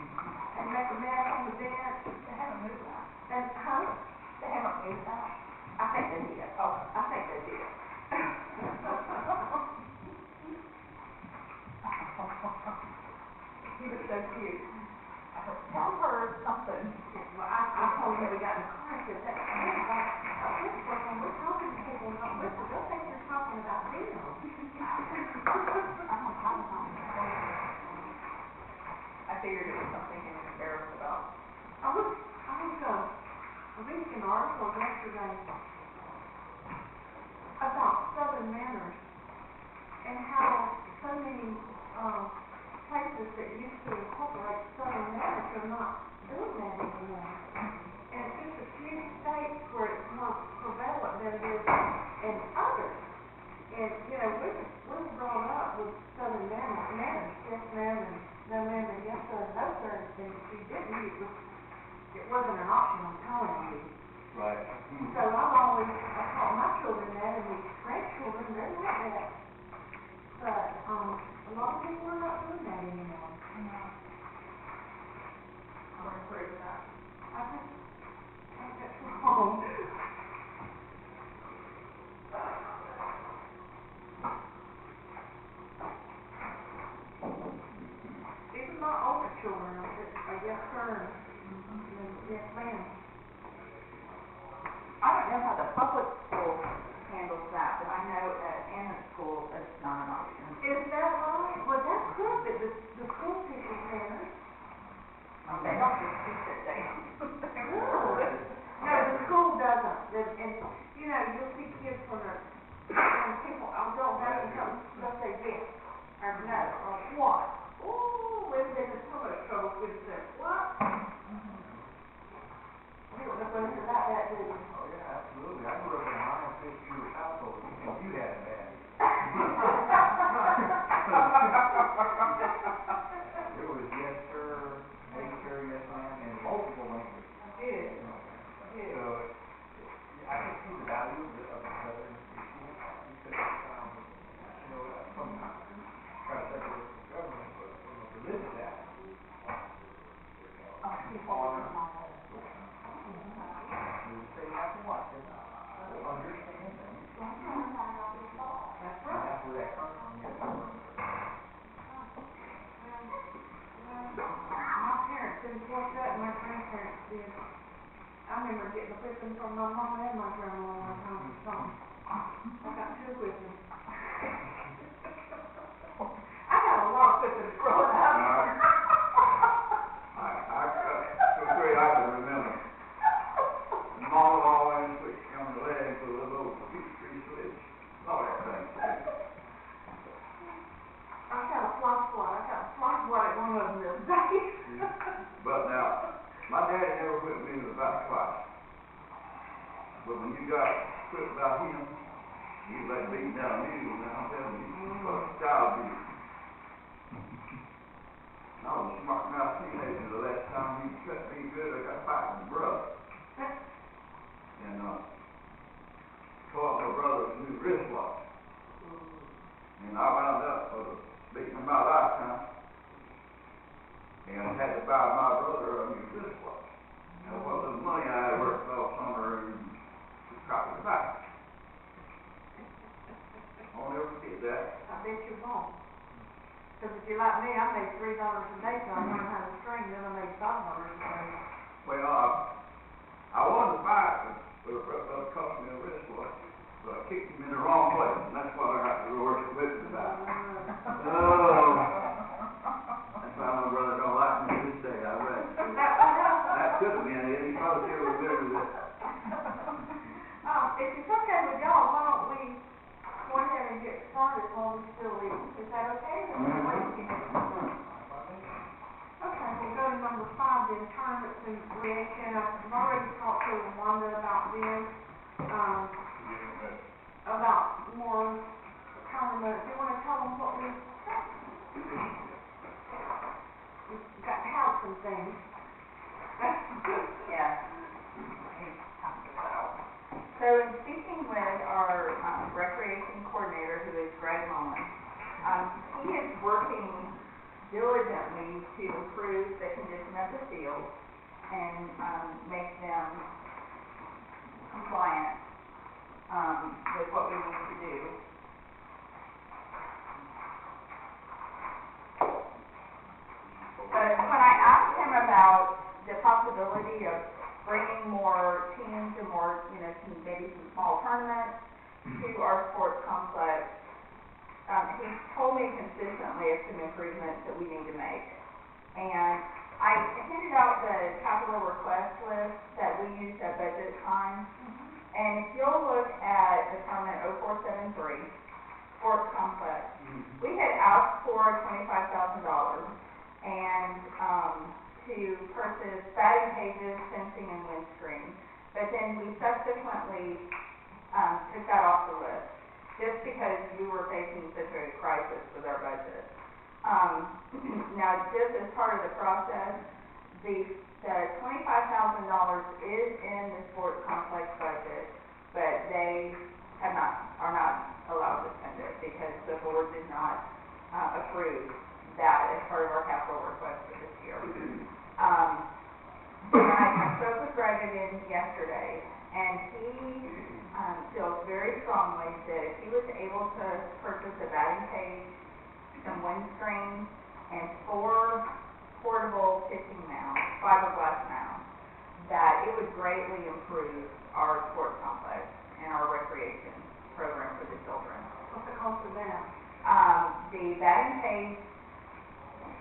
make a mess on the bench. They haven't moved that. And, huh? They haven't moved that. I think they did. Oh, I think they did. he was so cute. Tell her something. Well, I told him we got in the car, I said, "That's when we're talking to people, don't listen, they'll think you're talking about them." I figured it was something he was embarrassed about. I was reading an article yesterday about Southern manners and how so many places that used to incorporate Southern manners are not doing that anymore. And it's just a few states where it's more prevalent than it is in others. And, we were brought up with Southern manners, yes ma'am, and no ma'am, and yes sir, and no sir, and if you didn't, it wasn't an option, I'm telling you. Right. So I taught my children that, and the grandchildren, they're like that. But, a lot of people are not doing that anymore. I'll improve that. I think that's wrong. Even my older children are yes sir, and yes ma'am. I don't know how the public school handles that, but I know at Anna's school, it's not an option. Is that right? Well, that could be the school teacher's manners. They don't just teach it, they. Really? No, the school doesn't. And you'll see kids when people, adult guys come, they'll say this, or no, or what? Ooh, we've been in so much trouble if we'd said, what? You don't know anything about that, do you? Oh, yeah, absolutely. I grew up in a high-pitched Jewish household. You think you had it bad. It was yes, sir, make sure, yes, ma'am, in multiple languages. Good. So, I can see the value of the Southern issue, because, sometimes try to separate from government, but from a religious aspect, honor, they have to watch it, understand things. That's And right. that's where that comes from, yes, sir. My parents didn't force that, my grandparents did. I remember getting a whipping from my mom and my grandma one time or something. I got 2 whippings. I got a lot of whippings growing up. I can remember. But when you got quick about him, he was like beating down me, and I'm telling you, he was a child abuse. I was a smart mouth teenager the last time he cut me good, I got fighting with my brother. And, taught my brother to do wristwatch. And I wound up for beating him out lifetime. And I had to buy my brother a new wristwatch. Now, what little money I had worked all summer and copy the back. I won't ever forget that. I bet you won't. Because if you're like me, I made $3 a day till I learned how to string, then I made $5 a day. Well, I wanted to buy it, but it cost me a wristwatch. So I kicked him in the wrong place, and that's what I got the worst whipping about. Oh. That's why my brother don't like me to this day, I reckon. That could have been it, he probably still remembers it. If it's okay with y'all, why don't we go ahead and get started while we still eat? Is that okay? Okay, we'll go to number 5, the tournaments and recreation. I've already talked to Wanda about this, about more tournaments. You want to tell them what we've got to have some things. Yeah. So in speaking with our recreation coordinator, who is Greg Mullen, he is working diligently to improve the condition of the field and make them compliant with what we need to do. But when I asked him about the possibility of bringing more teams and more, maybe some small tournaments to our sports complex, he told me consistently of some improvements that we need to make. And I handed out the capital request list that we used at budget time. And if you'll look at Department 0473, Sports Complex, we had asked for $25,000 and to purchase batting cages, fencing, and windscreen. But then we subsequently took that off the list, just because we were facing such a crisis with our budget. Now, just as part of the process, the $25,000 is in the sports complex budget, but they are not allowed to spend it because the board did not approve that as part of our capital request for this year. I spoke with Greg again yesterday, and he feels very strongly that if he was able to purchase a batting cage, some windscreen, and 4 portable pitching mounts, fiberglass mounts, that it would greatly improve our sports complex and our recreation program for the children. What's the cost of that? The batting cage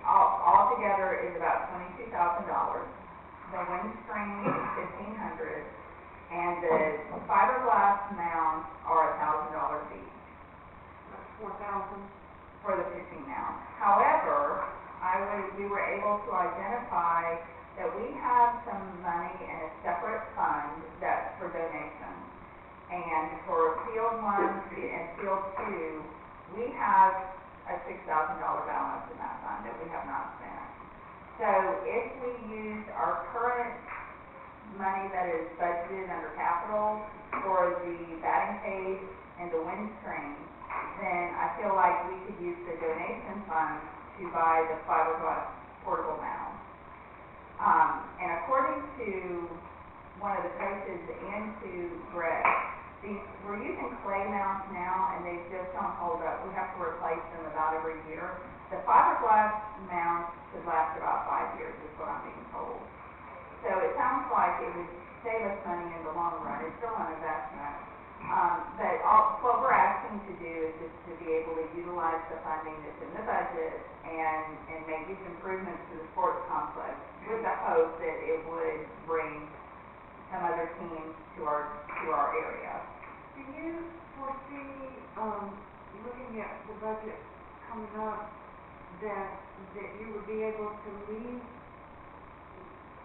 altogether is about $22,000. The windscreen is $1,500, and the fiberglass mounts are $1,000 each. That's $4,000. For the pitching mount. However, we were able to identify that we have some money in a separate fund that's for donations. And for Field 1 and Field 2, we have a $6,000 balance in that fund that we have not spent. So if we use our current money that is budgeted under capital for the batting cage and the windscreen, then I feel like we could use the donation fund to buy the fiberglass portable mounts. And according to one of the coaches and to Greg, we're using clay mounts now, and they just don't hold up. We have to replace them about every year. The fiberglass mounts should last about 5 years, is what I'm being told. So it sounds like it would save us money in the long run. It's still an investment. But what we're asking to do is just to be able to utilize the funding that's in the budget and make these improvements to the sports complex with the hope that it would bring some other teams to our area. Do you foresee, looking at the budget coming up, that you would be able to leave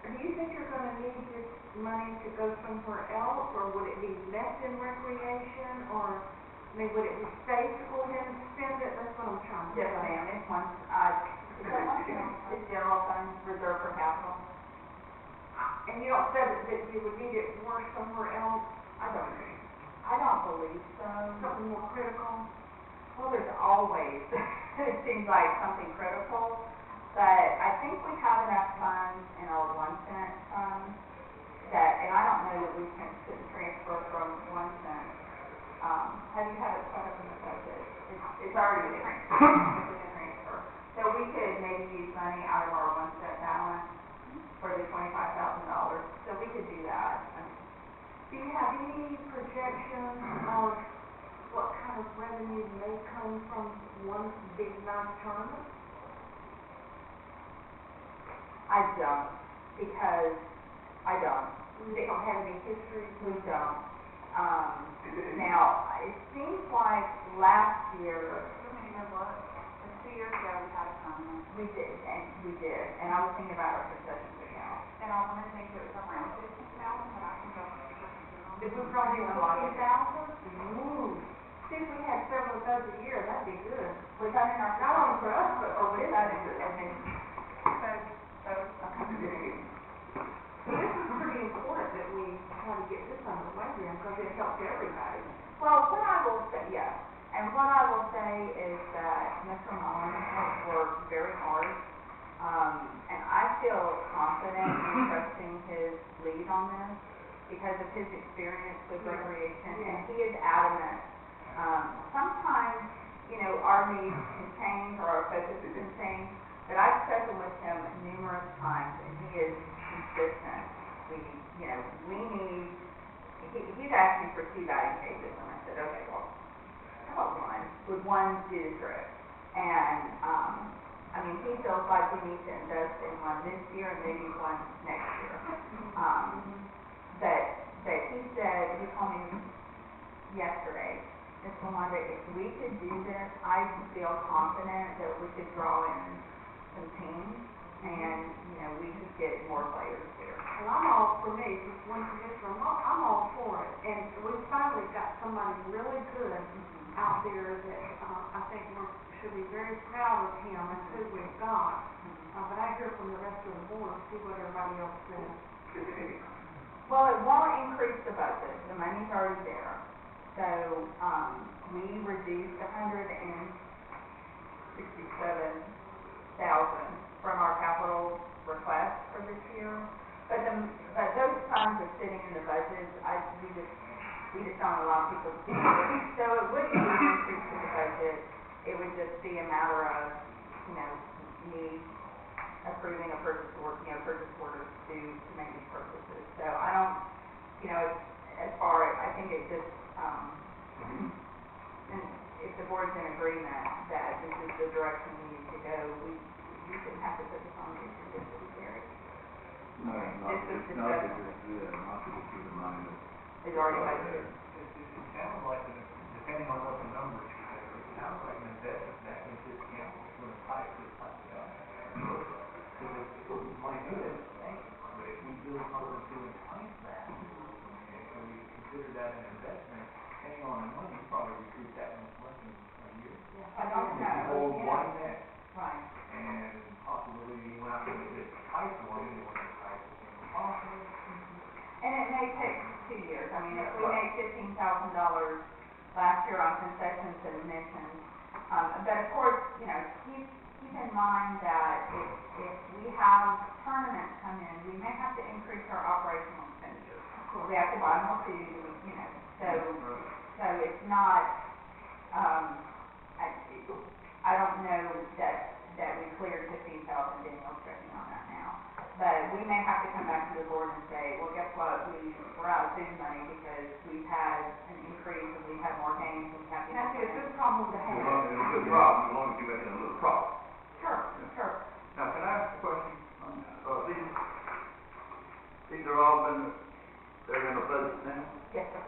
Do you think you're gonna need this money to go somewhere else, or would it be left in recreation, or, I mean, would it be safe to go ahead and spend it? That's what I'm trying to Yes, say. ma'am, it's one, is that one, it's general fund, reserve for capital? And you don't say that you would need it more somewhere else, I don't believe so. something more critical? Well, there's always, it seems like something critical, but I think we have enough funds in our 1 cent fund that, and I don't know that we couldn't transfer from 1 cent. Have you had it set up in the budget? It's already been transferred, it's a transfer. So we could maybe use money out of our 1 cent balance for the $25,000, so we could do that. Do you have any projections of what kind of revenue may come from one big night tournament? I don't, because I don't. We don't have any history? We don't. Now, it seems like last year. You know what? 2 years ago, we had a tournament. We did, and I was thinking about our concessions account. And I wanted to think it was around 15,000, but I can go. Did we brought in 15,000? Ooh. See, if we had several of those a year, that'd be good. Was that in our? Not only for us, but Or was that in So this is pretty important that we try to get this underway then, because it helps everybody. Well, what I will say, yes, and what I will say is that Mr. Mullin has worked very hard, and I feel confident in trusting his lead on this because of his experience with recreation, and he is adamant. Sometimes, our needs can change or our focus can change, but I've spoken with him numerous times, and he is consistent. He's asked me for 2 batting cages, and I said, okay, well, how about one? Would one do the trick? And, he feels like we need to invest in one this year and maybe one next year. But he said, he told me yesterday, Ms. Melinda, if we could do this, I feel confident that we could draw in some teams and, we could get more players there. Well, I'm all for me, just one commissioner, I'm all for it. And we finally got somebody really good out there that, I think should be very proud of him and who we've got. But I hear from the rest of the board, see what everybody else says. Well, it won't increase the budget, the money's already there. So, we reduced $167,000 from our capital request for this year. But those funds are sitting in the budget, we just don't allow people to do it. So it wouldn't be an increase in the budget, it would just be a matter of, me approving a purchase order to make these purchases. So I don't, I think it just, and if the board's in agreement that this is the direction we need to go, we shouldn't have to put this on the agenda for this area. No, not to just do the money It's already budgeted. It sounds like, depending on what the numbers say, it sounds like an investment that can just count when a pipe is piped out. Because if money is, but if we build something to enhance that, and we consider that an investment, depending on the money, you probably recoup that much money in a year. I don't know. If you hold one net, Right. and possibly you went out and did the pipe one, you want the pipe became possible. And it may take 2 years. If we made $15,000 last year on concessions and admissions, but of course, keep in mind that if we have tournaments come in, we may have to increase our operational expenditures. We have to buy more food, so it's not, I don't know that we cleared 15,000, Daniel's checking on that now. But we may have to come back to the board and say, well, guess what, we're out of food money because we've had an increase and we've had more games and we have to. That'd be a good problem to have. It's a good problem, as long as you're making a little profit. Sure. Now, can I ask a question on that? These are all they're in the budget now? Yes, sir.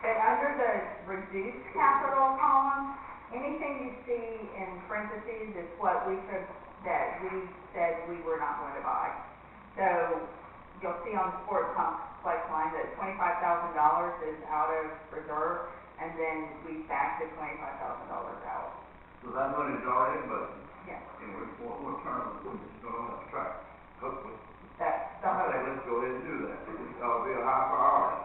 But under the reduced capital column, anything you see in parentheses is what we said we were not going to buy. So So, you'll see on the sports complex line that $25,000 is out of reserve, and then we back the $25,000 out. So that money's already in budget, Yes, and we're turning, we're just going on that track, hopefully. that's the I hope. say, let's go ahead and do that, it's ought to be a high priority.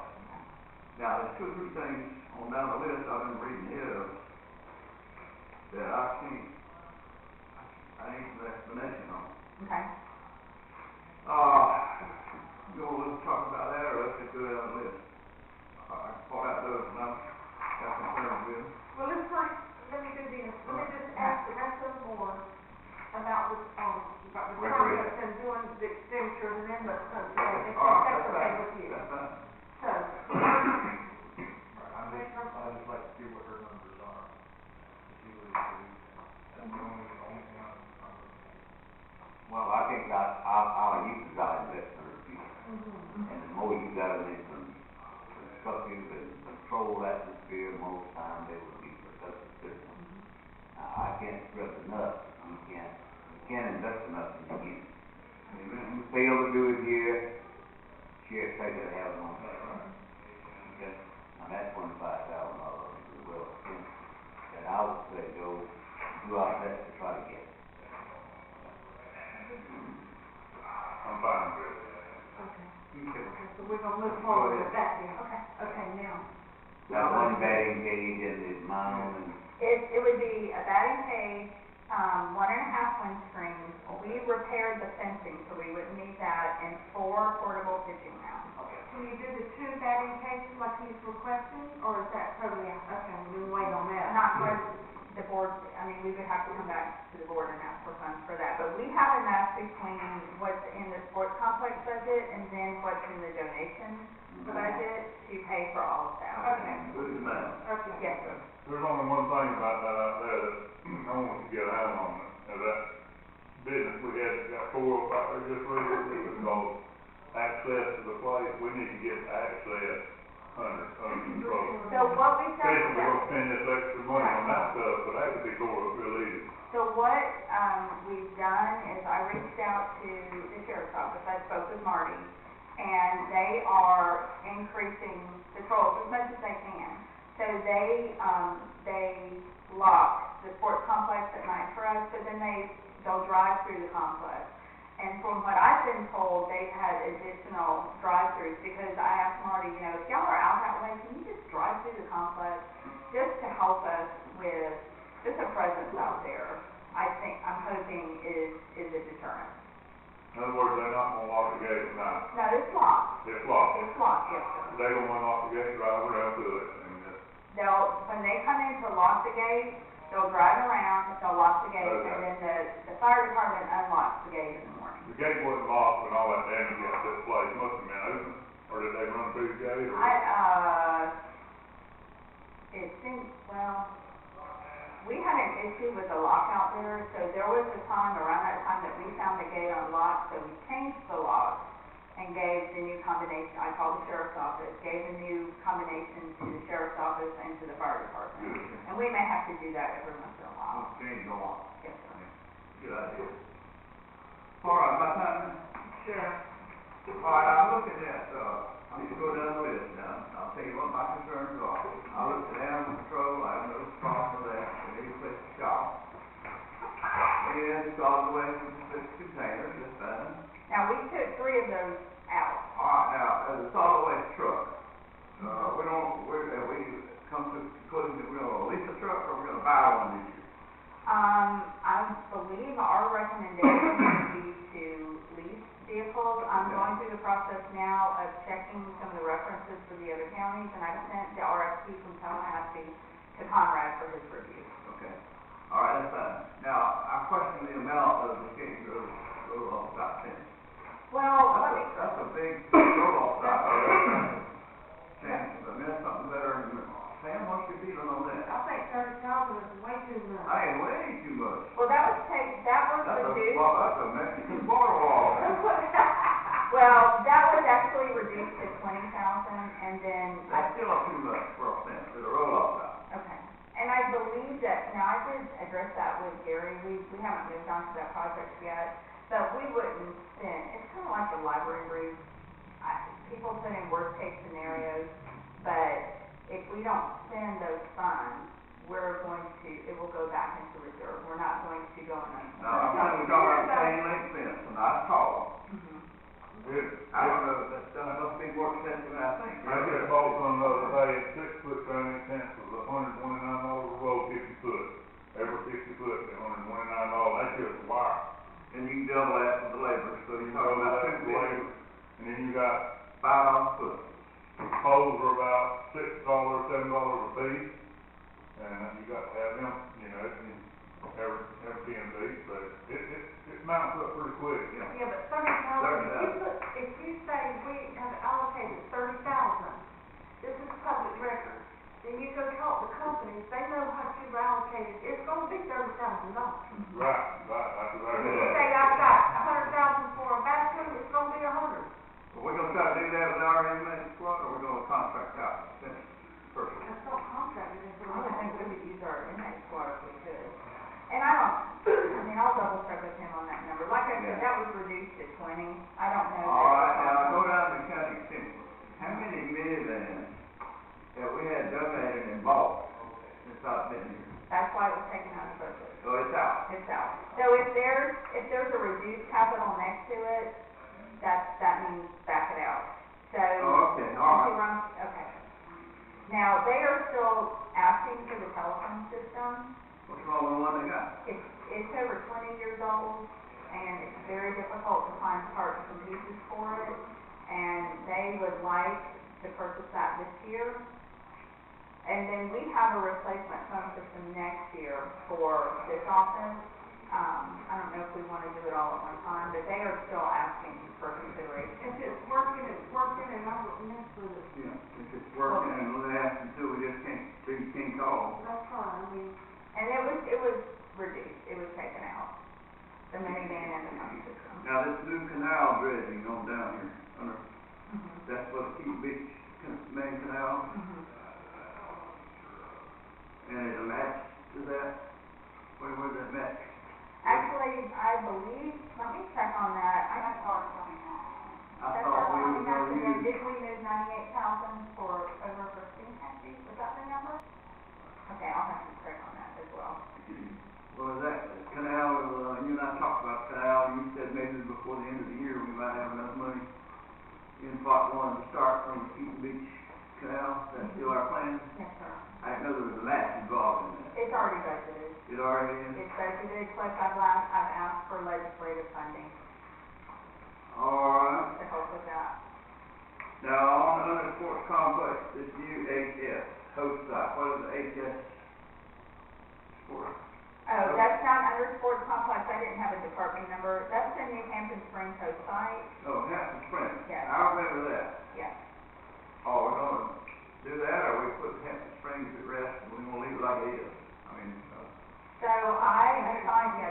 Now, there's two or three things on down the list I've been reading here that I need some explanation on. Okay. You want to talk about that, or let's just go down the list? I can point out those and I've got concerns with. Well, let's first, let me do this, let me just ask the rest of the board about the projects and doing the expenditures, and then let's, if that's okay with you. That's fine. So, I just like to see what her numbers are, to see what it is. That's the only thing I'm looking at. Well, I think our youth is our investment review. And the more you got them in some constructive and controlled atmosphere, most time they will be productive citizens. Now, I can't stress enough, you can't invest enough in the youth. If you fail to do it here, sheriff take it, have them on that. Okay? Now, that's $25,000 well spent, that I would say go do our best to try to get. I'm fine with it. okay, so we're gonna move forward with that then. Okay. Okay, now, That one batting cage and the mound and It would be a batting cage, 1.5 windscreens. We repaired the fencing, so we wouldn't need that, and 4 portable pitching mounds. can you do the 2 batting cages like he's requesting, or is that totally out? Okay, we'll wait on that. Not for the board, I mean, we would have to come back to the board and ask for funds for that. But we have enough between what's in the sports complex budget and then what's in the donation budget to pay for all of that. Okay. Good man. Okay. Yes. There's only one thing about that out there that I want to get a handle on, and that business we had, got 4 out there just recently, it's called access to the place, we need to get access under control. So what we've done Especially with if we're that. gonna spend this extra money on that stuff, but that could be tore up real easy. So what, we've done is I reached out to the sheriff's office, I spoke with Marty, and they are increasing patrols as much as they can. So they lock the sports complex at night for us, but then they'll drive through the complex. And from what I've been told, they've had additional drive-throughs, because I asked Marty, if y'all are out that way, can you just drive through the complex, just to help us with just a presence out there? I'm hoping is a deterrent. In other words, they're not gonna lock the gate at night. No, it's locked. It's locked. It's locked, yes, sir. They're gonna unlock the gate, drive around to it, and just, When they come in to lock the gate, they'll drive around, they'll lock the gate, Okay. and then the fire department unlocks the gate in the morning. the gate wasn't locked when all that damage got to this place, must have been open, or did they run through the gate, or? It seems, we had an issue with the lock out there, so there was a time around that time that we found the gate unlocked, so we changed the lock and gave the new combination. I called the sheriff's office, gave the new combination to the sheriff's office and to the fire department. Good. And we may have to do that every once in a while. Change the law. Yes, sir. Good idea. All right, my time. Sure. All right, I'm looking at, I need to go down the list now. I'll tell you what my concerns are. I looked at animal control, I have no problem with that, they need a place to shop. And solid waste containers, that's fine. Now, we took 3 of those out. All right, now, as a solid waste truck, have we come to the conclusion that we're gonna lease a truck or we're gonna buy one this year? I believe our recommendation would be to lease vehicles. I'm going through the process now of checking some of the references for the other counties, and I sent the RFP from Tallahassee to Conrad for his review. Okay. All right, that's fine. Now, I question the amount of the gate roll-off stop fence. Well, let me, That's a big roll-off stop. Chance, that's something better than, Sam, what's your feeling on that? I think 30,000 is way too much. I ain't way too much. well, that was That's reduced. that's a Mexican border wall. Well, that was actually reduced to 20,000, and then That's still too much for a fence, for the roll-off stop. okay. And I believe that, now I did address that with Gary, we haven't moved on to that project yet, But we wouldn't spend, it's kind of like the library roof. People put in worst case scenarios, but if we don't spend those funds, it will go back into reserve. We're not going to go in a. No, I'm saying we talking about chain link fence, and not tall. I don't know if that's done, it must be more expensive than I think. I just bought one the other day, 6-foot chain link fence was $129 a roll, 50 foot. Every 50 foot, $129, that's just wire. And you can double that for the labor, so you're talking about $250. And then you got $5 a foot. poles are about $6, $7 a piece. And you got to have them, you know, every 10 feet, but it mounts up pretty quick, you know. Yeah, but $30,000, if you say we have allocated $30,000, this is public record, then you go talk to companies, they know how you've allocated, it's gonna be $30,000. Right, that's If you right. say I've got $100,000 for a bathroom, it's gonna be $100. We're gonna try to do that with our inmate squad, or we're gonna contract out the person? That's not contracted, it's I would think we would use our inmate squad if we could. And I'll double check with him on that number. Like I said, that was reduced to 20. I don't know. All right, now go down to county extension. How many minivans that we had donated and bought since I've been here? That's why it was taken out of budget. So it's out. It's out. So if there's a reduced capital next to it, that means back it out. So. Oh, okay, all right. Okay. Now, they are still asking for the telephone system. What's wrong with the one they got? It's over 20 years old, and it's very difficult to find parts and pieces for it. And they would like to purchase that this year. And then we have a replacement phone system next year for this office. I don't know if we want to do it all at one time, but they are still asking for consideration. If it's working, and I wouldn't mess with it. Yeah, if it's working and we'll ask until we just can't call. That's fine, I mean. And it was reduced, it was taken out, the minivan and the phone system. Now, this new canal dredging on down here, that's for the Key Beach main canal, and is a match to that? Where's that match? Actually, I believe, let me check on that. I thought we were gonna use. Did we move 98,000 over for steam taxis? Was that the number? Okay, I'll have to check on that as well. Well, that canal, you and I talked about the canal, and you said maybe before the end of the year, we might have enough money in pot one to start from the Keaton Beach Canal. That's still our plan? Yes, sir. I didn't know there was a match involved in that. It's already budgeted. It already is? It's budgeted, plus I've asked for legislative funding All right. to help with that. Now, on the sports complex, this new HS, host site, what is the HS sport? Oh, that's not under sports complex. I didn't have a department number. That's the new Hampton Springs host site. Oh, Hampton Springs. Yes. I remember that. Yes. Oh, we're gonna do that, or we put Hampton Springs at rest, and we gonna leave it like it is? I mean, So I assigned,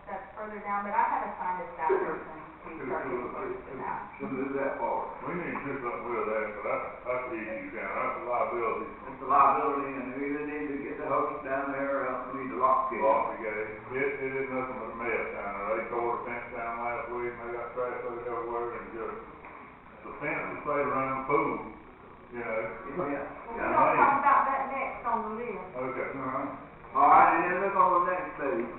that's further down, but I have assigned a staff person to start getting close to that. to move that forward. We need to do something with that, but that's the issue down, that's a liability. It's a liability, and we either need to get the host down there, or else we need to lock it. Lost the gate, it is nothing but a mess down there, they tore the fence down last week, and they got trash everywhere, and just, the fence is stayed around the pool, you know. Yeah. We'll talk about that next on the list. Okay. All right, and then look on the next page.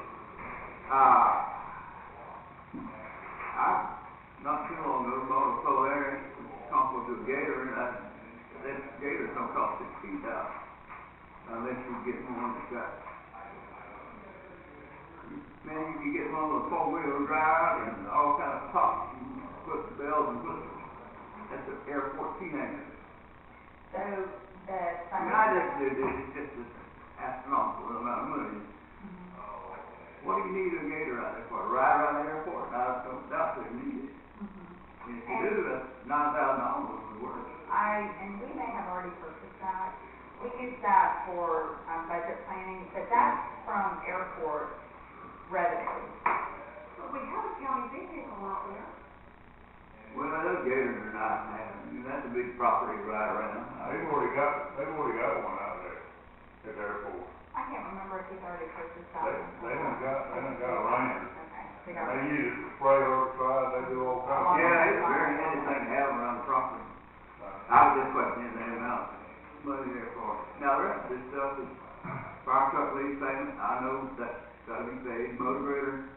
Not too long ago, bought a full area, compost to a gator, and that gator's gonna cost $16,000. Unless you get one that's got, man, you can get one with a 4-wheel drive and all kind of pops and put bells and whistles. That's an airport teenager. So the I mean, I just did this, it's just an astronomical amount of money. What do you need a gator out there for? A ride around the airport? I don't doubt they need it. And if you do, that's $9,000 would work. and we may have already purchased that. We use that for budget planning, but that's from airport revenue. But we have a county vehicle out there. Well, those gators are nice, man. I mean, that's a big property to ride around. They've already got one out there at the airport. I can't remember if he's already purchased that. They done got a Ranger. Okay. We got They use it to spray herbicide, they do all kinds of. Yeah, it's a very handy thing to have around the property. I was just questioning anything else, money there for it. Now, the rest of this stuff is fire truck lease payment, I know that's gotta be paid, motor grader.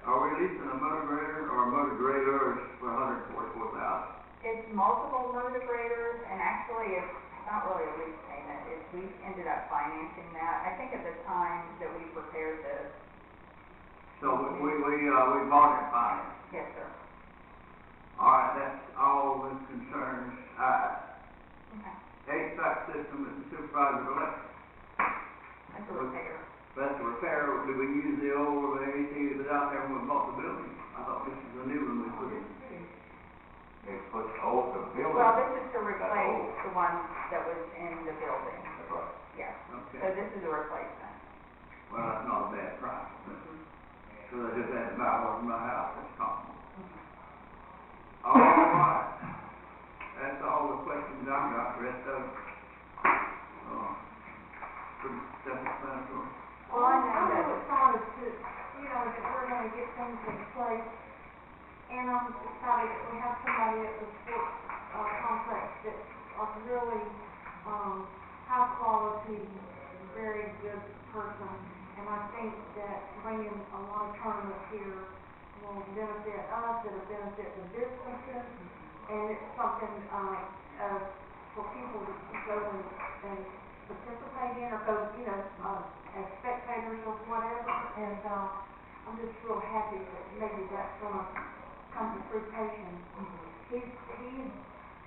Are we leasing a motor grader or motor graders for $144,000? It's multiple motor graders, and actually, it's not really a lease payment, we ended up financing that. I think at the time that we prepared this, So we bought it fine. yes, sir. All right, that's all the concerns. Okay. HVAC system is the supervisor of electric. That's a repair. That's a repair. Did we use the old AC that was out there when we bought the building? I thought this was a new one we put in. They put the building. Well, this is to replace the one that was in the building, That's right. yeah. Okay. So this is a replacement. Well, that's not a bad price. Because I just had to buy one in my house, it's common. All right. That's all the questions I've got, the rest of it. Pretty self-explanatory. Well, I'm really excited to, that we're gonna get things in place. And I'm excited that we have somebody at the sports, complex that are really, high quality, very good person. And I think that bringing a lot of tournaments here will benefit us, it'll benefit the businesses. And it's something, for people to go and participate in or go, as spectators or whatever. And, I'm just real happy that maybe that's gonna come to fruition. He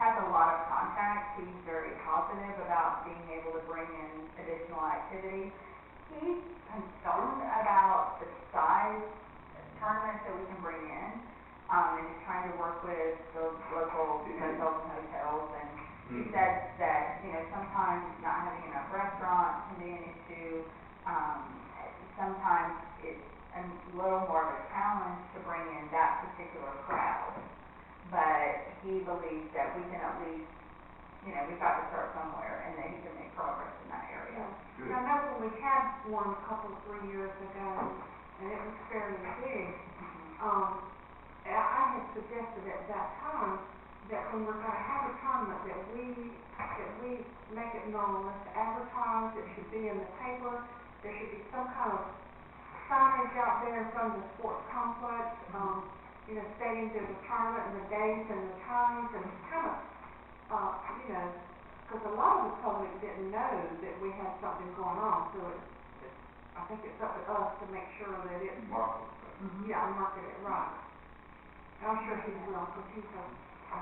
has a lot of contacts, he's very positive about being able to bring in additional activity. He's concerned about the size of tournaments that we can bring in, and he's trying to work with the local hotels and hotels, and he says that, sometimes not having enough restaurants can be an issue, sometimes it's a little more of a challenge to bring in that particular crowd. But he believes that we can at least, we've got to start somewhere, and that he can make progress in that area. And I know when we had one 3 years ago, and it was fairly big, I had suggested at that time that when we're gonna have a tournament, that we make it known, let's advertise, it should be in the paper, there should be some kind of signage out there in front of the sports complex, stating there's a tournament and the dates and the times, and kind of, because a lot of the public didn't know that we had something going on, so I think it's up to us to make sure that it's, market it right. And I'm sure he will, because he's a, I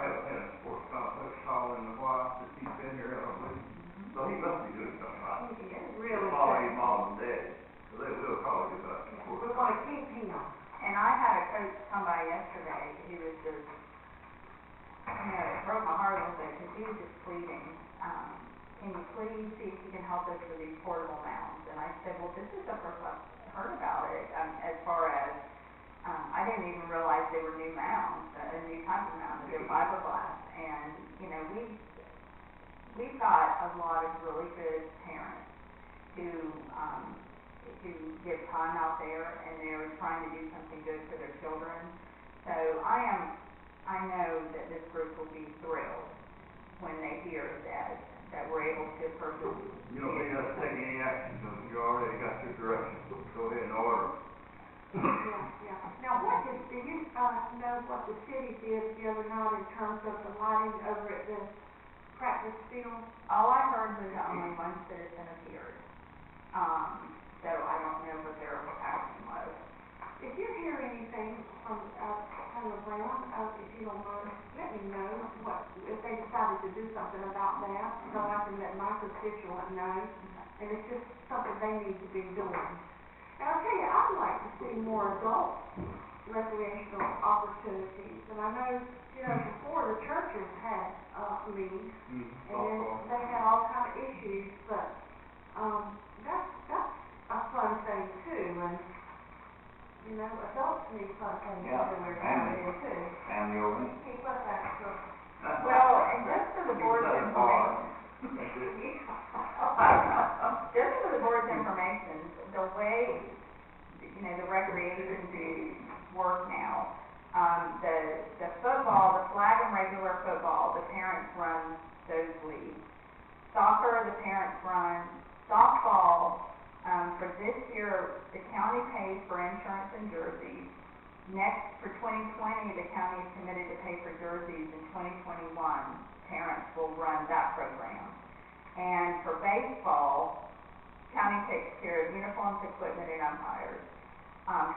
haven't had a sports complex call in a while since he's been here, I don't believe. So he must be doing something right. he is really Follow good. your mom and dad, so they will call you about the sports. We're gonna keep him. And I had a coach come by yesterday, he was just, it broke my heart a little bit, because he was just pleading, can you please see if you can help us with these portable mounds? And I said, well, this is the first I've heard about it, as far as, I didn't even realize they were new mounds, a new type of mound, they're fiberglass. And, we've got a lot of really good parents who give time out there, and they're trying to do something good for their children. So I know that this group will be thrilled when they hear that we're able to purchase. You don't need us to take any action, so you already got your direction, go ahead and order. Yeah. Now, do you, know what the city did the other night in terms of the lighting over at the practice field? All I heard was that only one citizen appeared. So I don't know what their action was. If you hear anything from around, if you don't mind, let me know if they decided to do something about that, so I can let my constituent know. And it's just something they need to be doing. And I'll tell you, I'd like to see more adult recreational opportunities. And I know, before the churches had, leagues, and then they had all kind of issues, but, that's a fun thing too, and, adults need fun things to do every now and then too. Family oriented. Keep up that stuff. Well, and just for the board's information, just for the board's information, the way, the recreation Soccer, the parents run. Softball, for this year, the county pays for insurance and jerseys. Next, for 2020, the county is committed to pay for jerseys. In 2021, parents will run that program. And for baseball, county takes care of uniforms, equipment, and umpires.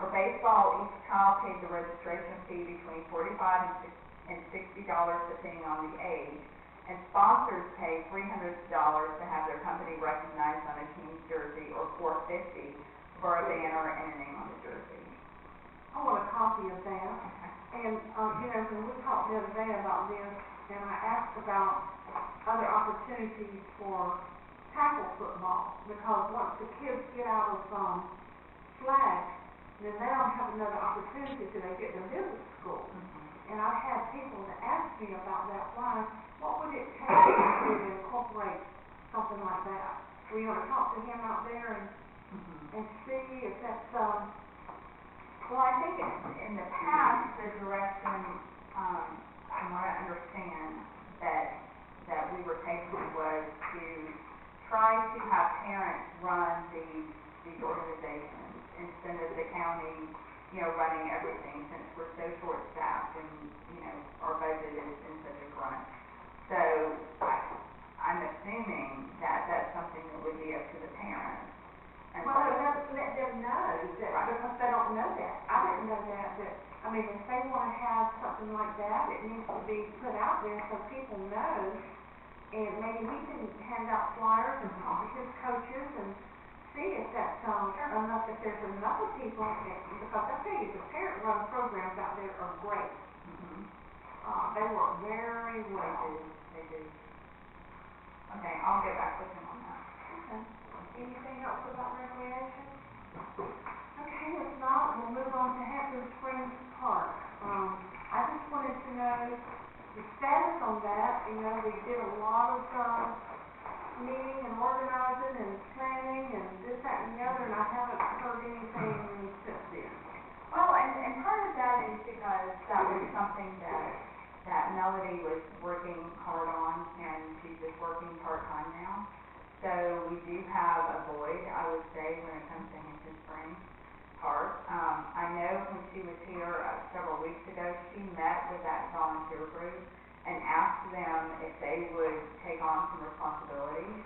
For baseball, each child pays a registration fee between $45 and $60 depending on the age. And sponsors pay $300 to have their company recognized on a team's jersey, or $450 for a banner and a name on the jersey. I want a copy of that. And, when we talked the other day about this, and I asked about other opportunities for tackle football, because once the kids get out of, flag, then they don't have another opportunity till they get to visit school. And I've had people that ask me about that, what would it take to incorporate something like that? We ought to talk to him out there and see if that's, Well, I think in the past, the direction, from what I understand, that we were taking was to try to have parents run these organizations instead of the county, running everything, since we're so short-staffed and, our budget is in such a crunch. So I'm assuming that that's something that would be up to the parents. And well, it doesn't let them know that, because they don't know that. I didn't know that, if they want to have something like that, it needs to be put out there so people know. And maybe we can hand out flyers and talk to his coaches and see if that's enough, if there's enough of people, because I tell you, the parent-run programs out there are great. They work very well. They do. Okay, I'll get back with him on that. Okay. Anything else about recreation? Okay, if not, we'll move on to Hampton Springs Park. I just wanted to know the status on that. We did a lot of meeting and organizing and planning and this, that, and the other, and I haven't heard anything since then. Well, and part of that is because that was something that Melody was working hard on, and she's just working part-time now. So we do have a void, I would say, when it comes to Hampton Springs Park. I know when she was here several weeks ago, she met with that volunteer group and asked them if they would take on some responsibilities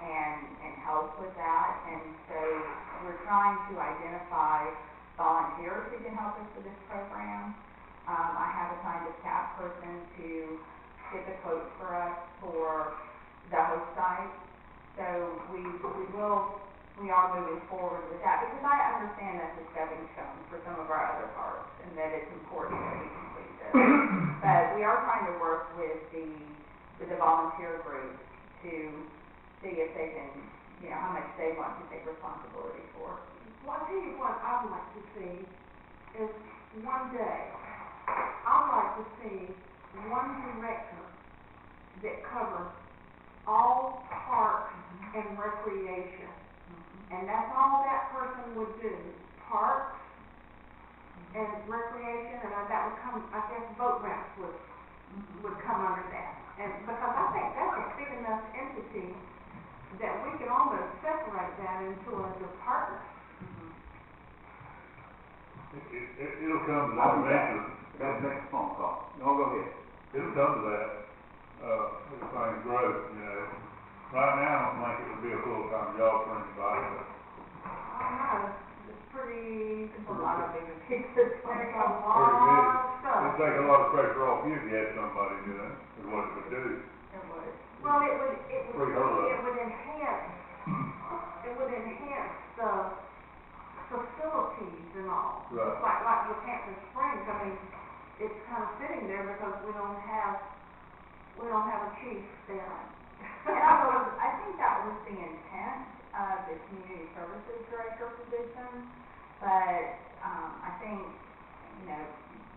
and help with that. And so we're trying to identify volunteers who can help us with this program. I have assigned a staff person to get the quotes for us for the host site. So we are moving forward with that, because I understand that's a stepping stone for some of our other parks, and that it's important that we complete this. But we are trying to work with the volunteer group to see if they can, how much they want to take responsibility for. Well, I'll tell you what I'd like to see is one day, I'd like to see one director that covers all parks and recreation. And that's all that person would do, parks and recreation, and that would come, I guess boat ramps would come under that. And because I think that's a big enough entity that we can almost separate that into a department. It'll come to that eventually. That's the next phone call. No, go ahead. It'll come to that, as things grow, Right now, I don't think it would be a full-time job for anybody, but I don't know, it's pretty, It's a lot of bigger pieces. there's a pretty lot big. of stuff. It'd take a lot of pressure off you if you had somebody do that, is what it would do. It would. Well, it would enhance the facilities and all. Right. Like with Hampton Springs, it's kind of sitting there because we don't have a chief there. And I think that was the intent of the community services director position, but, I think,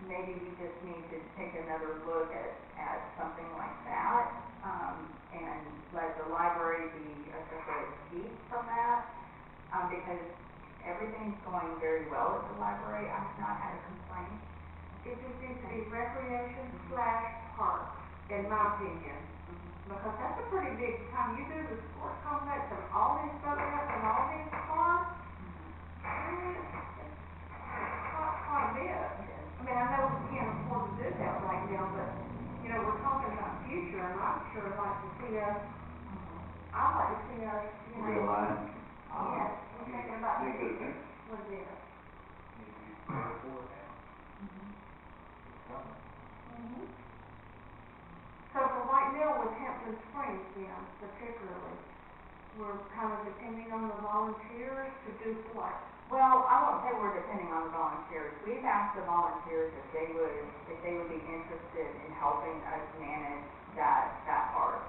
maybe we just need to take another look at something like that, and let the library be a separate piece from that, because everything's going very well at the library. I've not had a complaint. It just needs to be recreation /park, in my opinion. Because that's a pretty big time, you do the sports complex and all these boat ramps and all these cars, it's quite a bit. I mean, I know we can't afford to do that right now, but, you know, we're talking about future, and I'd sure like to see us, I'd like to see us, you know. Realign. Yes, we're thinking about Think this, of it. with this. Need to be prepared for it now. It's coming. So for right now with Hampton Springs, then, particularly, we're kind of depending on the volunteers to do what? Well, I won't say we're depending on the volunteers. We've asked the volunteers if they would be interested in helping us manage that part.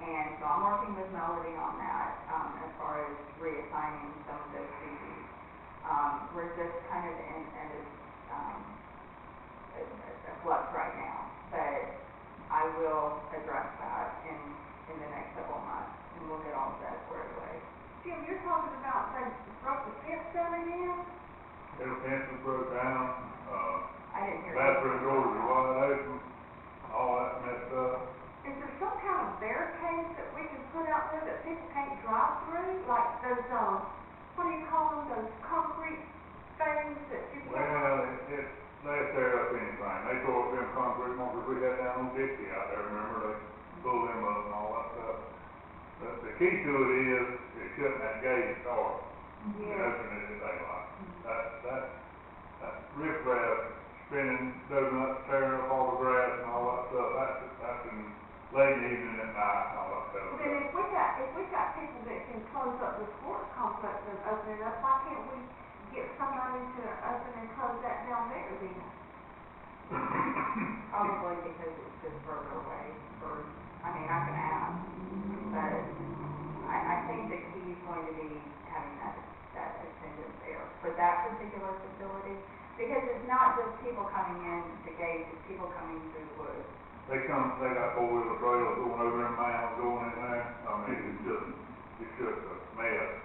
And so I'm working with Melody on that, as far as reassigning some of those duties. We're just kind of in a flux right now, but I will address that in the next several months, and we'll get all of that squared away. Jim, you're talking about they broke the fence down in? Their fence was broke down, I didn't hear. bathroom doors were wide open, all that messed up. Is there some kind of barricades that we can put out there that people can't drive through? Like those, what do you call them, those concrete things that you can't? Well, they tear up anything, they tore up them concrete markers we had down on Dixie out there, remember, they pulled them up and all that stuff. But the key to it is shutting that gate at dark, and opening it at daylight. That riffraff spinning donuts, tearing up all the grass and all that stuff, that's in late evening at night and all that stuff. Well, then if we got people that can close up the sports complex and open it up, why can't we get somebody to open and close that down there then? Probably because it's just further away I can ask, but I think the key is going to be having that attendance there for that particular facility, because it's not just people coming in the gates, it's people coming through the woods. They got four-wheeler trailers going over them mounds, going in there, I mean, it's just a mess,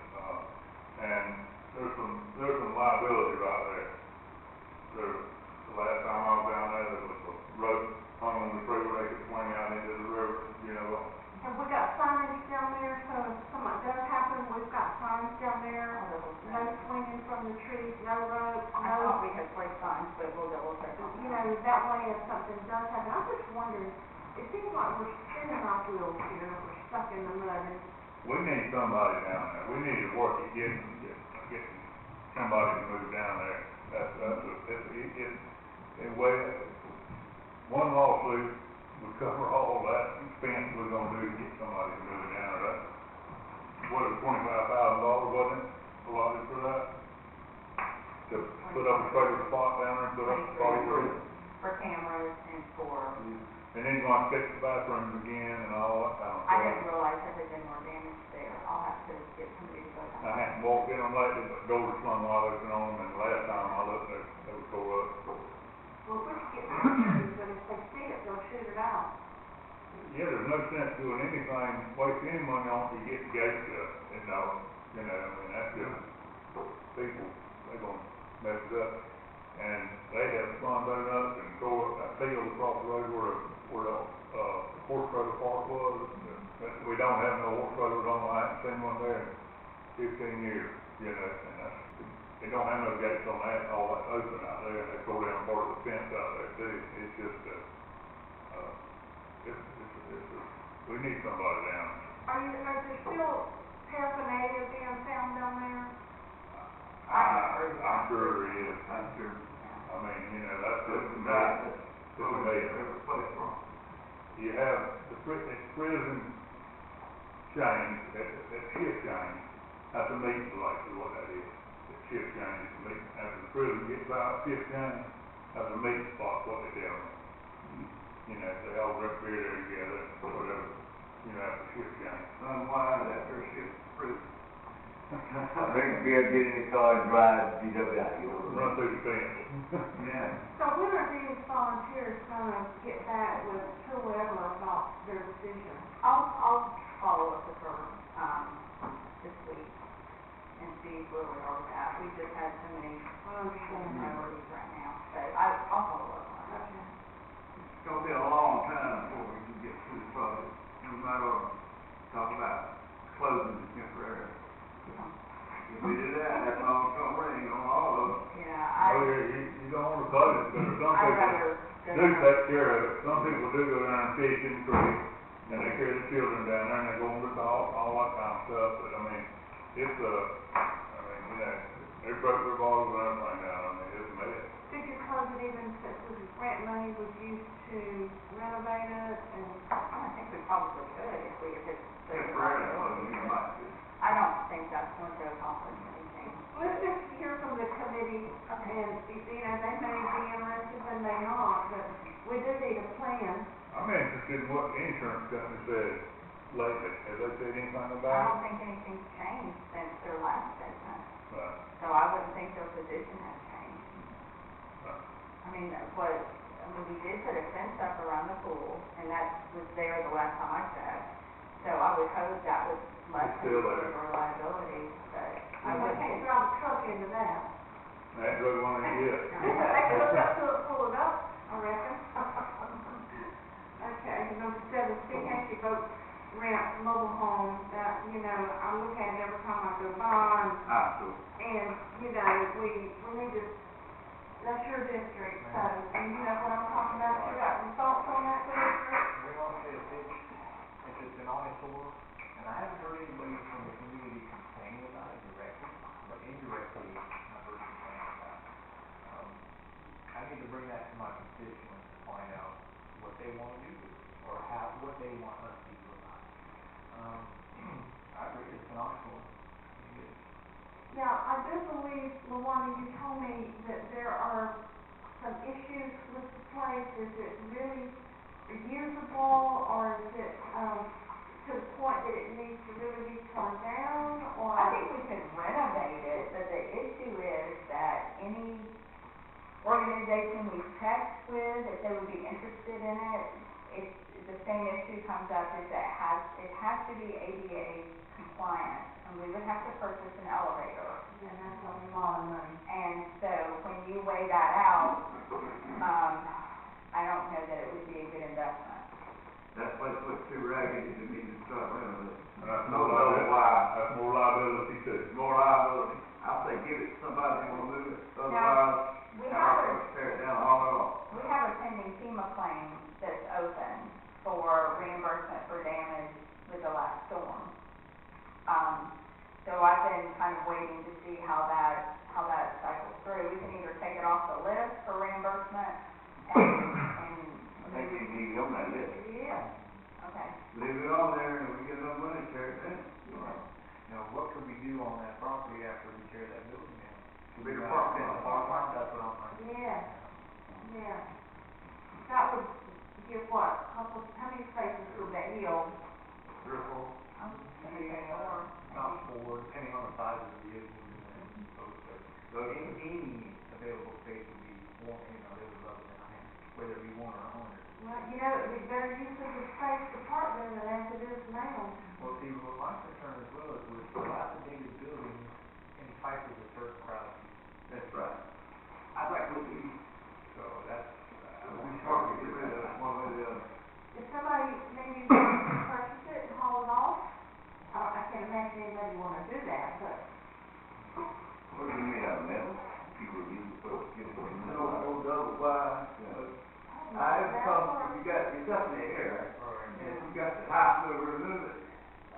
and there's some liability right there. The last time I was down there was a rope hung on the tree where they could swing out into the river, you know. Have we got signage down there, so if something does happen, we've got signs down there, no swinging from the trees, no rope, I thought we had placed signs, but we'll double check on you that. know, that way if something does happen, I'm just wondering, it seems like we're spinning our wheels here, we're stuck in the mud, and We need somebody down there, we need to work at getting somebody to move down there. One lawsuit would cover all that expense we're gonna do to get somebody to move down there. What is $25,000, wasn't it, allotted for that? To put up a trailer spot down there and put up 43. For cameras and for, And then you're gonna fix the bathrooms again and all that kind of stuff. I didn't realize there had been more damage there. I'll have to get somebody to go down. I haven't walked in them lately, but doors swung wide open on them, and the last time I looked, they were tore up. well, we should get some shooters, but if they see it, they'll shoot it out. Yeah, there's no sense doing anything, waste any money on it to get the gates shut, you know, I mean, that's just, people, they gonna mess it up. And they have spun donuts and tore up that field across the road where the horse trailer park was. We don't have no horse trailers on, I haven't seen one there in 15 years, you know, and they don't have no gates on that, all that's open out there, and they tore down part of the fence out there too. It's just, we need somebody down there. Are there still paraphernalia being found down there? I'm sure there is. I'm sure. I mean, you know, that's just a mess. It's a mess. You have the prison change, that shift change, that's a meeting place is what that is. The shift change is a meeting. After the prison gets out, shift change, that's a meeting spot, what they tell me. You know, they all drink beer there together, whatever, you know, after shift change. Unwind after a shift prison. Drink beer, get in the car and drive, beat up out, you know. Run through the fence. Yeah. So when are these volunteers gonna get back with whoever about their decision? I'll follow up with her, this week and see where we are with that. We just had so many priorities right now, but I'll follow up on it. Okay. It's gonna be a long time before we can get through the project, no might ought to talk about closing it temporarily. If we do that, that's all it's gonna bring on all of them. Yeah, Oh, yeah, you don't wanna close it, but some I'd people rather. do take care of it. Some people do go down and fish in the creek, and they carry the children down there, and they go on the dock, all that kind of stuff, but I mean, it's, you know, they broke their bottles and everything down, I mean, it's a mess. Did you close it even since the grant money was used to renovate it and? I think we probably could if it's. Temporarily, well, you might do. I don't think that's going to accomplish anything. Let's just hear from the committee, and, you know, they may be interested, they may not, but we do need a plan. I'm interested in what the insurance company said lately. Have they said anything I about it? don't think anything's changed since their last statement, Right. so I wouldn't think their position has changed. I mean, we did put a fence up around the pool, and that was there the last time I checked. So I would hope that would lessen still there. our liability, but I We would can't drive a truck into that. That drug one ain't yet. They could look up to it, pull it up, I reckon. Okay, number 7, Stick Hanky Boat Ramp Mobile Home, that, you know, I look at it every time I go by, and, you know, we need to, that's your district, so, and you know what I'm talking about, you got some thoughts on that district? We want to say if it's been on its tour, and I haven't heard anybody from the community complaining about it directly, but indirectly, I've heard complaining about it. I need to bring that to my constituents to find out what they want to do with it, or what they want us to do about it. I agree, it's an option. Now, I do believe, Luana, you told me that there are some issues with the place. Is it really reusable, or is it, to the point that it needs to really be torn down, or? I think we could renovate it, but the issue is that any organization we've checked with, if they would be interested in it, it's, the same issue comes up, is that it has to be ADA compliant, and we would have to purchase an elevator. Yeah, that's a lot of money. And so when you weigh that out, I don't know that it would be a good investment. That place looks too ragged, you need to start renovating. That's No, more no, liability. why? That's more liability too. More liability. I say give it to somebody who will move it, otherwise, We have have our folks tear it down all at all. We have a pending FEMA claim that's open for reimbursement for damage with the last storm. So I've been kind of waiting to see how that cycles through. We can either take it off the list for reimbursement and I think you need to go on that list. Yeah. okay. Leave it on there, and if we get enough money, tear it down. Now, what could we do on that property after we tear that building down? Bigger parking lot. Park lot, that's what I'm thinking. Yeah, yeah. That would give what, how many spaces would that yield? 3 or 4. I'm gonna say more. Not more, depending on the size of the vehicle and those spaces. So any available space would be one, they would love it, whether it be 1 or 100. Well, you know, it'd be better use of the space to park there than as it is now. Well, see, what my concern as well is with dilapidated buildings, any type of a certain crowd of people. That's right. I think we can, So that's, we start to get rid of it one way or the other. If somebody maybe wants to purchase it and haul it off, I can't imagine anybody wanna do that, but. What do you mean out of metal? People use it for, get it from An metal. old double wide, I have come, if you got, it's up in the air, and if you got the hospital to remove it,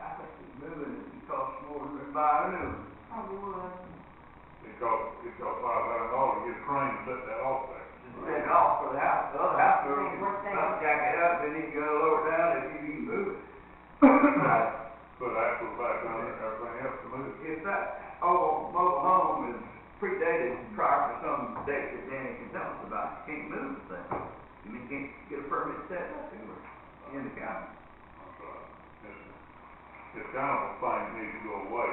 I think it's moving, it costs more than buy a new one. Probably would. It costs $5,000 to get a crane to set that off there. Set it off for the house, the other hospital, Hey, what's that? some jack it up, then you go lower it down if you can move it. Put axle back on it and everything else to move. If that old mobile home is predated prior to some date that Danny can tell us about, you can't move the thing. You can't get a permit set up anywhere in the county. That's right. It's kind of a thing that needs to go away.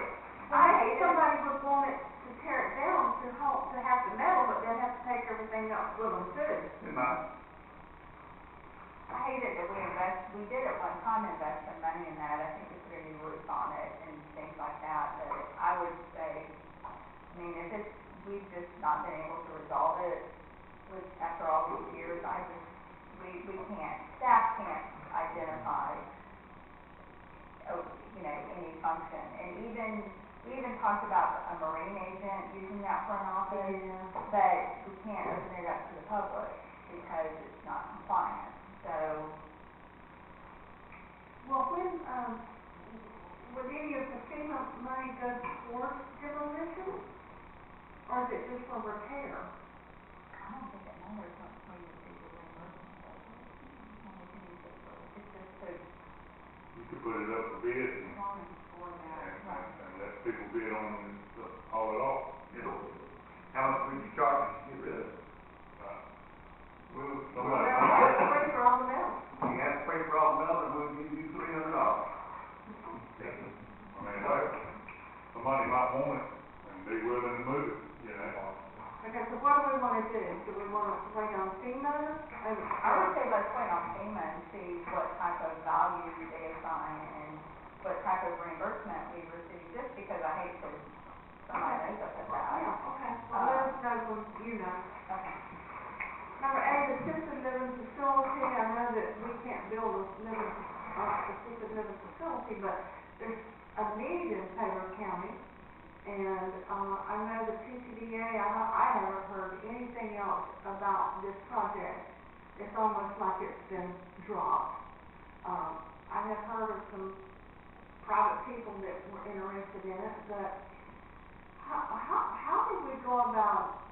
I think somebody would want it to tear it down to have the metal, but they'd have to take everything else with them too. It might. I hate it that we did at one time invest some money in that. I think we put a new roof on it and things like that, but I would say, I mean, if we've just not been able to resolve it after all these years, we can't, staff can't identify function. And we even talked about a marine agent using that for an office, but we can't open it up to the public because it's not compliant. So, Well, when, would any of the FEMA money go towards demolition? Or is it just for repair? I don't think it matters what way you do the reimbursement, does it? We can use it for, it's just so You could put it up for bid and, long as for that, right? and let people bid on it, haul it off. You know, how much would you charge us to get rid of it? Well, Well, somebody, that's free for all the metal. You have to pay for all the metal, and we'll give you $300. I mean, like, somebody might want it, and be willing to move it, you know? Okay, so what do we wanna do? Do we wanna wait on FEMA? I would say let's wait on FEMA and see what type of value they assign and what type of reimbursement we receive, just because I hate to, somebody knows up at that. Yeah, okay, well, let us know when you know. Okay. Number 8, assisted living facility. I know that we can't build assisted living facility, but there's a need in Taylor County. And, I know the PCDA, I haven't heard anything else about this project. It's almost like it's been dropped. I have heard of some private people that were interested in it, but how do we go about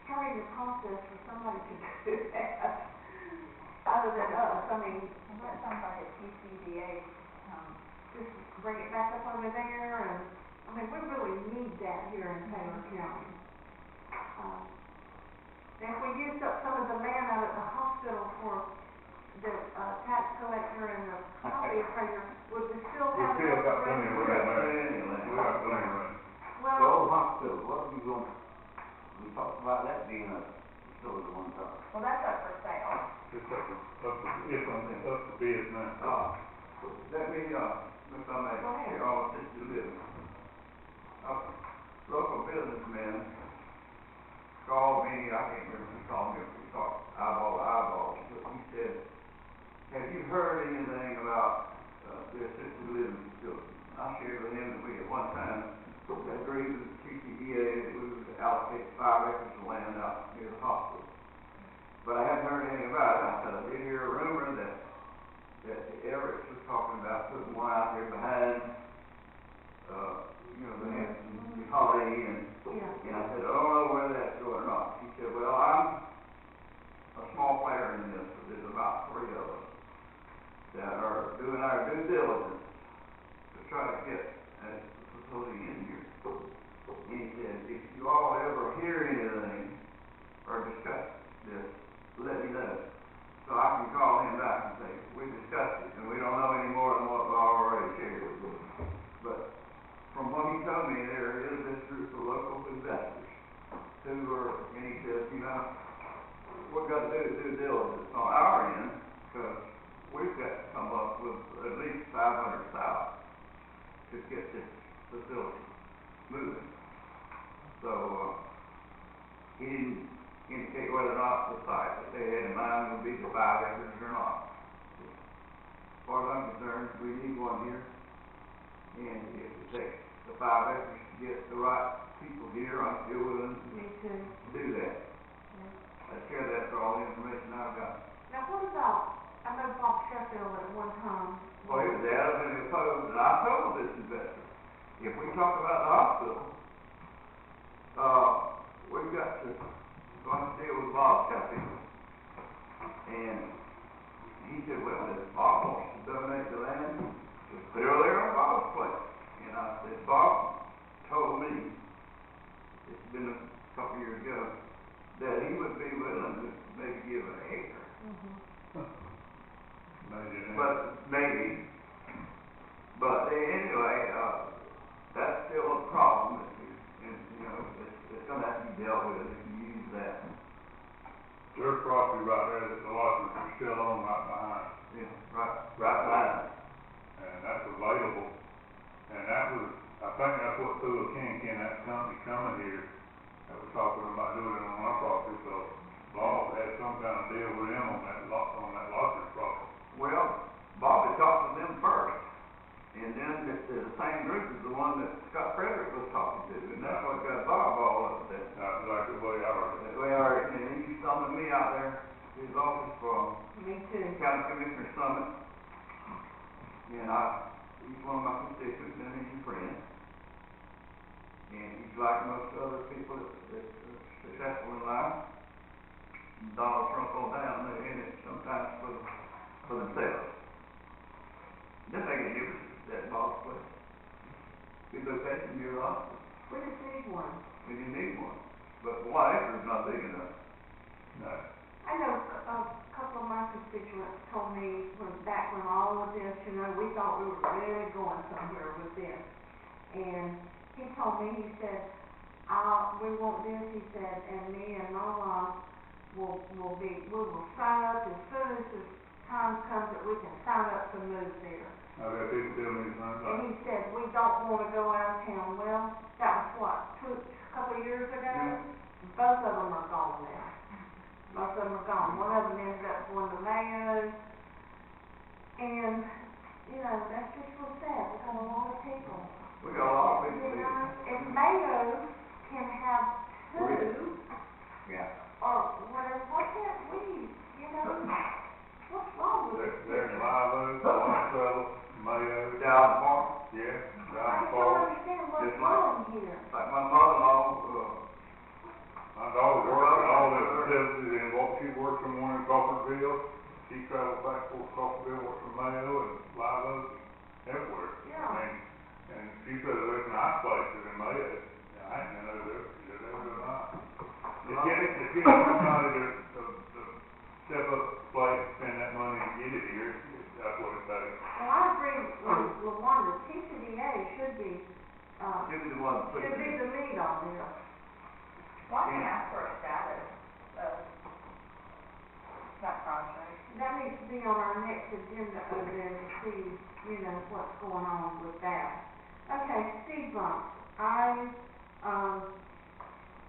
starting the process for somebody to do that, other than us? I mean, And that sounds like a PCDA, just bring it back up over there, and, I mean, we really need that here in Taylor County. And if we used up some of the land out at the hospital for the, tax collector and the property appraiser, would we still We have still enough got plenty of room? room there. We got plenty of room. The Well, old hospital, what are you gonna, we talked about that being a facility one time. well, that's up for sale. It's up to bid now. Let me, if I may, Go ahead. here on assisted living. A local businessman called me, I can't remember who called me, if he talked eyeball to eyeball, but he said, have you heard anything about, the assisted living facility? I shared with him that we at one time agreed with the TCDA that we would allocate 5 acres of land out near the hospital. But I haven't heard anything about it. I said, I did hear a rumor that the Everett's was talking about putting one out there behind, the Hampton Holiday Inn. yeah. And I said, I don't know whether that's going or not. He said, well, I'm a small player in this, but there's about 3 of us that are doing our due diligence to try to get a facility in here. And he said, if you all ever hear anything or discuss this, let me know. So I can call him back and say, we discussed it, and we don't know any more than what I already shared with you. But from what he told me, there is this group of local investors who are, and he says, we've got to do due diligence on our end, because we've got to come up with at least $500,000 to get this facility moving. So, he didn't indicate whether or not the site that they had in mind would be the 5 acres or not. As far as I'm concerned, we need one here, and if it takes the 5 acres to get the right people here, I'm still willing Me too. to do that. I share that for all the information I've got. Now, what about, I know Bob Sheffield at one time. Well, he was adamantly opposed, and I told this investor, if we talk about the hospital, we've got to deal with Bob Sheffield. And he said, well, if Bob wants to donate the land, just put it over there on Bob's place. And I said, Bob told me, it's been a couple years ago, that he would be willing to maybe give an acre. Maybe. But anyway, that's still a problem, and, it's gonna have to be dealt with if you use that. There's property right there that the lockers are still on right behind, Yeah, right behind. and that's available. And that was, I think that's what threw a kink in that company coming here, that was talking about doing it on our property, so Bob had some kind of deal with him on that locker property. Well, Bob had talked to them first, is the same group as the one that Scott Frederick was talking to, and that's what got Bob all up there. Not like the way ours. We are, and he used to come to me out there, his office for Me too. County Commissioner Summit. And he's one of my constituents, and he's a friend. And he's like most other people that are successful in life. Donald Trump on down, they're in it sometimes for themselves. Doesn't make any difference that boss place. Good location, your office. We just need one. We do need one. But 1 acre is not big enough. No. I know a couple of my constituents told me back when all of this, we thought we were really going somewhere with this. And he told me, he said, we want this, he said, and me and Mama we will sign up as soon as the time comes that we can sign up to move there. I've had people tell me the same And thing. he said, we don't want to go out of town. Well, that was a couple of years ago? Yeah. Both of them are gone now. Both of them are gone. One of them ended up going to Mayo. And, that's just so sad. We got a lot of people. We got a lot of people here. If Mayo can have two, Yeah. or whatever, why can't we? What's wrong with it? They're in Live Oak, Monticello, Mayo. Down the park. Yeah, I down the don't park. understand what's Just like- wrong here. Like my mother-in-law, My daughter works in all the facilities, and she works from one in Crawfordville. She travels back to Crawfordville, works from Mayo and Live Oak, everywhere. Yeah. And she said there's nice places in Mayo. I ain't know they're real nice. It's getting somebody to step up the plate, spend that money to get it here. That's what it takes. Well, I agree with LaWanda. TCDA should be the one that put the lead on this. Why do you ask for a status of that project? That needs to be on our next agenda over there to see, what's going on with that. Okay, speed bumps.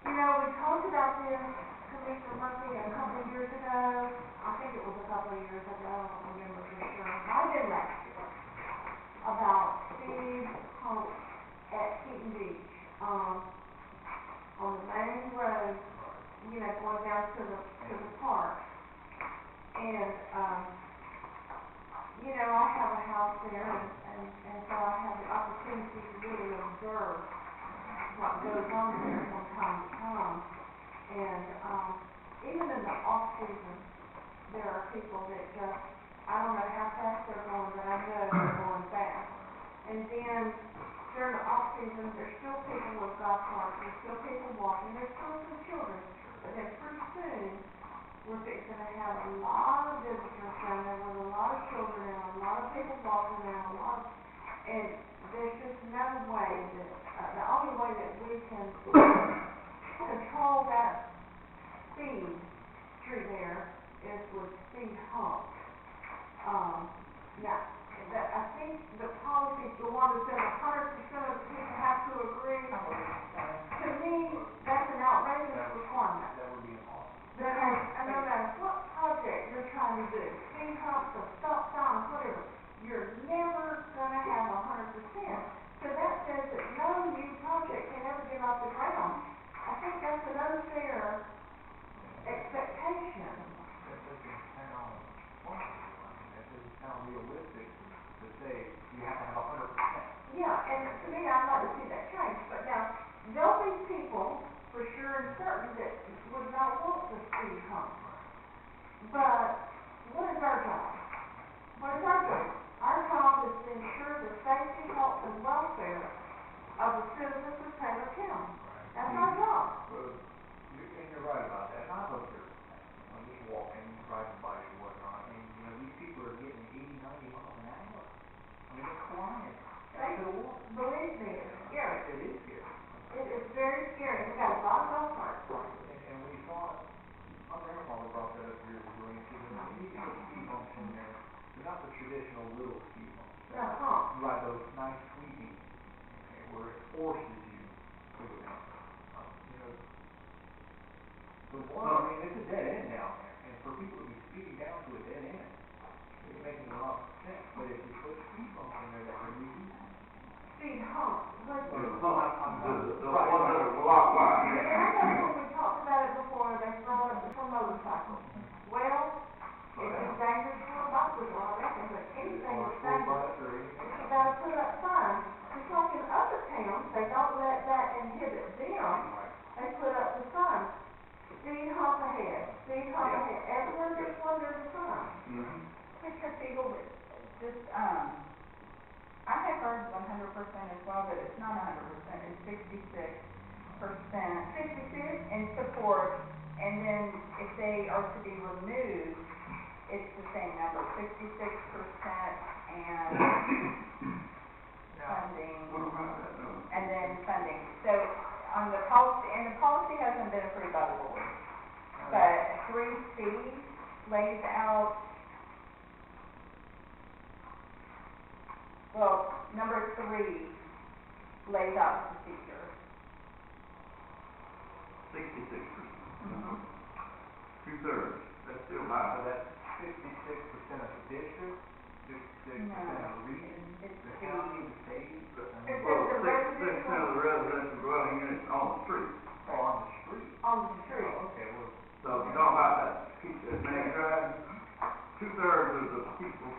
We talked about this, Commissioner Murphy, a couple of years ago. I think it was a couple of years ago, I don't remember for sure. Might have been last year. About speed humps at Keaton Beach, on the main road, going down to the park. And, I have a house there, and so I have the opportunity to really observe what goes on there from time to time. And, even in the off-season, there are people that just, I don't know how fast they're going, but I know they're going fast. And then, during the off-season, there's still people with golf carts, there's still people walking, there's still some children. But then pretty soon, we're fixing to have a lot of visitors down there with a lot of children and a lot of people walking around, and there's just no way that, the only way that we can control that speed through there is with speed humps. Now, I think the policy, the one that says 100% of the people have to agree, to me, that's an outrageous requirement. That would be impossible. Because no matter what project you're trying to do, speed humps or stop signs, whatever, you're never gonna have 100%. So that says that no new project can ever get off the ground. I think that's an unfair expectation. That doesn't sound possible. That doesn't sound realistic to say you have to have 100%. Yeah, and to me, I'd like to see that change, but now, there'll be people, for sure and certain, that would not want the speed hump. But, what is our job? What is our job? Our job is to ensure the safety, health, and welfare of the citizens of Taylor County. That's our job. Well, you're right about that. And I hope you're, just walking, riding bikes or whatnot, and, these people are getting 80, 90 miles an hour. They're flying out to the water. Believe me, it's scary. It is scary. It is very scary. We got a lot of golf carts. And we thought, my grandfather brought that up years ago, and he said, you need to put speed bumps in there. They're not the traditional little speed bumps. You ride those nice tweaking, okay, where it forces you to go down. The one, it's a dead end down there, and for people to be speeding down to a dead end, it makes a lot of sense. But if you put speed bumps in there, that would be easy. speed hump, what? The one that was blocked wide. I know when we talked about it before, they throw it for motorcycles. Well, it's dangerous for a bicycle, I reckon, but anything that's dangerous, you gotta put up signs. Just like in other towns, they don't let that inhibit them, they put up the signs. Speed hump ahead, everywhere there's one, there's a sign. Mr. Siegel, just, I have heard 100% as well, but it's not 100%, it's 66%. 66? In support, and then if they are to be removed, it's the same number, 66% and funding, and then funding. So, on the policy, and the policy hasn't been approved by the board, but 3C lays out, well, number 3 lays out the procedure. 66%. 2/3, that's still high. So that's 66% of the district, 66% of the region, It's the the- county, the state, It Well, says the 6% of the residential dwelling units on the street. or on the street. on the street. Oh, okay, well, So if you don't have that, keep that main drive, 2/3 of the people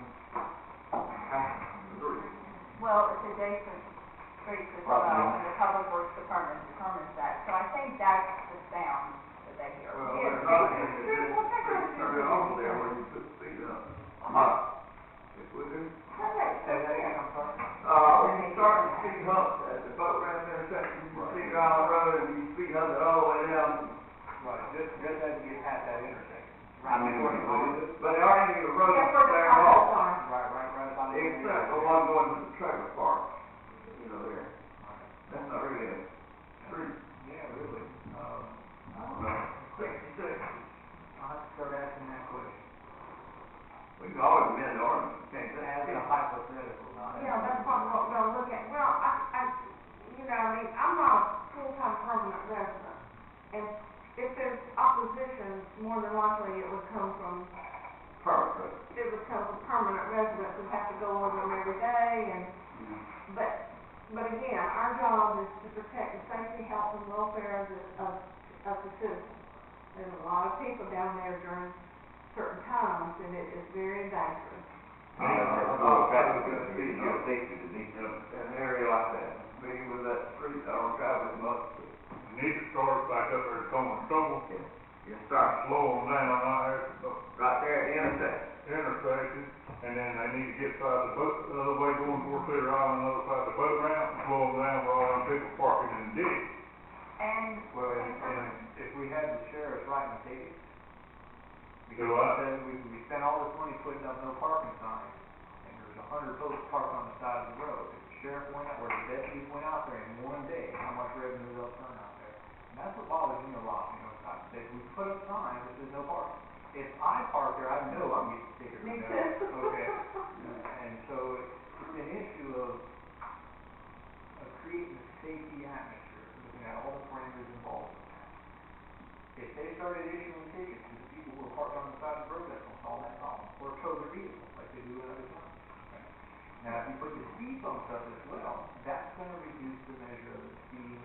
have the street. Well, it's adjacent streets as well, and the Public Works Department determines that, so I think that's the sound that they hear. Well, Yeah, there's other it's things that true. Well, just that's turn it over there where you put the speed up. If we do. say that again, I'm sorry. When you start to speed hump at the boat ramp intersection, you speed around the road and you speed hump it all the way down. Right, just as you get past that intersection. I mean, But there aren't any roads That's where the there at potholes all. are. Right about the Except the one going to the trailer park, there. That's not really a street. Yeah, really. I don't know. 66. I'll have to start asking that question. We can always amend the ordinance, can't As a that? hypothetical, not. Yeah, that's what we're gonna look at. Well, I mean, I'm not a full-time permanent resident. And if there's opposition, more than likely it would come from, Perfect. it would come from permanent residents who have to go over them every day and, but again, our job is to protect the safety, health, and welfare of the citizens. There's a lot of people down there during certain times, and it is very dangerous. No safety to be. In an area like that, being with that street, I don't drive as much. You need to start back up there at Coleman Trouble, You start slow them down out there at the right there at the intersection, and then they need to get side the boat, the other way going towards Cedar Island, the other side of the boat ramp, and slow them down for all them people parking in the ditch. And, Well, and if we had the sheriff writing the tickets, because Do what? we spent all this money putting up no parking signs, and there's 100 boats parked on the side of the road. If the sheriff went out, or the deputies went out there in one day, how much revenue they'll turn out there? And that's what bothers me a lot, that we put up signs that says no parking. If I park there, I know I'm getting tickets. Me no, too. Okay, and so it's an issue of creating a safety atmosphere, looking at all the parameters involved in that. If they started issuing tickets to the people who are parked on the side of the road, that's gonna solve that problem, or tow their vehicles like they do in other towns. Okay? Now, if you put the speed bumps up as well, that's gonna reduce the measure of the speed.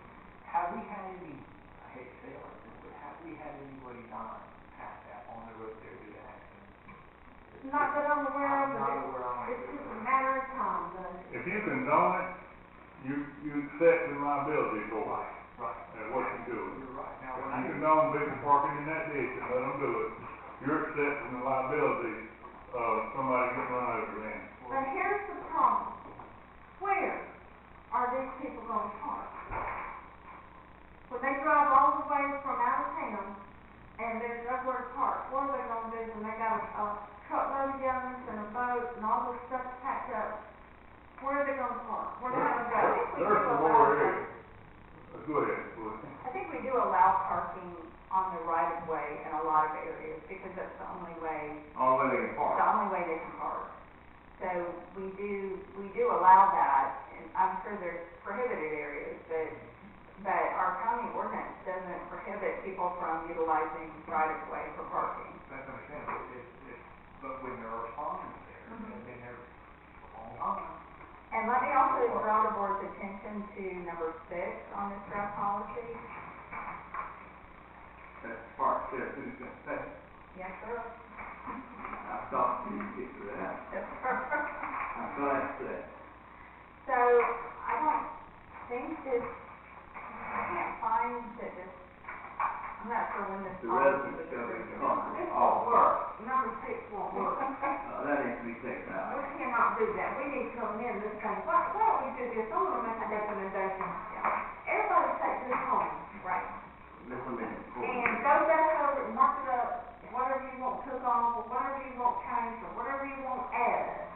Have we had any, I hate to say it like this, but have we had anybody die past that on the road there due to accidents? Not that I'm aware of, I'm not aware of but it. it's just a matter of time, though. If you condone it, you accept the liability for it, Right, and what you do. you're right. Now, If when you I, condone people parking in that ditch and let them do it, you're accepting the liability of somebody getting run over then. But here's the problem. Where are these people gonna park? When they drive all the way from out of town, and there's nowhere to park, what are they gonna do when they got a truckload of guns and a boat and all this stuff packed up? Where are they gonna park? Where are they gonna go? There's some more areas. Go ahead, go ahead. I think we do allow parking on the right of way in a lot of areas, because that's the only way All the way they can park. the only way they can park. So we do allow that, and I'm sure there's prohibited areas, but our county ordinance doesn't prohibit people from utilizing right of way for parking. that's understandable, but when there are signs there, they've been there for a long time. And let me also would draw the board's attention to number 6 on this draft policy. That's part there, who's gonna pay? Yes, sir. I thought you get to that. Yes, sir. I'm glad to that. So, I don't think this, I can't find that this, I'm not sure when this The policy resident was shall be approved. responsible This for all won't work, parts. number 6 won't work. That needs to be taken We out. cannot do that, we need to amend this thing. Why don't we do this, I'm gonna make a recommendation. Everybody take this home, Right. Let's amend it. and go back over it and mark it up, whatever you want took off, or whatever you want changed, or whatever you want added.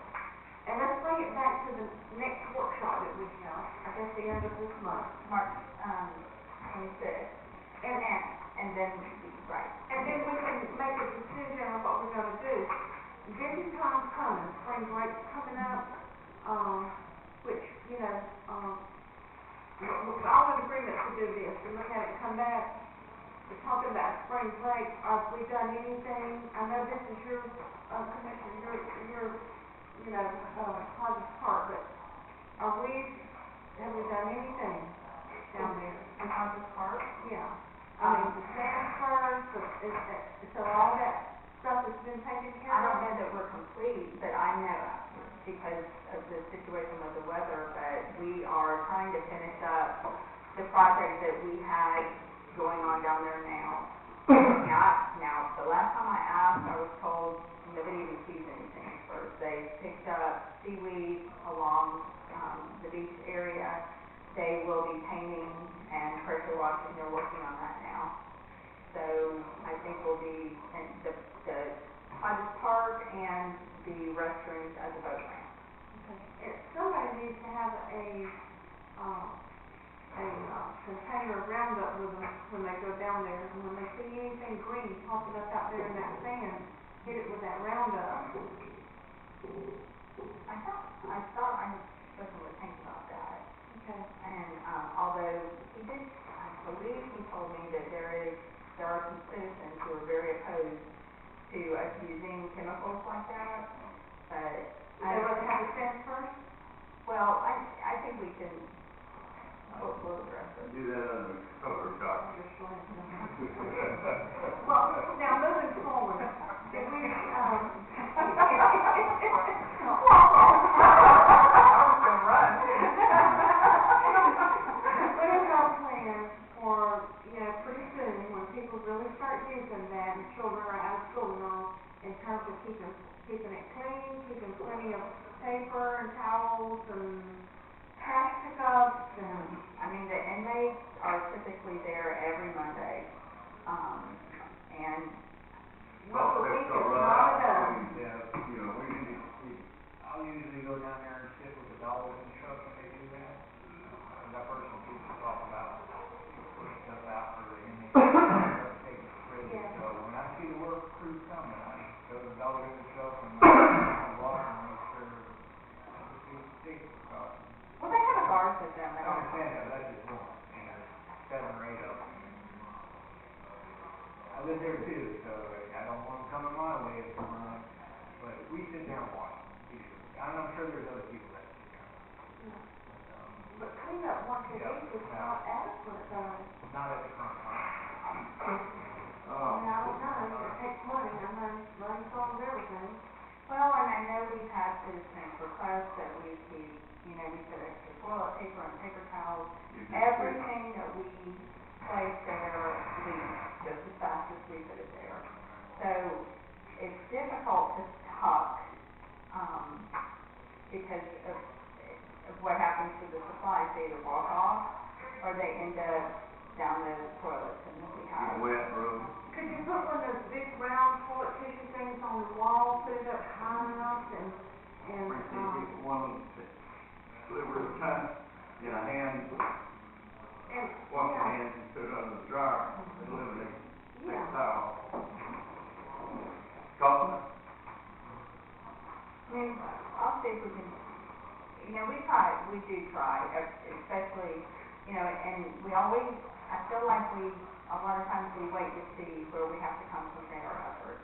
And let's bring it back to the next workshop that we have, I guess the end of this month. March, 26th. And then, right. And then we can make a decision on what we're gonna do. Busy time's coming, spring break's coming up, which, you know, we're all in agreement to do this, to look at it, come back. We're talking about spring break, have we done anything? I know this is your, commissioner, your, you know, Hodges Park, but have we done anything down there? In Hodges Park? Yeah. I mean, the transfers, so all that stuff has been taken care I of? don't know that we're complete, but I know because of the situation with the weather, but we are trying to finish up the project that we had going on down there now. Now, the last time I asked, I was told nobody even sees anything first. They picked up seaweed along, the beach area. They will be painting and pressure washing, they're working on that now. So, I think we'll be, in the Hodges Park and the restrooms as a boat ramp. Okay. Somebody needs to have a container of Roundup with them when they go down there, and when they see anything green popping up out there in that sand, hit it with that Roundup. I thought I had spoken with Hank about that. Okay. And, although he did, I believe he told me that there are some citizens who are very opposed to us using chemicals like that, but They want to have a fence first? well, I think we can, we'll address it. Do that under Color shock. Well, now moving forward, did we, what is our plan for, you know, pretty soon, when people really start using that, and children are out of school and all, in terms of keeping it clean, keeping plenty of paper and towels and trash pickups and... I mean, the inmates are typically there every Monday, and Once a week is not enough. You know, we need to, I'll usually go down there and sit with the dog in the truck when they do that. And that person keeps us talk about putting stuff out for the inmates. Take it ready. Yeah. So when I see the work crew coming, I throw the dog in the truck and I walk and make sure it's stick. well, they have a guard with them. I understand that, but that's just one, you know, 7 or 8 of them. I live there too, so I don't want them coming my way if I'm not, but we sit there and watch them, usually. I'm sure there's other people that sit there. But cleanup once a Yeah. week is not adequate, though. Not at the current time. I mean, I don't know, it takes money, I know, money solves everything. Well, and I know we've had citizens request that we put extra toilet paper and paper towels. Everything that we place there leaves just as fast as we put it there. So, it's difficult to stock, because of what happens to the supplies. They either walk off, or they end up down the toilets, and then we have. wet room. Could you put one of those big round toilet tissue things on the wall, put it up high enough and, One sliver at a time, get a hand, wash your hands and put it under the dryer, eliminate, take yeah. a towel. Coffee? I mean, I'll see if we can, we do try, especially, and we always, I feel like a lot of times we wait to see where we have to come from our efforts.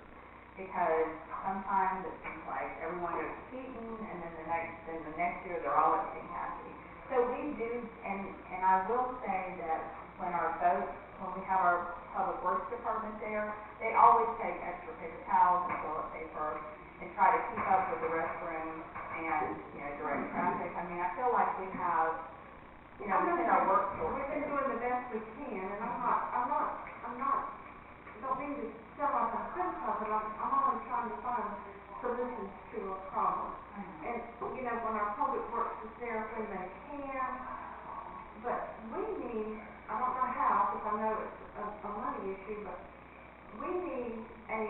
because sometimes it seems like everyone goes to Keaton, and then the next year they're all at St. Cassidy. So we do, and I will say that when we have our public works department there, they always take extra paper towels and toilet paper and try to keep up with the restrooms and, direct traffic. I mean, I feel like we have, within our workforce. We've been doing the best we can, and I'm not, don't mean to sound like I'm criticizing, I'm always trying to find solutions to a problem. And, when our public works is there when they can, but we need, I don't know how, because I know it's a money issue, but we need a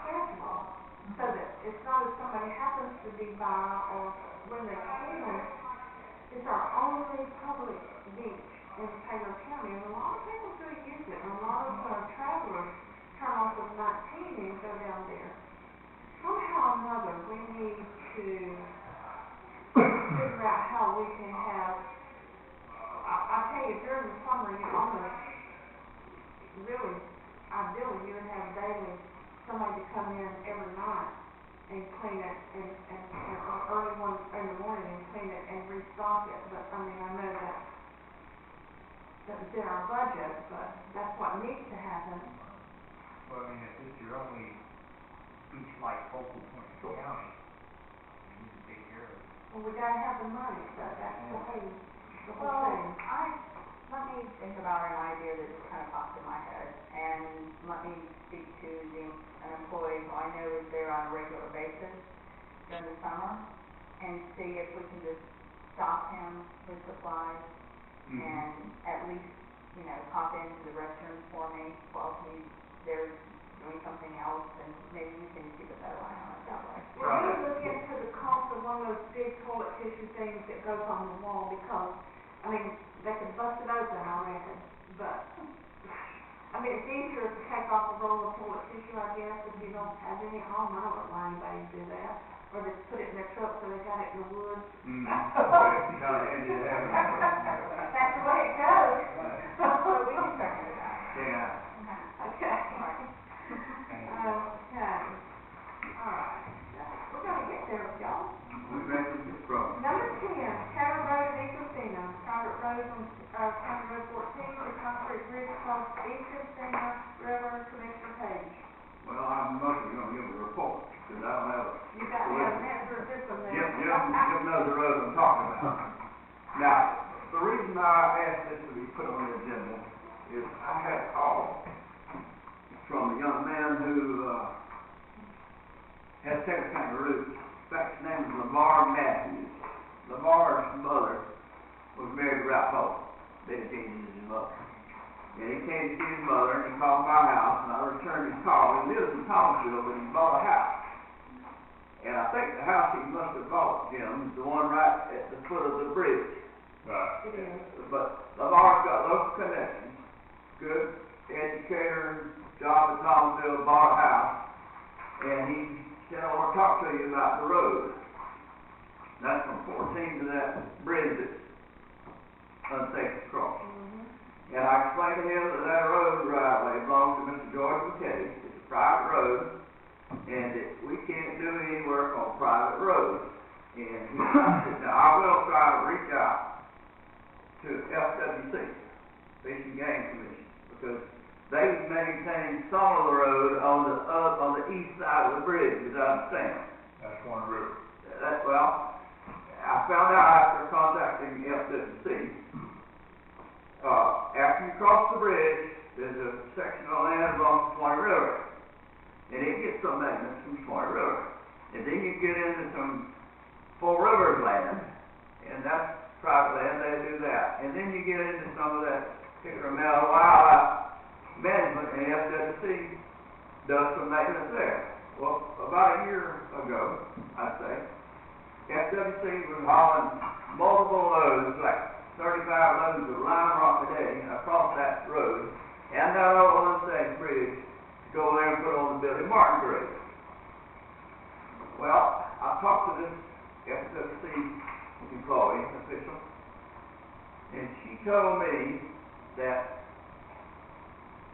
schedule so that it's not if somebody happens to be by or when they can. It's our only public beach in Taylor County, and a lot of people do use it, and a lot of travelers turn off of 19 and go down there. Somehow or another, we need to figure out how we can have, I tell you, during the summer, you almost, really, ideally, you would have daily somebody to come in every night and clean it, or early one in the morning and clean it and restock it. But, I mean, I know that that's in our budget, but that's what needs to happen. Well, I mean, if it's your only beach-like focal point in the county, you need to take care of it. Well, we gotta have the money, so that's the whole thing. Let me think about an idea that just kind of popped in my head, and let me speak to an employee who I know is there on a regular basis during the summer, and see if we can just stock him with supplies, and at least, pop into the restroom for me while they're doing something else, and maybe we can keep a better eye on it that way. Well, we look into the cost of one of those big toilet tissue things that goes on the wall, because, I mean, they could bust it open, I reckon, but, I mean, it's easier to take off a roll of toilet tissue, I guess, if you don't have any at home. I don't know why anybody do that, or they put it in their truck so they got it in the woods. Kind of ended it having. That's the way it goes. So we can check into that. Yeah. Okay. All right. Okay. All right. We're gonna get there with y'all. We mentioned this problem. Number 10, Taylor Road at Encina, private road on, County Road 14, the concrete bridge across Encina River, Commissioner Page. Well, I'm mostly gonna give a report, because I don't have a. You got to have an answer to this one there. Jim knows the road I'm talking about. Now, the reason I asked this to be put on the agenda is I had a call from a young man who, has Taylor County roots. In fact, his name is Lamar Matthews. Lamar's mother was married to Ralph Holt. Dedicated to his mother. And he came to see his mother, and he called my house, and I returned his call. He lives in Thomasville, but he bought a house. And I think the house he must have bought, Jim, is the one right at the foot of the bridge. Right. It is. But Lamar's got local connections, good educator, job at Thomasville, bought a house, and he said, I want to talk to you about the road. That's from 14 to that bridge that's unsafe to cross. And I explained to him that road right away belongs to Mr. George McKay. It's a private road, and that we can't do any work on private roads. And he said, now I will try to reach out to FWC, Fish and Game Commission, because they maintain some of the road on the east side of the bridge, as I understand. That's one river. Well, I found out after contacting FWC, after you cross the bridge, there's a section of land along the Swanee River, and it gets some maintenance from Swanee River. And then you get into some Four Rivers land, and that's private land, they do that. And then you get into some of that particular wildlife management, and FWC does some maintenance there. Well, about a year ago, I'd say, FWC was hauling multiple loads, like 35 loads of lime rock a day across that road, and that old unsafe bridge to go there and put on the Billy Martin Bridge. Well, I talked to this FWC employee, official, and she told me that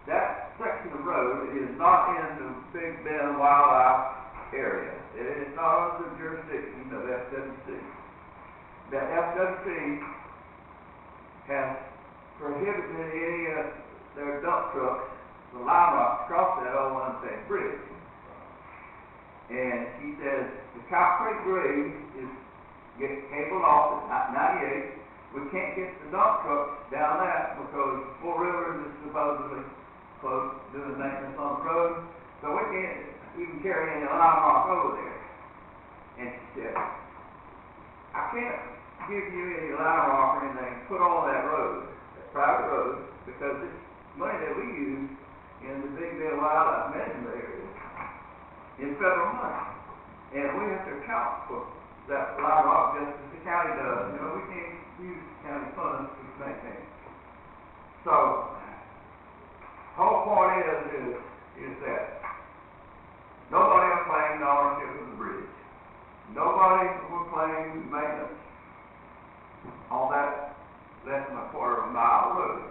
that section of road is not in the Big Bend Wildlife area. It is not under the jurisdiction of FWC. The FWC has prohibited any of their dump trucks, the lime rock, cross that old unsafe bridge. And he says the Cow Creek grade is cabled off at 98. We can't get the dump trucks down that because Four Rivers is supposedly close doing maintenance on the road, so we can't even carry any lime rock over there. And she said, I can't give you any lime rock or anything to put on that road, that private road, because it's money that we use in the Big Bend Wildlife Management area is federal money. And we have to account for that lime rock just as the county does. You know, we can't use county funds to maintain. So, whole point is that nobody will claim the ownership of the bridge. Nobody will claim maintenance on that less than a quarter of a mile road.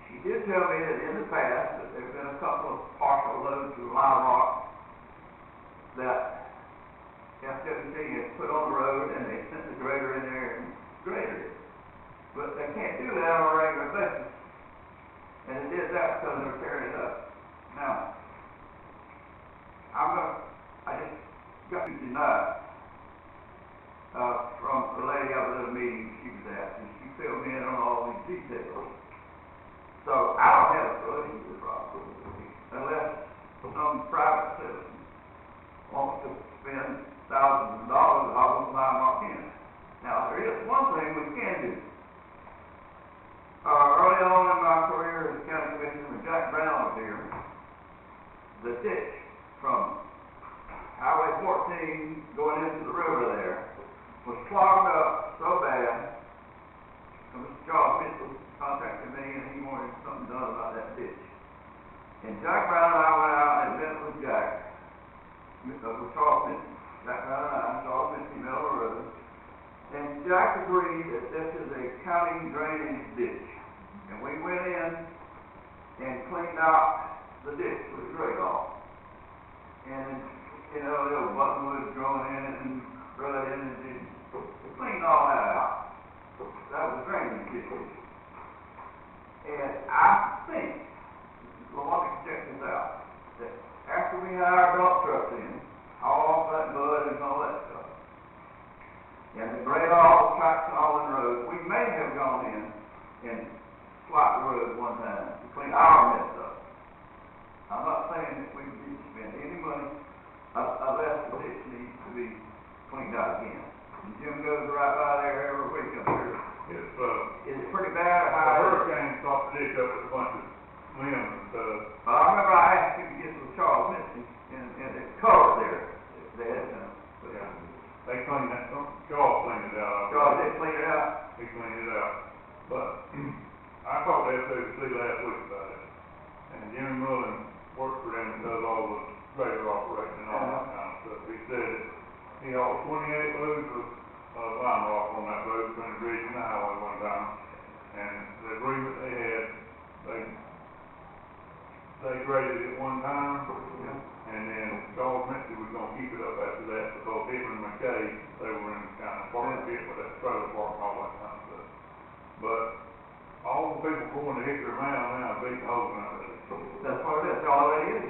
She did tell me that in the past that there have been a couple of partial loads of lime rock that FWC has put on the road, and they sent the grader in there and graded it. But they can't do that on a regular basis. And it did that because they were tearing it up. Now, I just got to deny from the lady out at the meeting she was at, and she filled me in on all these details. So I don't have a solution to the problem unless some private citizen wants to spend thousands of dollars hauling lime rock in. Now, there is one thing we can do. Early on in my career as county commissioner, when Jack Brown was here, the ditch from Highway 14 going into the river there was clogged up so bad. So Mr. Charles Mitchell contacted me and he wanted something done about that ditch. And Jack Brown and I went out and met with Jack, with Charles Mitchell. Jack Brown and I, Charles Mitchell, Miller Road. And Jack agreed that this is a county drainage ditch. And we went in and cleaned out the ditch with a grate off. And, you know, there was buttonwood growing in it and rut in it. And we cleaned all that out. That was a drainage ditch. And I think, well, let me check this out, that after we had our dump trucks in, haul off that mud and all that stuff, and the grade all the tracks and all in the road, we may have gone in and swiped the road one time to clean our mess up. I'm not saying that we didn't spend any money unless the ditch needs to be cleaned out again. And Jim goes right by there every week up here. Is it pretty bad or The how? hurricane stopped the ditch up with a bunch of limbs and stuff. Well, I remember I asked you to get with Charles Mitchell and it's covered there. They had some. Yeah. They cleaned that, Charles cleaned it out. Charles did clean it out. He cleaned it out. But I talked to FWC last week about it. And Jimmy Mullen works for them and does all the grader operation and all that kind of stuff. He said he hauled 28 loads of lime rock on that road between the bridge and the highway one time. And the agreement they had, they graded it one time. And then Charles Mitchell was gonna keep it up after that because him and McKay, they were in kind of partnership with that trailer park and all that kind of stuff. But all the people going to Hickory Mound now beating holes in it. That's what it is. That's all it is.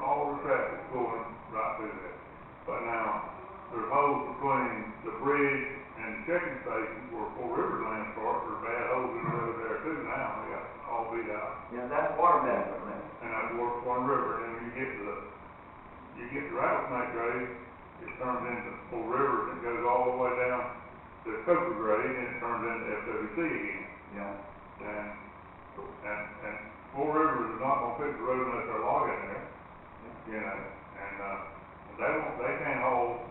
All the traffic's going right through there. But now, there's holes between the bridge and the checking station where Four Rivers Land starts. There's bad holes in the road there too now. They got all beat out. Yeah, that's water management land. And that's one river. And when you get to Rattlesnake Grade, it turns into Four Rivers and goes all the way down to Coker Grade and it turns into FWC again. Yeah. And Four Rivers is not gonna fix the road unless they're logging there, you know, and, they can't haul,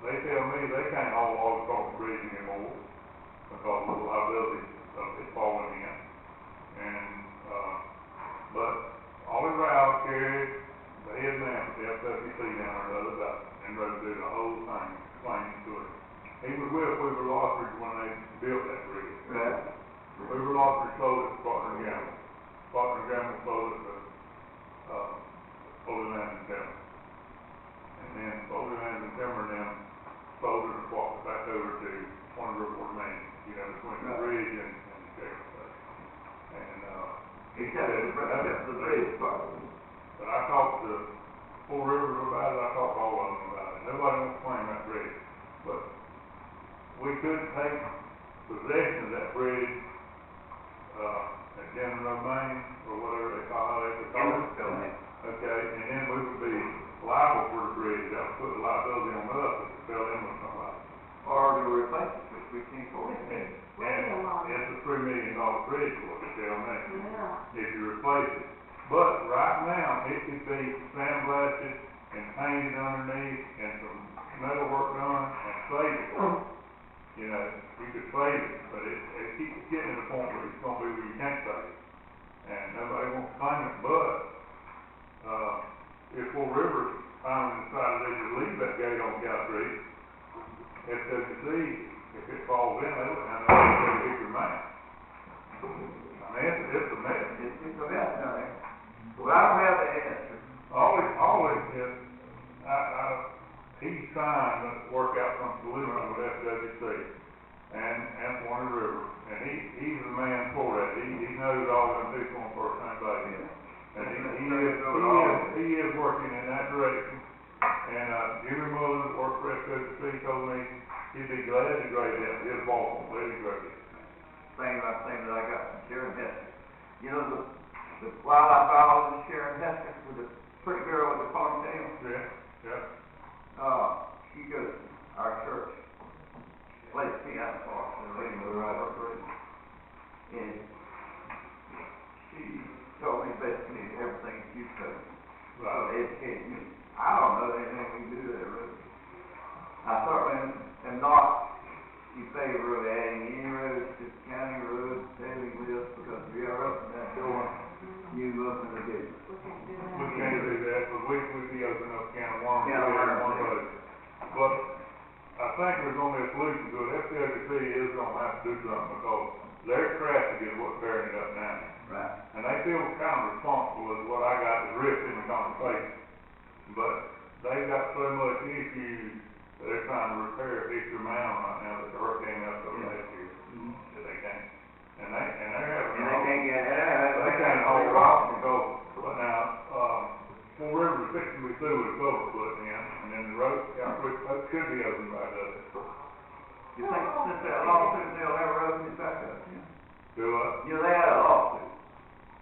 they tell me they can't haul logs across the bridge anymore because of the liability of it falling in. And, but Ollie Rouse carried the head man with the FWC down there the other day and rode through the whole thing, explaining to him. He was with Weaver Lockridge when they built that bridge. Right. Weaver Lockridge sold it to Procter & Gamble. Faulkner Gamble sold it to, Holy Land and Timber. And then Holy Land and Timber then sold it and walked it back over to one of the Riverport Main, you know, between the bridge and the sheriff's place. And, Except the bridge part. but I talked to Four Rivers about it, I talked to all of them about it. Nobody wants to claim that bridge. But we could take possession of that bridge, at General Domain, or whatever they call it. Okay, and then we would be liable for the bridge. That would put the liability on us if it fell in with somebody. Or to replace it, which we can't afford. And it's a $3 million bridge, what they tell me, Yeah. if you replace it. But right now, it could be sandblasted and painted underneath and some metal work done and save it. You know, you could save it, but it keeps getting to the point where it's gonna be where you can't save it. And nobody wants to claim it, but, if Four Rivers finally decided they should leave that gate on Cow Creek, FWC, if it falls in, they would have to hit your man. I mean, it's a mess. It's a mess down there. Well, I don't have the answer. All it is, he's trying to work out some solution with FWC and Warner River, and he's the man for that. He knows all them people on first name basis. And he is working in that direction. And, Jimmy Mullins, worked for FWC, told me he'd be glad to grade that, his boss won't let him grade it. Same that I got from Sharon Hester. You know, the wildlife biologist Sharon Hester, with the pretty girl with the ponytail? Yeah. She goes to our church, plays piano for us, and reading with Robert Green. And she told me basically everything you said, to educate me. I don't know anything we can do there, really. I certainly am not in favor of adding any roads to county roads, daily list, because we are up in that door, you up in the business. We can't do that, but we'd be opening up a can of worms. Can of worms, One yeah. road. But I think there's gonna be a solution to it. FWC is gonna have to do something because their traffic is what's bearing it up now. Right. And they feel kind of responsible is what I got to rift in the conversation. But they've got so much issues, they're trying to repair Victor Mound right now that the hurricane up over next year. That they can't. And they're having. And they can't get there. They can't hold off because, but now, Four Rivers is fixing to be through with a culvert put in, and then the road, could be opened back up. You think since that lawsuit, they'll ever open it back up? Do what? You know, they had a lawsuit,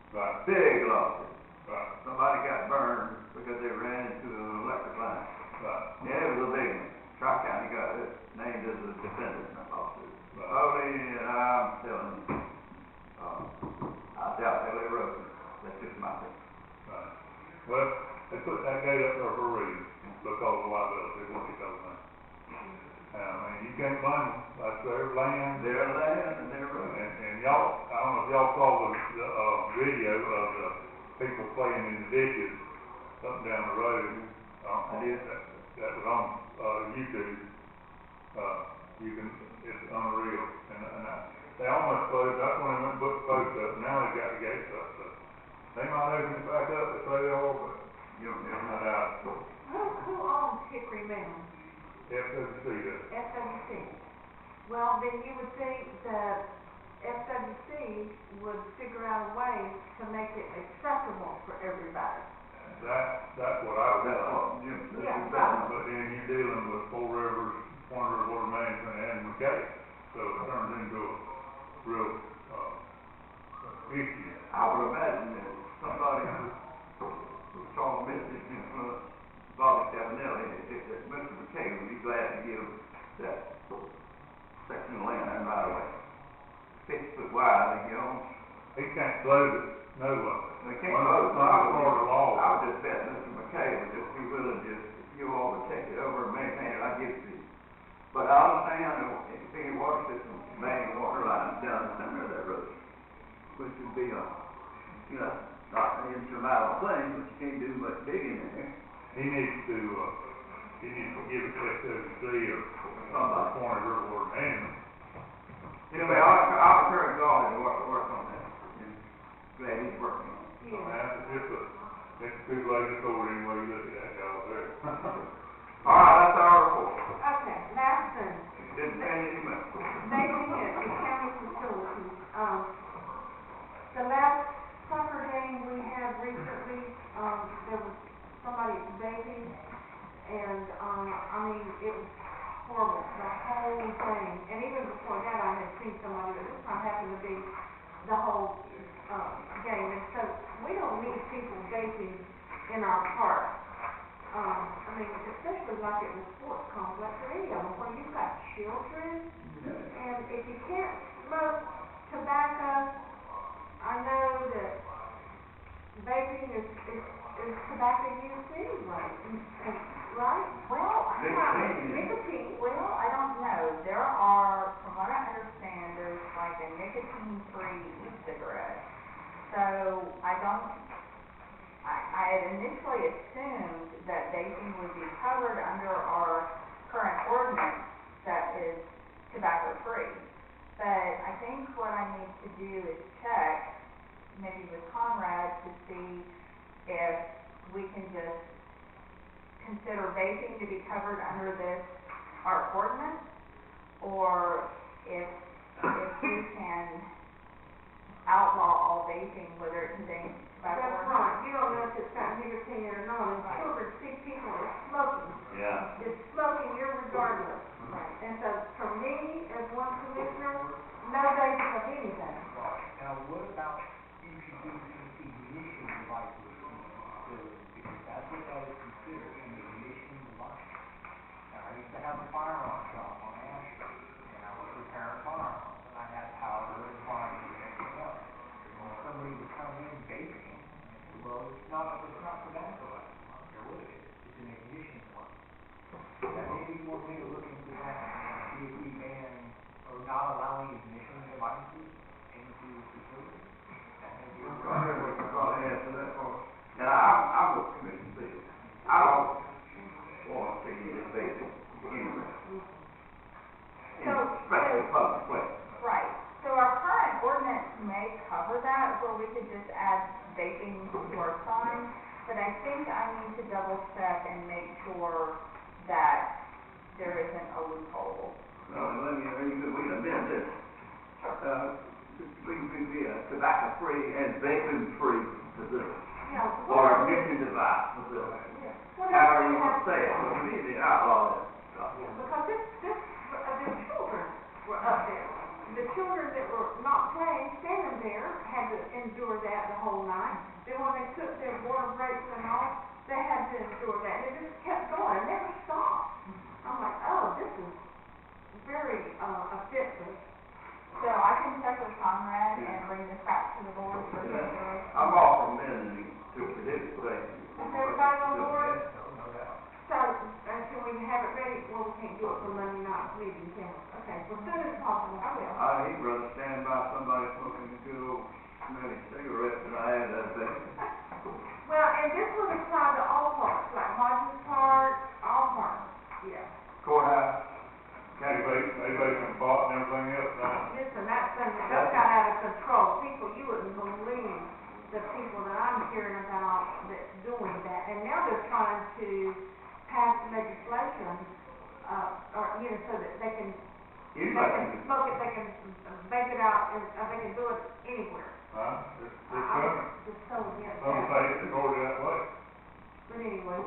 Right, big lawsuit. right, Somebody got burned because they ran into an electric line. right. Yeah, it was a big one. Tri-County got it named as a defendant in that lawsuit. Right. Only, I'm telling you, I doubt they'll ever open it. That's just my thing. Right. Well, they put that gate up there for a reason, because of liability, is what he told me. I mean, you can't blame them, that's their land. Their land and their road. And y'all, I don't know if y'all saw the video of the people playing in the ditches up and down the road. I did. That was on, YouTube. It's unreal. And they almost closed, that's when they went and put the post up, now they've got the gates up, so. They might open it back up, they say they are, but you're not out. Who owns Hickory Mound? FWC does. FWC. Well, then you would think that FWC would figure out a way to make it accessible for everybody. That's what I would That's say. what Jim said. Yeah, right. But then you're dealing with Four Rivers, Warner River Water Management, and McKay, so it turns into a real, issue. I would imagine that somebody who's strong business influence, Bobby Cavanelli, if that Mr. McKay would be glad to give that section of land there right away. 6 foot wide, I think he owns. He can't close it, no one. They can't close it. Under Florida law. I would just bet Mr. McKay would just be willing to, if you all would take it over and maintain it, I'd give it to you. But I understand that if any water system, main water lines down the center of that road, which would be a, you know, not an insurmountable thing, but you can't do much digging in there. He needs to give it to FWC or Somebody. Warner River Water Management. Anyway, I'll encourage all to work on that. And glad he's working and even before that, I had seen somebody, but this time happened to be the whole, game, and so we don't need people vaping in our parks. I mean, especially like at the sports complex or any of them, where you've got children, and if you can't smoke tobacco, I know that vaping is tobacco use anyway, and, right? Well, Nicotine. well, I don't know. There are, from what I understand, there's like a nicotine-free e-cigarette. So I had initially assumed that vaping would be covered under our current ordinance that is tobacco-free. But I think what I need to do is check, maybe with Conrad, to see if we can just consider vaping to be covered under this, our ordinance, or if we can outlaw all vaping, whether it contains tobacco or That's not. right, you don't know if it's got nicotine in it or not, and Right. children see people are smoking, Yeah. it's smoking irregardless. Right. And so, for me, as one commissioner, no vaping of anything. Right. Now, what about introducing ignition devices into the facility? Because that's what that is considered, an ignition device. Now, I used to have a firearm shop on Asher, and I was repairing firearms, and I had powder and varnish and everything else. And when somebody would come in vaping, I said, well, it's not tobacco. I don't care what it is, it's an ignition device. That may be one way to look into that, and see if we ban or not allowing ignition devices into the facility. That may be a Go ahead, go ahead, answer that for us. Now, I'm with Commissioner Bill. I don't want to see this vaping anywhere. Especially public places. Right. So our current ordinance may cover that, where we could just add vaping to our sign, but I think I need to double check and make sure that there isn't a loophole. No, let me we can amend this. We can be a tobacco-free and vaping-free facility, Yeah. or ignition device facility. However you want to say it, but we need to outlaw that stuff. Because the children were up there. The children that were not playing, standing there, had to endure that the whole night. Then when they took their water breaks and all, they had to endure that. And it just kept going, it never stopped. I'm like, oh, this is very, offensive. So I can check with Conrad and bring this back to the board for consideration. I'm all for amending to this place. Is everybody on board? no doubt. So, can we have it ready? Well, we can't do it for Monday night meeting, can we? Okay, well, as soon as possible, I will. I'd hate rather stand by somebody smoking the good old smelly cigarette that I had that day. Well, and this would apply to all parks, like Hodges Park, all parks, yeah. Courthouse. They vape in the pot and everything else, right? Listen, that got out of control. People, you wouldn't believe the people that I'm hearing about that's doing that. And now they're trying to pass legislation, or, so that they can smoke it, they can bake it out, and they can do it anywhere. Huh? It's I coming. was just so against Some that. states are going that way. But anyway,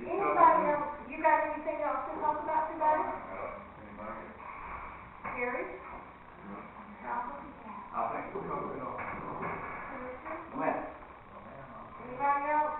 anybody else, you got anything else to talk about today? Gary? Council? I think we're covered it all. Commissioner? Well, Anybody else?